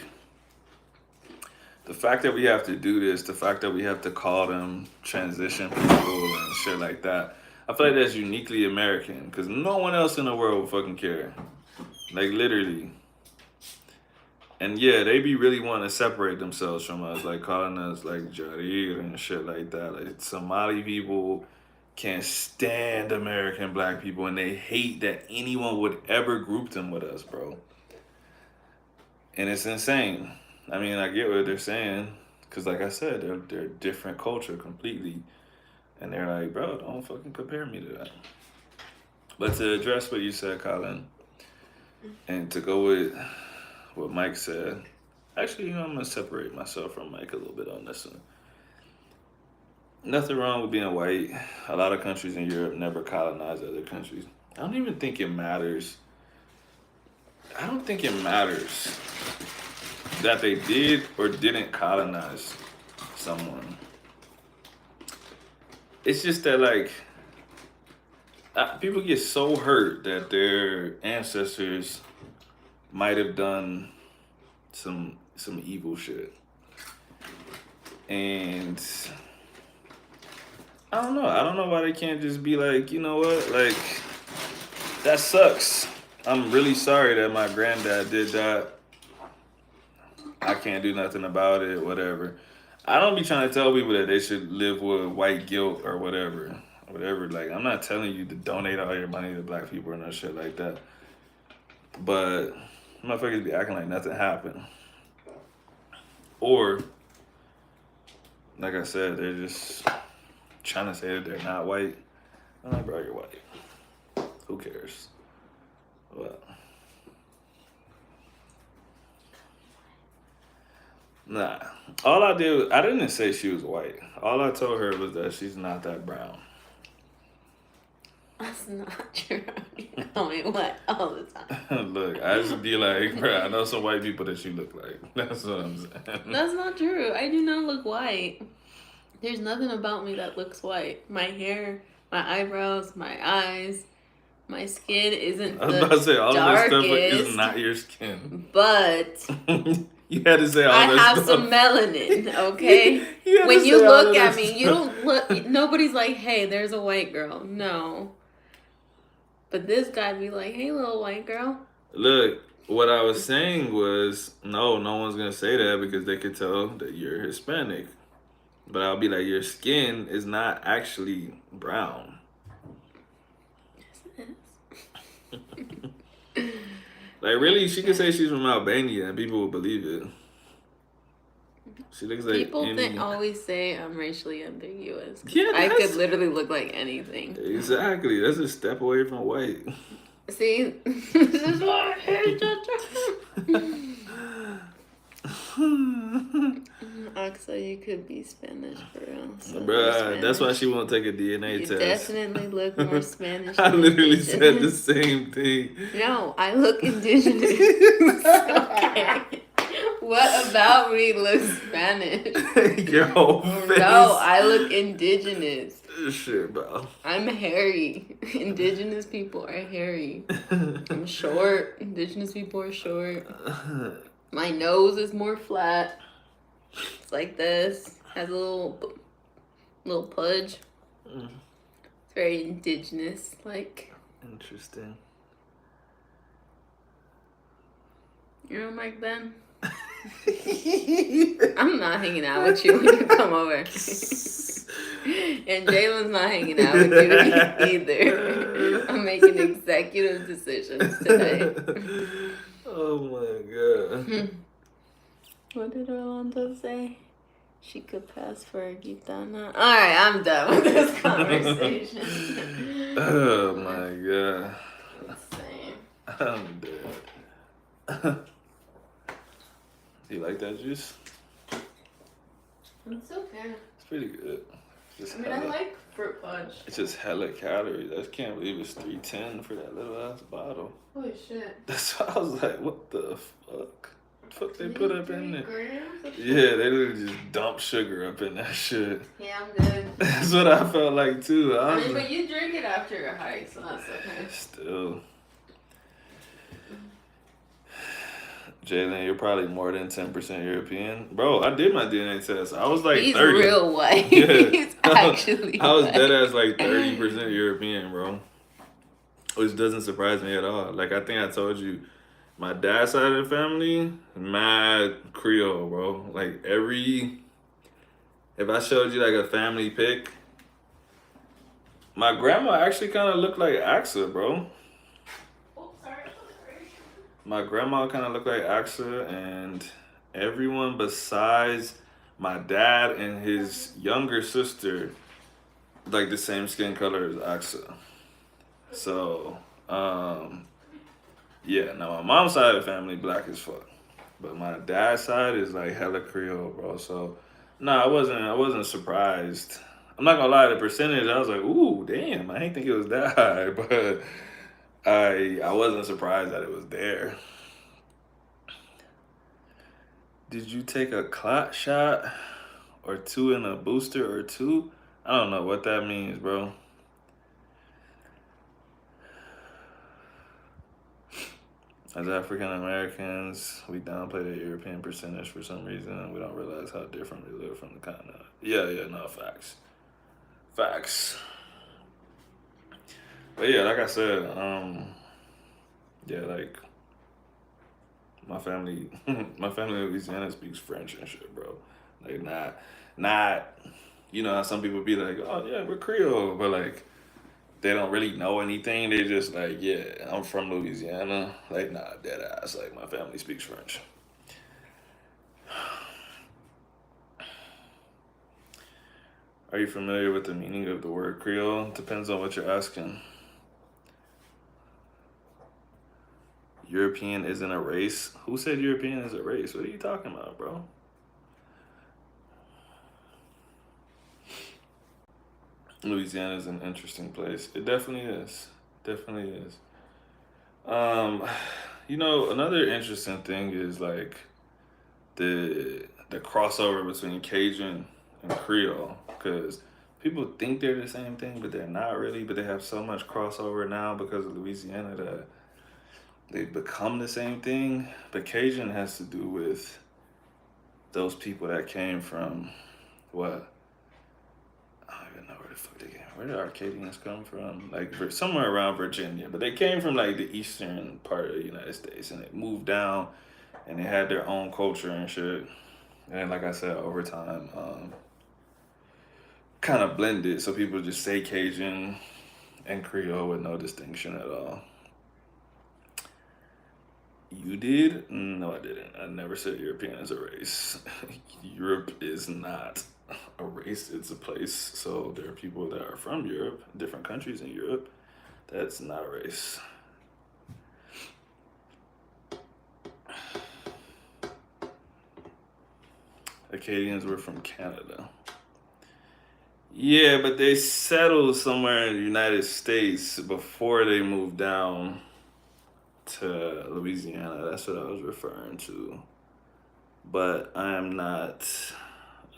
the fact that we have to do this, the fact that we have to call them transition people and shit like that, I feel like that's uniquely American, because no one else in the world would fucking care. Like, literally. And yeah, they be really wanting to separate themselves from us, like calling us like Jarir and shit like that. Like Somali people can't stand American black people and they hate that anyone would ever group them with us, bro. And it's insane. I mean, I get what they're saying, because like I said, they're different culture completely. And they're like, bro, don't fucking compare me to that. But to address what you said, Colin, and to go with what Mike said. Actually, I'm going to separate myself from Mike a little bit on this one. Nothing wrong with being white. A lot of countries in Europe never colonized other countries. I don't even think it matters. I don't think it matters that they did or didn't colonize someone. It's just that, like, people get so hurt that their ancestors might have done some evil shit. And I don't know. I don't know why they can't just be like, you know what? Like, that sucks. I'm really sorry that my granddad did that. I can't do nothing about it, whatever. I don't be trying to tell people that they should live with white guilt or whatever. Whatever. Like, I'm not telling you to donate all your money to black people or no shit like that. But motherfuckers be acting like nothing happened. Or, like I said, they're just trying to say that they're not white. I'm like, bro, you're white. Who cares? What? Nah. All I did, I didn't say she was white. All I told her was that she's not that brown.
That's not true. You tell me what all the time.
Look, I just be like, bro, I know some white people that you look like. That's what I'm saying.
That's not true. I do not look white. There's nothing about me that looks white. My hair, my eyebrows, my eyes, my skin isn't
I was about to say, all
darkest,
of this stuff is not your skin.
But
you had to say all
I
that
have
stuff.
some melanin, okay? When you look at me, you don't look, nobody's like, hey, there's a white girl. No. But this guy be like, hey, little white girl.
Look, what I was saying was, no one's going to say that because they could tell that you're Hispanic. But I'll be like, your skin is not actually brown.
Yes, it is.
Like, really, she could say she's from Albania and people would believe it. She looks like
People
any...
always say I'm racially ambiguous.
Yeah,
I could literally look like anything.
Exactly. That's a step away from white.
See? This is why I hate Oxa, you could be Spanish for real. So
bruh, that's why she won't take a DNA
you
test.
Definitely look more Spanish.
I literally said the same thing.
No, I look indigenous. Okay. What about me looks Spanish?
Your whole face.
No, I look indigenous.
Shit, bro.
I'm hairy. Indigenous people are hairy. I'm short. Indigenous people are short. My nose is more flat. It's like this. Has a little pudge. It's very indigenous, like.
Interesting.
You know Mike Ben? I'm not hanging out with you when you come over. And Jalen's not hanging out with you either. I'm making executive decisions today.
Oh my god.
What did Orlando say? She could pass for a gitana. Alright, I'm done with this conversation.
Oh my god.
Insane.
I'm dead. Do you like that juice?
It's okay.
It's pretty good.
I like fruit punch.
It's just hella calories. I can't believe it's 310 for that little ass bottle.
Holy shit.
That's why I was like, what the fuck? What the fuck they put up in there?
Grams
Yeah, they literally just dump sugar up in that shit.
Yeah, I'm good.
That's what I felt like too.
I mean, but you drink it after your hike, so that's okay.
Still. Jalen, you're probably more than 10% European. Bro, I did my DNA test. I was like
He's
30.
He's real white.
Yeah.
He's actually
I was
white.
dead as like 30% European, bro. Which doesn't surprise me at all. Like, I think I told you, my dad's side of the family, mad Creole, bro. Like, if I showed you like a family pic, my grandma actually kind of looked like Axa, bro. My grandma kind of looked like Axa, and everyone besides my dad and his younger sister, like the same skin color as Axa. So, yeah. Now my mom's side of the family black as fuck, but my dad's side is like hella Creole, bro. So, I wasn't surprised. I'm not gonna lie, the percentage, I was like, ooh, damn, I didn't think it was that high, but I wasn't surprised that it was there. Did you take a clot shot or two in a booster or two? I don't know what that means, bro. As African Americans, we downplay the European percentage for some reason. We don't realize how different we live from the continent. Yeah, no, facts. Facts. But yeah, like I said, yeah, like my family in Louisiana speaks French and shit, bro. Like not you know how some people be like, oh yeah, we're Creole, but like they don't really know anything. They just like, yeah, I'm from Louisiana. Like, nah, dead ass. Like my family speaks French. Are you familiar with the meaning of the word Creole? Depends on what you're asking. European isn't a race. Who said European is a race? What are you talking about, bro? Louisiana is an interesting place. It definitely is. Definitely is. You know, another interesting thing is like the crossover between Cajun and Creole, because people think they're the same thing, but they're not really. But they have so much crossover now because of Louisiana that they've become the same thing. But Cajun has to do with those people that came from what? I don't even know where the fuck they came. Where did Arcadians come from? Like somewhere around Virginia, but they came from like the eastern part of the United States, and they moved down, and they had their own culture and shit. And like I said, over time, kind of blended, so people just say Cajun and Creole with no distinction at all. You did? No, I didn't. I never said European is a race. Europe is not a race, it's a place. So there are people that are from Europe, different countries in Europe. That's not a race. Acadians were from Canada. Yeah, but they settled somewhere in the United States before they moved down to Louisiana. That's what I was referring to. But I am not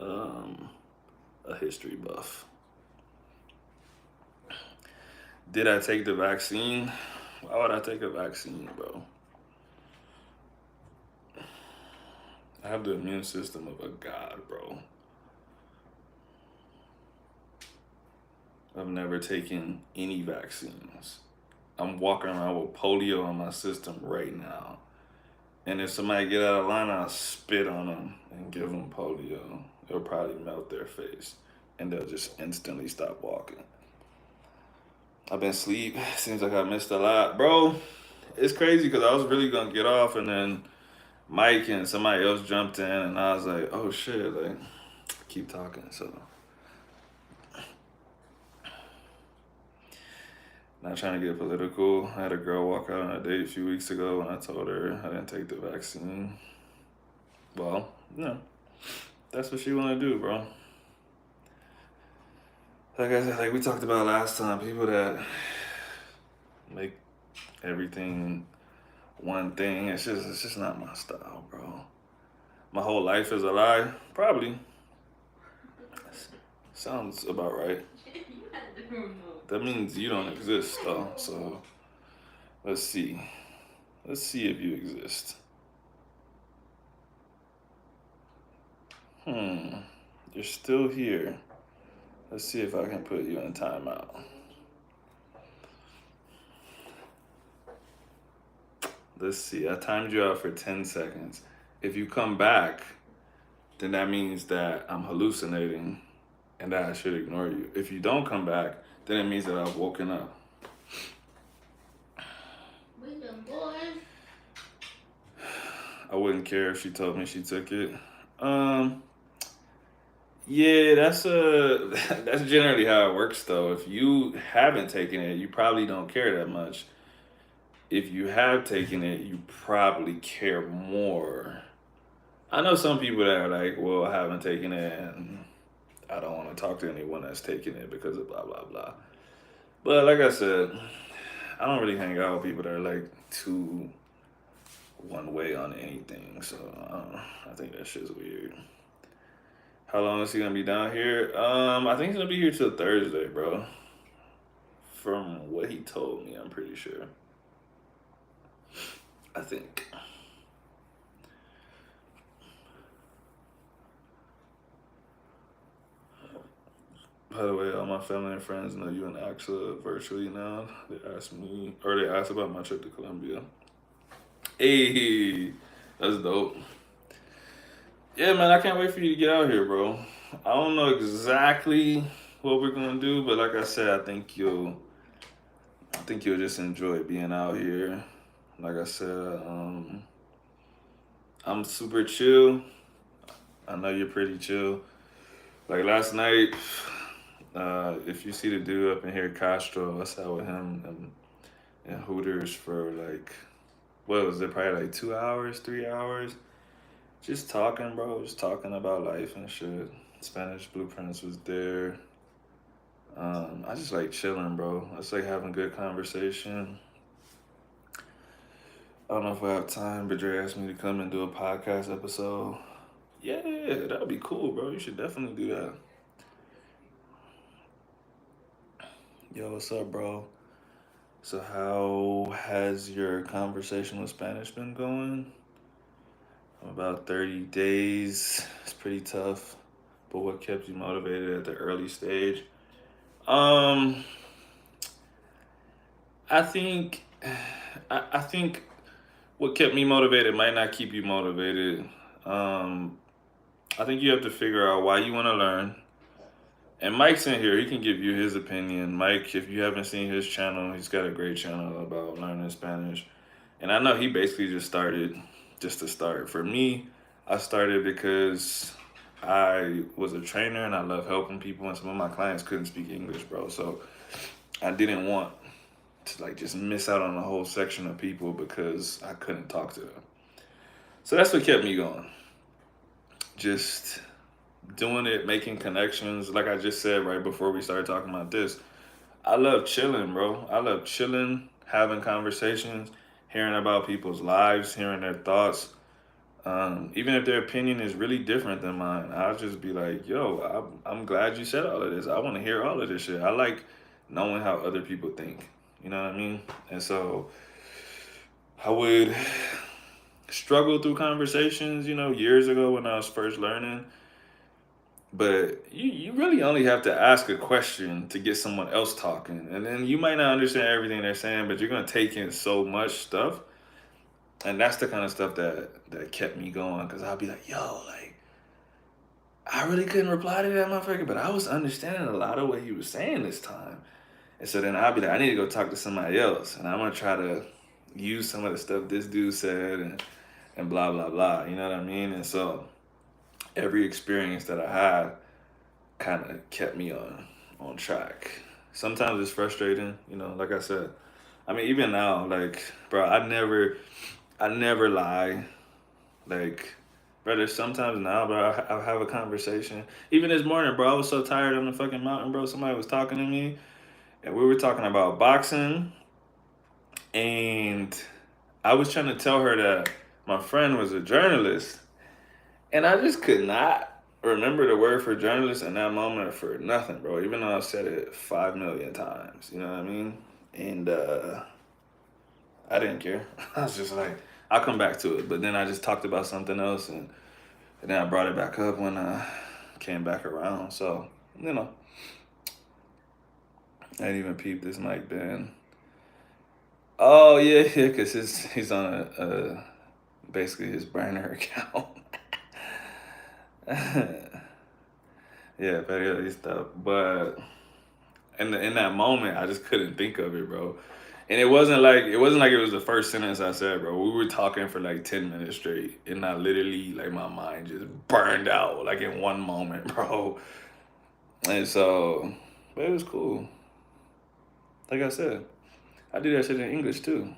a history buff. Did I take the vaccine? Why would I take a vaccine, bro? I have the immune system of a god, bro. I've never taken any vaccines. I'm walking around with polio on my system right now. And if somebody get out of line, I'll spit on them and give them polio. It'll probably melt their face. And they'll just instantly stop walking. I've been asleep. Seems like I missed a lot. Bro, it's crazy because I was really going to get off and then Mike and somebody else jumped in and I was like, oh shit, like, keep talking. So, not trying to get political. I had a girl walk out on a date a few weeks ago and I told her I didn't take the vaccine. Well, no, that's what she want to do, bro. Like I said, like we talked about last time, people that make everything one thing, it's just not my style, bro. My whole life is a lie? Probably. Sounds about right. That means you don't exist, though. So let's see. Let's see if you exist. You're still here. Let's see if I can put you in timeout. Let's see. I timed you out for 10 seconds. If you come back, then that means that I'm hallucinating and that I should ignore you. If you don't come back, then it means that I've woken up. I wouldn't care if she told me she took it. Yeah, that's that's generally how it works though. If you haven't taken it, you probably don't care that much. If you have taken it, you probably care more. I know some people that are like, well, I haven't taken it and I don't want to talk to anyone that's taken it because of blah, blah, blah. But like I said, I don't really hang out with people that are like too one way on anything. So I think that shit's weird. How long is he gonna be down here? I think he's gonna be here till Thursday, bro. From what he told me, I'm pretty sure. I think. By the way, all my family and friends know you and Axa virtually now. They asked about my trip to Colombia. Hey, that's dope. Yeah, man, I can't wait for you to get out here, bro. I don't know exactly what we're gonna do, but like I said, I think you'll just enjoy being out here. Like I said, I'm super chill. I know you're pretty chill. Like last night, if you see the dude up in here, Castro, I sat with him and Hooters for like, what was it, probably like 2 hours, 3 hours. Just talking, bro. Just talking about life and shit. Spanish Blueprints was there. I just like chilling, bro. I just like having good conversation. I don't know if I have time, but Dre asked me to come and do a podcast episode. Yeah, that would be cool, bro. You should definitely do that. Yo, what's up, bro? So how has your conversation with Spanish been going? About 30 days. It's pretty tough. But what kept you motivated at the early stage? I think what kept me motivated might not keep you motivated. I think you have to figure out why you want to learn, And Mike's in here. He can give you his opinion. Mike, if you haven't seen his channel, he's got a great channel about learning Spanish. And I know he basically just started just to start. For me, I started because I was a trainer and I love helping people, and some of my clients couldn't speak English, bro. So I didn't want to like just miss out on a whole section of people because I couldn't talk to them. So that's what kept me going. Just doing it, making connections. Like I just said right before we started talking about this, I love chilling, bro. I love chilling, having conversations, hearing about people's lives, hearing their thoughts. Even if their opinion is really different than mine, I'll just be like, yo, I'm glad you said all of this. I want to hear all of this shit. I like knowing how other people think. You know what I mean? And so I would struggle through conversations, years ago when I was first learning. But you really only have to ask a question to get someone else talking. And then you might not understand everything they're saying, but you're going to take in so much stuff. And that's the kind of stuff that kept me going. Because I'll be like, yo, like, I really couldn't reply to that motherfucker, but I was understanding a lot of what he was saying this time. And so then I'll be like, I need to go talk to somebody else. And I'm going to try to use some of the stuff this dude said and blah, blah, blah. You know what I mean? And so every experience that I had kind of kept me on track. Sometimes it's frustrating, like I said. I mean, even now, like, bro, I never lie. Like, bro, there's sometimes now, bro, I have a conversation. Even this morning, bro, I was so tired on the fucking mountain, bro. Somebody was talking to me, and we were talking about boxing, and I was trying to tell her that my friend was a journalist, and I just could not remember the word for journalist in that moment for nothing, bro. Even though I said it 5 million times, you know what I mean? And I didn't care. I was just like, I'll come back to it. But then I just talked about something else, and then I brought it back up when I came back around. So, I didn't even peep this mic band. Oh yeah, yeah, because he's on a basically his burner account. Yeah, periodista. But in that moment, I just couldn't think of it, bro. And it wasn't like it was the first sentence I said, bro. We were talking for like 10 minutes straight, and I literally like my mind just burned out like in one moment, bro. And so, but it was cool. Like I said, I did that shit in English too.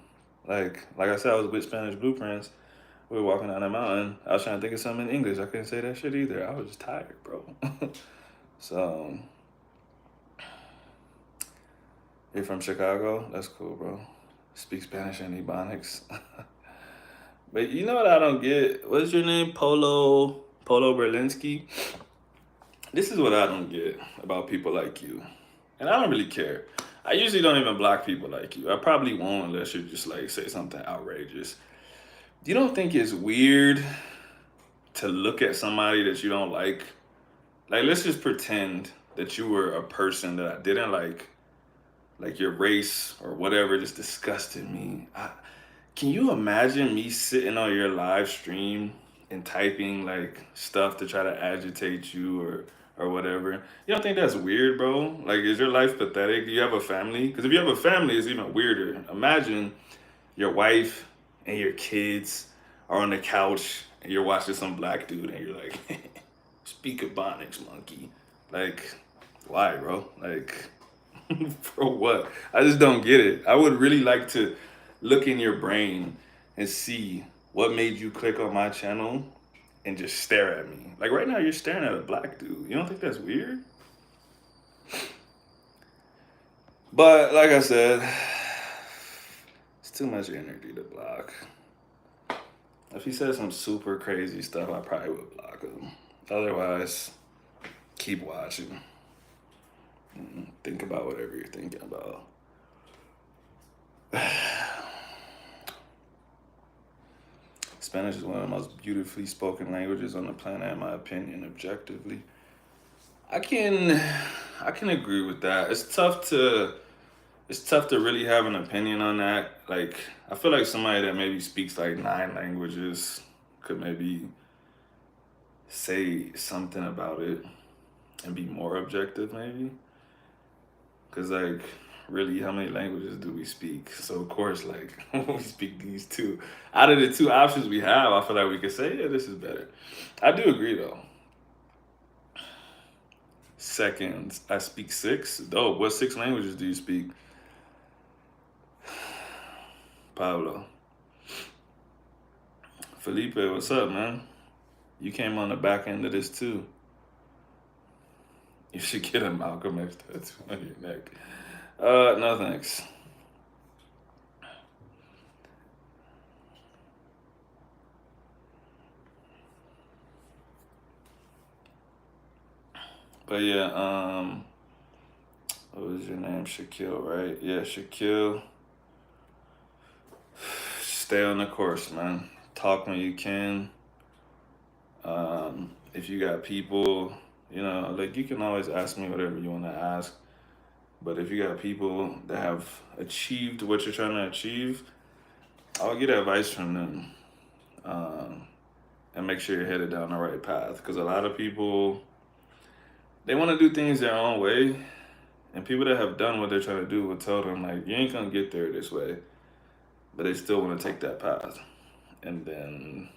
Like I said, I was with Spanish Blueprints. We were walking down the mountain. I was trying to think of something in English. I couldn't say that shit either. I was just tired, bro. So, you're from Chicago? That's cool, bro. Speak Spanish and Ebonics. But you know what I don't get? What's your name? Polo Berlinski? This is what I don't get about people like you. And I don't really care. I usually don't even block people like you. I probably won't unless you just like say something outrageous. You don't think it's weird to look at somebody that you don't like? Like, let's just pretend that you were a person that I didn't like your race or whatever just disgusted me. Can you imagine me sitting on your live stream and typing like stuff to try to agitate you or whatever? You don't think that's weird, bro? Like, is your life pathetic? Do you have a family? Because if you have a family, it's even weirder. Imagine your wife and your kids are on the couch and you're watching some black dude and you're like, speak Ebonics, monkey. Like, why, bro? Like, for what? I just don't get it. I would really like to look in your brain and see what made you click on my channel and just stare at me. Like right now, you're staring at a black dude. You don't think that's weird? But like I said, it's too much energy to block. If he says some super crazy stuff, I probably would block him. Otherwise, keep watching. Think about whatever you're thinking about. Spanish is one of the most beautifully spoken languages on the planet, in my opinion, objectively. I can I can agree with that. It's tough to really have an opinion on that. Like I feel like somebody that maybe speaks like 9 languages could maybe say something about it. and be more objective, maybe. Because, like, really, how many languages do we speak? So, of course, like, we speak these two. Out of the two options we have, I feel like we could say, yeah, this is better. I do agree, though. Seconds, I speak six. Dope. What six languages do you speak? Pablo. Felipe, what's up, man? You came on the back end of this, too. You should get a Malcolm X tattoo on your neck. No thanks. But yeah, what was your name? Shaquille, right? Yeah, Shaquille. Stay on the course, man. Talk when you can. If you got people, like you can always ask me whatever you want to ask. But if you got people that have achieved what you're trying to achieve, I'll get advice from them. Um, and make sure you're headed down the right path. Because a lot of people, they want to do things their own way. And people that have done what they're trying to do will tell them, like, you ain't going to get there this way. But they still want to take that path. And then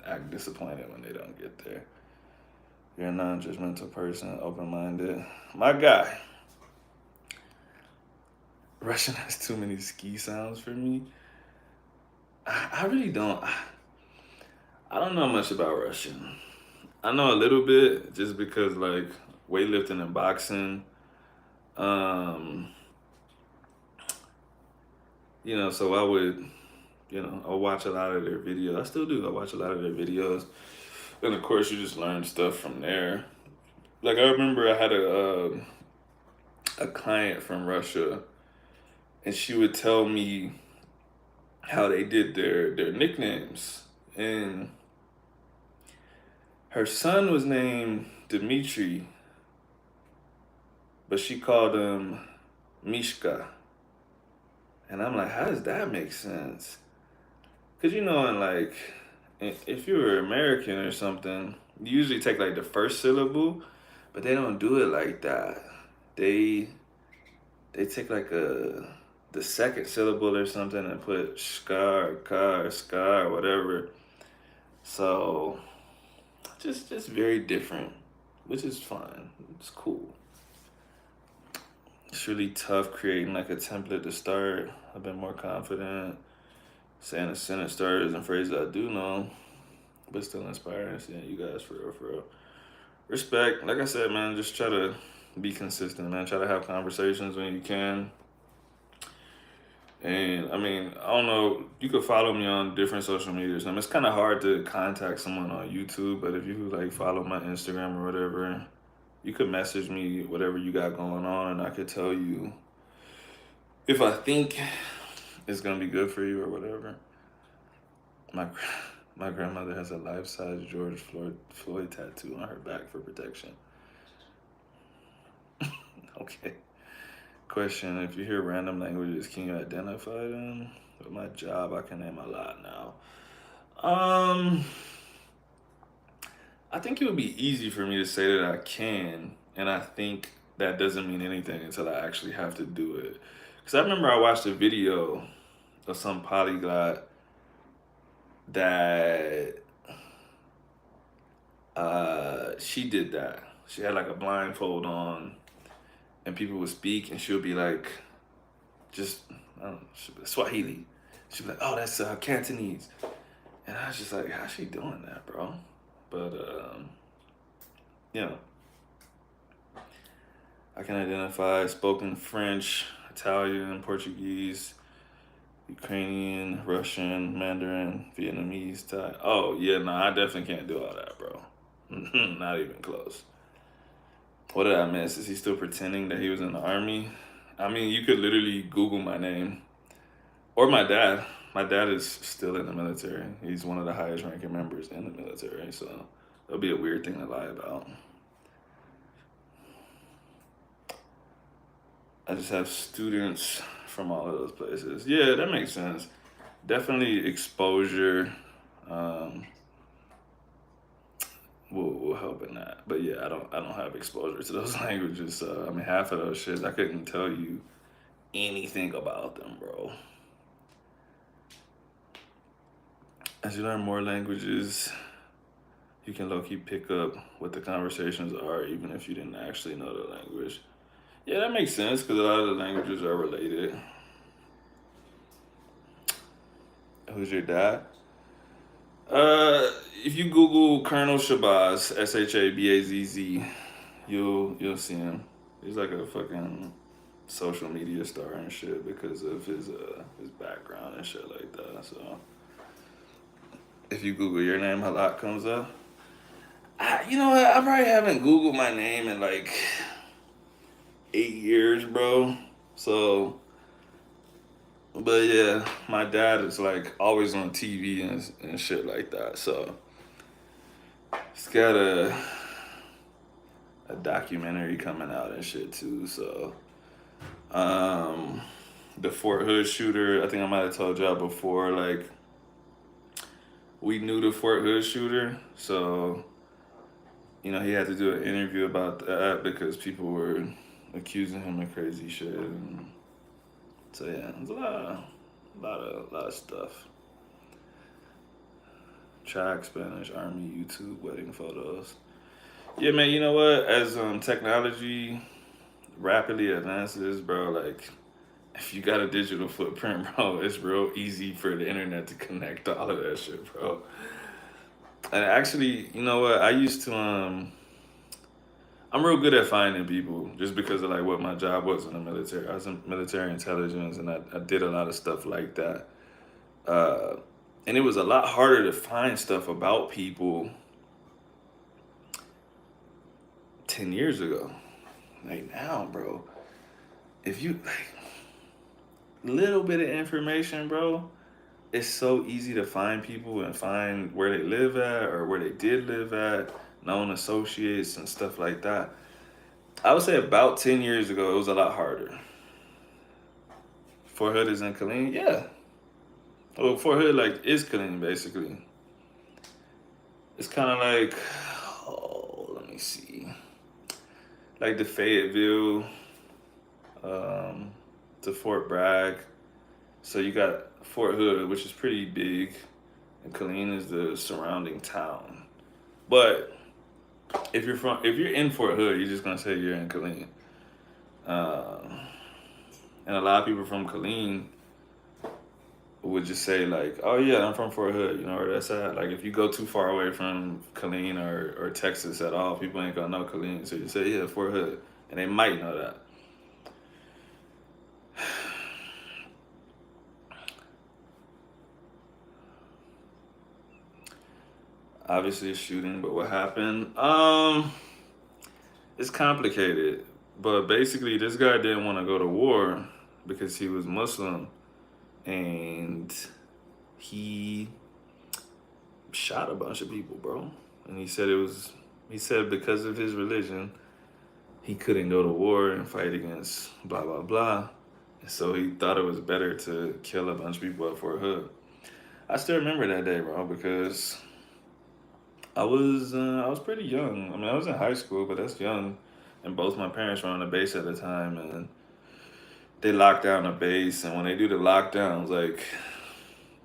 act disappointed when they don't get there. You're a non-judgmental person, open-minded. My guy. Russian has too many ski sounds for me. I really don't. I don't know much about Russian. I know a little bit just because like weightlifting and boxing. Um, so I would, I'll watch a lot of their videos. I still do. I watch a lot of their videos. And of course you just learn stuff from there. Like I remember I had a client from Russia and she would tell me how they did their nicknames. And her son was named Dmitri, but she called him Mishka. And I'm like, how does that make sense? Because, if you were American or something, you usually take like the first syllable, but they don't do it like that. They take like the second syllable or something and put scar, car, scar, whatever. So just very different, which is fine. It's cool. It's really tough creating like a template to start. I've been more confident saying a sentence starters and phrases I do know, but still inspiring seeing you guys for real, for real. Respect. Like I said, man, just try to be consistent, man. Try to have conversations when you can. And I mean, I don't know, you could follow me on different social medias. I mean, it's kind of hard to contact someone on YouTube, but if you like follow my Instagram or whatever, you could message me whatever you got going on, and I could tell you if I think it's gonna be good for you or whatever. My my grandmother has a life-size George Floyd tattoo on her back for protection. Okay. Question: if you hear random languages, can you identify them? With my job, I can name a lot now. I think it would be easy for me to say that I can, and I think that doesn't mean anything until I actually have to do it. Because I remember I watched a video of some polyglot that she did that. She had like a blindfold on, and people would speak, and she would be like, just I don't know, Swahili. She'd be like, "Oh, that's Cantonese," and I was just like, "How's she doing that, bro?" But you know, I can identify spoken French, Italian, Portuguese, Ukrainian, Russian, Mandarin, Vietnamese, Thai. Oh yeah, no, I definitely can't do all that, bro. Not even close. What did I miss? Is he still pretending that he was in the army? I mean, you could literally Google my name. Or my dad. My dad is still in the military. He's one of the highest ranking members in the military, so that'll be a weird thing to lie about. I just have students from all of those places. Yeah, that makes sense. Definitely exposure. Um, will help in that. But yeah, I don't have exposure to those languages. So I mean, half of those shits I couldn't tell you anything about them, bro. As you learn more languages, you can low key pick up what the conversations are, even if you didn't actually know the language. Yeah, that makes sense because a lot of the languages are related. Who's your dad? If you Google Colonel Shabazz, Shabazz, you'll see him. He's like a fucking social media star and shit because of his background and shit like that. So if you Google your name, a lot comes up. You know what? I probably haven't Googled my name in like 8 years, bro. So, but yeah, my dad is like always on TV and shit like that. So he's got a documentary coming out and shit too. So, um, the Fort Hood shooter. I think I might have told y'all before. Like, we knew the Fort Hood shooter, so he had to do an interview about that because people were accusing him of crazy shit. And so yeah, there's a lot of stuff. Track, Spanish, Army, YouTube, wedding photos. Yeah, man. You know what? As technology rapidly advances, bro, like if you got a digital footprint, bro, it's real easy for the internet to connect all of that shit, bro. And actually, you know what? I'm real good at finding people just because of like what my job was in the military. I was in military intelligence and I did a lot of stuff like that. Uh, and it was a lot harder to find stuff about people 10 years ago. Like now, bro, if you like little bit of information, bro, it's so easy to find people and find where they live at or where they did live at, known associates and stuff like that. I would say about 10 years ago, it was a lot harder. Fort Hood is in Killeen? Yeah. Well, Fort Hood, like, is Killeen, basically. It's kind of like, oh, let me see. Like the Fayetteville to Fort Bragg. So you got Fort Hood, which is pretty big, and Killeen is the surrounding town. But if you're in Fort Hood, you're just gonna say you're in Killeen. And a lot of people from Killeen would just say like, "Oh yeah, I'm from Fort Hood." You know where that's at? Like if you go too far away from Killeen or Texas at all, people ain't gonna know Killeen. So you say, "Yeah, Fort Hood," and they might know that. Obviously a shooting, but what happened? It's complicated. But basically this guy didn't want to go to war because he was Muslim and he shot a bunch of people, bro. And he said because of his religion, he couldn't go to war and fight against blah blah blah. And so he thought it was better to kill a bunch of people at Fort Hood. I still remember that day, bro, because I was pretty young. I mean, I was in high school, but that's young. And both my parents were on the base at the time, and they locked down the base. And when they do the lockdowns, like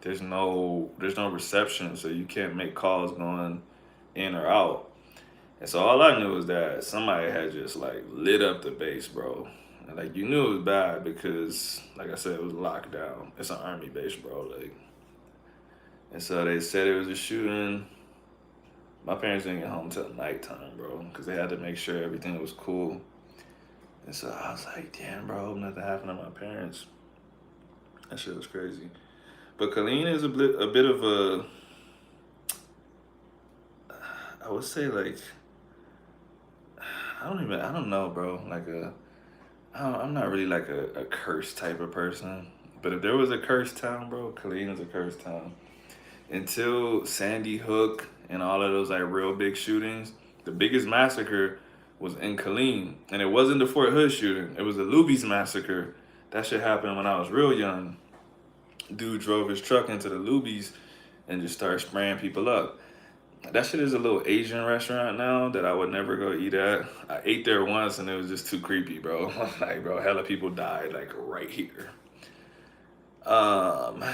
there's no reception, so you can't make calls going in or out. And so all I knew was that somebody had just like lit up the base, bro. And like you knew it was bad because, like I said, it was locked down. It's an army base, bro. Like, and so they said it was a shooting. My parents didn't get home till nighttime, bro, because they had to make sure everything was cool. And so I was like, damn, bro, nothing happened to my parents. That shit was crazy. But Colleen is a bit of a, I would say like, I don't know, bro. Like I'm not really like a cursed type of person. But if there was a cursed town, bro, Colleen is a cursed town. Until Sandy Hook and all of those like real big shootings, the biggest massacre was in Killeen. And it wasn't the Fort Hood shooting. It was the Luby's massacre. That shit happened when I was real young. Dude drove his truck into the Luby's and just started spraying people up. That shit is a little Asian restaurant now that I would never go eat at. I ate there once and it was just too creepy, bro. Like, bro, hella people died like right here. Um,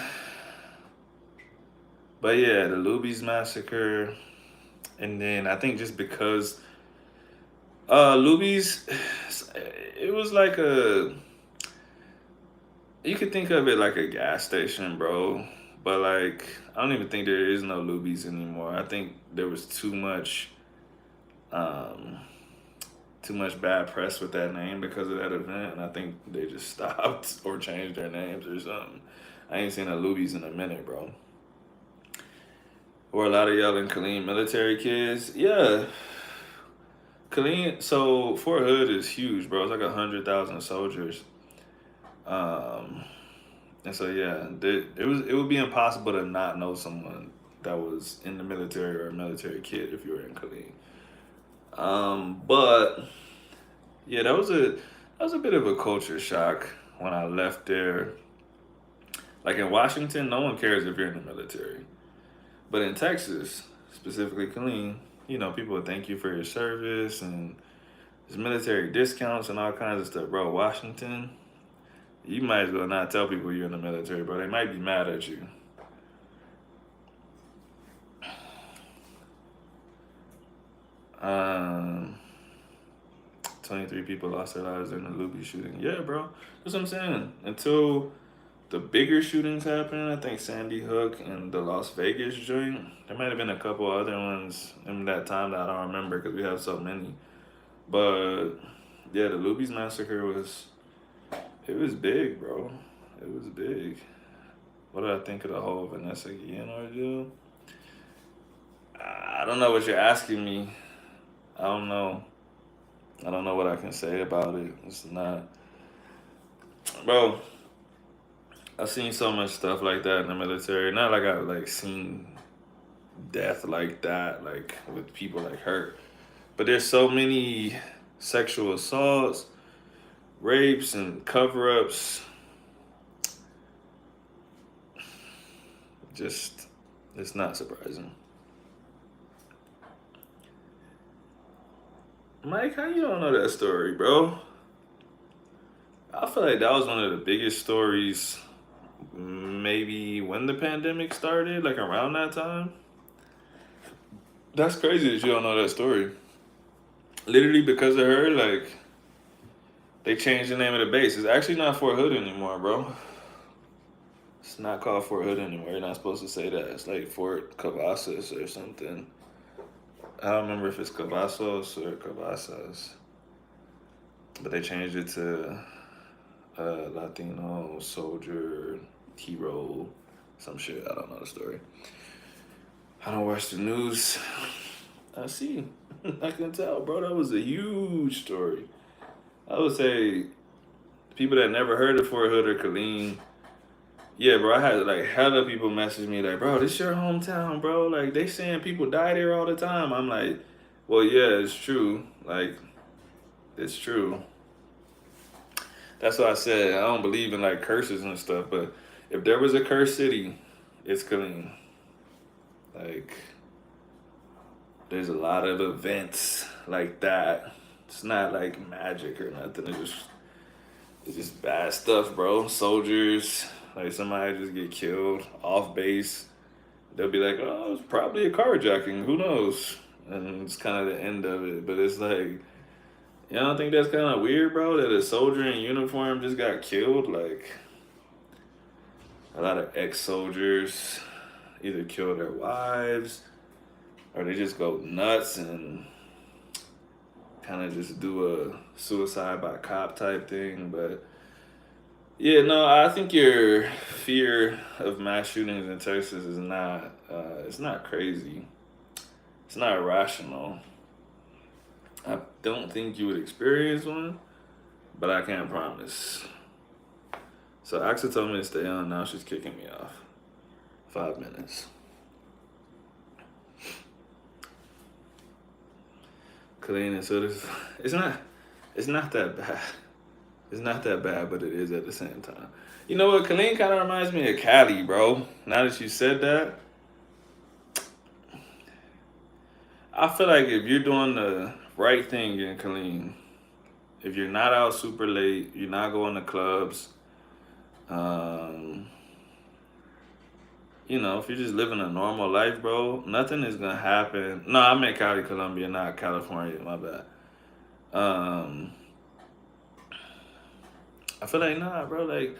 but yeah, the Luby's massacre, and then I think just because Luby's, it was like a, you could think of it like a gas station, bro. But like, I don't even think there is no Luby's anymore. I think there was um, too much bad press with that name because of that event, and I think they just stopped or changed their names or something. I ain't seen a Luby's in a minute, bro. Or a lot of y'all in Killeen military kids, yeah. Killeen, so Fort Hood is huge, bro. It's like 100,000 soldiers. Um, and so yeah, it would be impossible to not know someone that was in the military or a military kid if you were in Killeen. But yeah, that was a bit of a culture shock when I left there. Like in Washington, no one cares if you're in the military, but in Texas, specifically Killeen, people would thank you for your service and there's military discounts and all kinds of stuff, bro. Washington, you might as well not tell people you're in the military, bro. They might be mad at you. Um, 23 people lost their lives in the Luby shooting. Yeah, bro. That's what I'm saying. Until the bigger shootings happened, I think Sandy Hook and the Las Vegas joint. There might have been a couple other ones in that time that I don't remember because we have so many. But yeah, the Luby's massacre it was big, bro. It was big. What did I think of the whole Vanessa Guillen ordeal? I don't know what you're asking me. I don't know. I don't know what I can say about it. It's not, bro. I've seen so much stuff like that in the military. Not like I've like seen death like that, like with people like her. But there's so many sexual assaults, rapes, and cover-ups. Just, it's not surprising. Mike, how you don't know that story, bro? I feel like that was one of the biggest stories maybe when the pandemic started, like around that time. That's crazy that you don't know that story. Literally because of her, like, they changed the name of the base. It's actually not Fort Hood anymore, bro. It's not called Fort Hood anymore. You're not supposed to say that. It's like Fort Cavazos or something. I don't remember if it's Cavazos or Cavazos. But they changed it to Latino soldier, hero, some shit. I don't know the story. I don't watch the news. I see. I can tell, bro. That was a huge story. I would say people that never heard of Fort Hood or Killeen. Yeah, bro. I had like hella people message me like, bro, this your hometown, bro. Like they saying people die there all the time. I'm like, well, yeah, it's true. Like, it's true. That's why I said I don't believe in like curses and stuff. But if there was a cursed city, it's Killeen. Like, there's a lot of events like that. It's not like magic or nothing. It's just bad stuff, bro. Soldiers, like somebody just get killed off base. They'll be like, oh, it's probably a carjacking. Who knows? And it's kind of the end of it. But it's like, you don't think that's kind of weird, bro? That a soldier in uniform just got killed? Like, a lot of ex-soldiers either kill their wives or they just go nuts and kind of just do a suicide by cop type thing. But yeah, no, I think your fear of mass shootings in Texas is not, it's not crazy. It's not irrational. I don't think you would experience one, but I can't promise. So Axa told me to stay on. Now she's kicking me off. 5 minutes. Clean and so it's not that bad. It's not that bad, but it is at the same time. You know what? Killeen kind of reminds me of Cali, bro. Now that you said that, I feel like if you're doing the right thing in Killeen, if you're not out super late, you're not going to clubs, um, if you're just living a normal life, bro, nothing is gonna happen. No, I meant Cali, Colombia, not California. My bad. Um, I feel like nah, bro. Like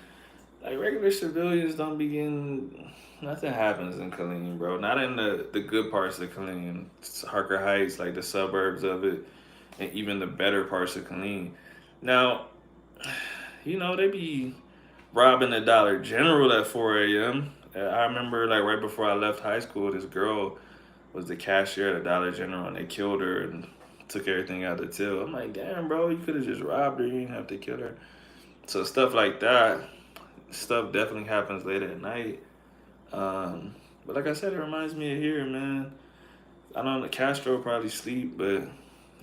regular civilians don't begin. Nothing happens in Killeen, bro. Not in the good parts of Killeen, Harker Heights, like the suburbs of it, and even the better parts of Killeen. Now, they be robbing the Dollar General at 4 a.m. I remember, like, right before I left high school, this girl was the cashier at the Dollar General, and they killed her and took everything out of the till. I'm like, damn, bro, you could have just robbed her. You didn't have to kill her. So stuff like that, stuff definitely happens late at night. But like I said, it reminds me of here, man. I know Castro probably sleep, but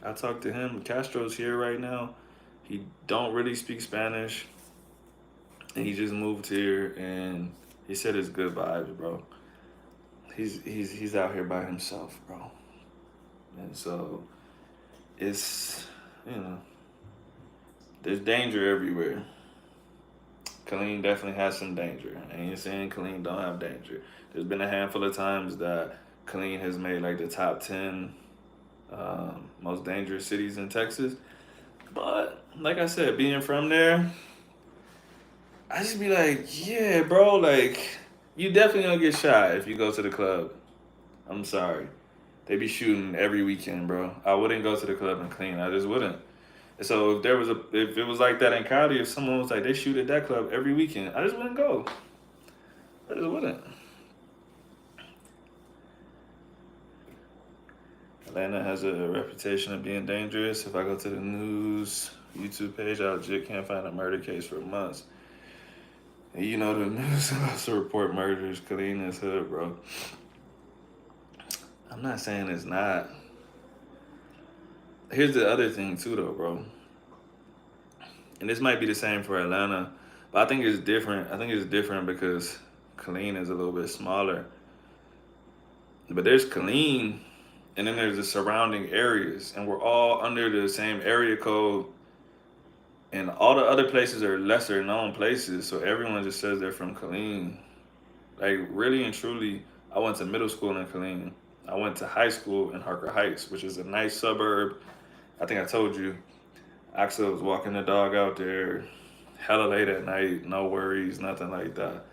I talked to him. Castro's here right now. He don't really speak Spanish, and he just moved here, and he said it's good vibes, bro. He's out here by himself, bro, and so it's you know there's danger everywhere. Killeen definitely has some danger. I ain't saying Killeen don't have danger. There's been a handful of times that Killeen has made like the top 10 most dangerous cities in Texas. But like I said, being from there, I just be like, yeah, bro, like you definitely gonna get shot if you go to the club. I'm sorry. They be shooting every weekend, bro. I wouldn't go to the club and clean. I just wouldn't. So if it was like that in Cali, if someone was like they shoot at that club every weekend, I just wouldn't go. I just wouldn't. Atlanta has a reputation of being dangerous. If I go to the news YouTube page, I legit can't find a murder case for months. And the news also report murders. Killeen is hood, bro. I'm not saying it's not. Here's the other thing too, though, bro. And this might be the same for Atlanta, but I think it's different. I think it's different because Killeen is a little bit smaller. But there's Killeen, and then there's the surrounding areas, and we're all under the same area code. And all the other places are lesser known places, so everyone just says they're from Killeen. Like really and truly, I went to middle school in Killeen. I went to high school in Harker Heights, which is a nice suburb. I think I told you. Axel was walking the dog out there, hella late at night, no worries, nothing like that.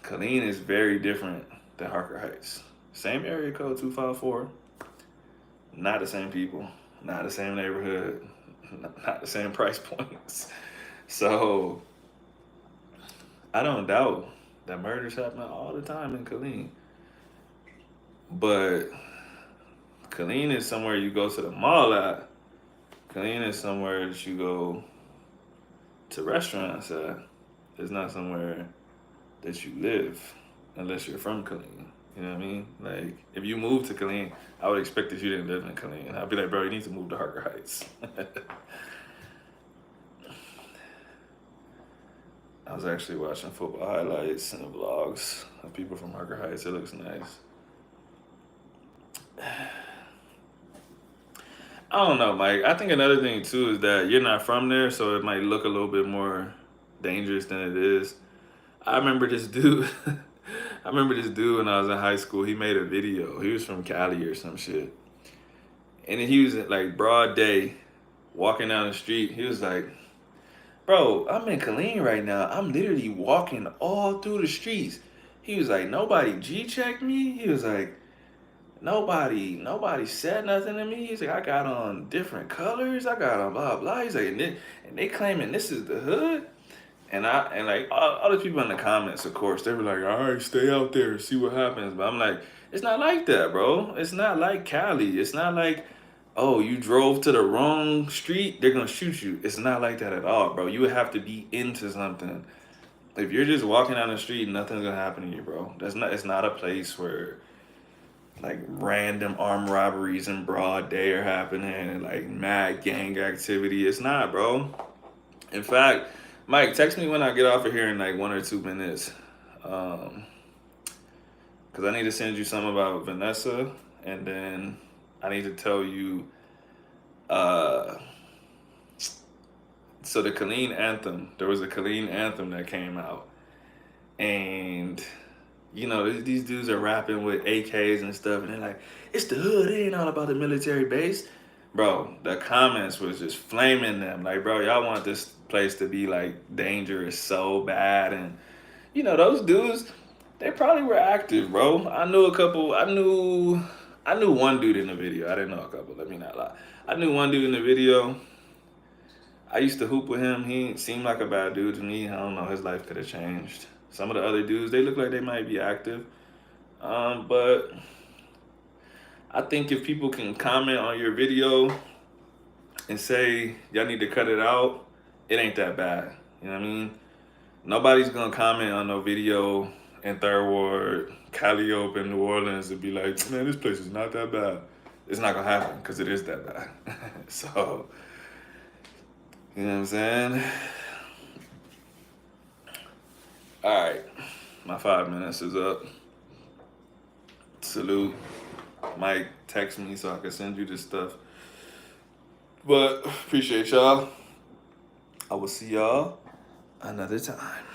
Killeen is very different than Harker Heights. Same area code 254, not the same people, not the same neighborhood, not the same price points. So I don't doubt that murders happen all the time in Killeen. But Killeen is somewhere you go to the mall at. Killeen is somewhere that you go to restaurants at. It's not somewhere that you live unless you're from Killeen. You know what I mean? Like, if you move to Killeen, I would expect that you didn't live in Killeen. I'd be like, bro, you need to move to Harker Heights. I was actually watching football highlights and vlogs of people from Harker Heights. It looks nice. I don't know, Mike. I think another thing too is that you're not from there, so it might look a little bit more dangerous than it is. I remember this dude. I remember this dude when I was in high school. He made a video. He was from Cali or some shit, and he was at like broad day, walking down the street. He was like, "Bro, I'm in Killeen right now. I'm literally walking all through the streets." He was like, "Nobody G-checked me." He was like, nobody said nothing to me. He's like, I got on different colors. I got on blah blah. He's like, and they claiming this is the hood. And like all the people in the comments, of course, they were like, all right, stay out there, see what happens. But I'm like, it's not like that, bro. It's not like Cali. It's not like, oh, you drove to the wrong street, they're gonna shoot you. It's not like that at all, bro. You would have to be into something. If you're just walking down the street, nothing's gonna happen to you, bro. It's not a place where like random armed robberies in broad day are happening and like mad gang activity. It's not, bro. In fact, Mike, text me when I get off of here in like 1 or 2 minutes. Cause I need to send you something about Vanessa, and then I need to tell you. Uh, so the Colleen anthem. There was a Colleen anthem that came out, and you know these dudes are rapping with AKs and stuff, and they're like, "It's the hood. It ain't all about the military base." Bro, the comments was just flaming them. Like, bro, y'all want this place to be like dangerous so bad, and you know those dudes, they probably were active, bro. I knew a couple. I knew one dude in the video. I didn't know a couple. Let me not lie. I knew one dude in the video. I used to hoop with him. He seemed like a bad dude to me. I don't know. His life could have changed. Some of the other dudes, they look like they might be active. But I think if people can comment on your video and say y'all need to cut it out, it ain't that bad. You know what I mean? Nobody's gonna comment on no video in Third Ward, Calliope, in New Orleans and be like, man, this place is not that bad. It's not gonna happen because it is that bad. So, you know what I'm saying? All right, my 5 minutes is up. Salute. Mike, text me so I can send you this stuff. But appreciate y'all. I will see y'all another time.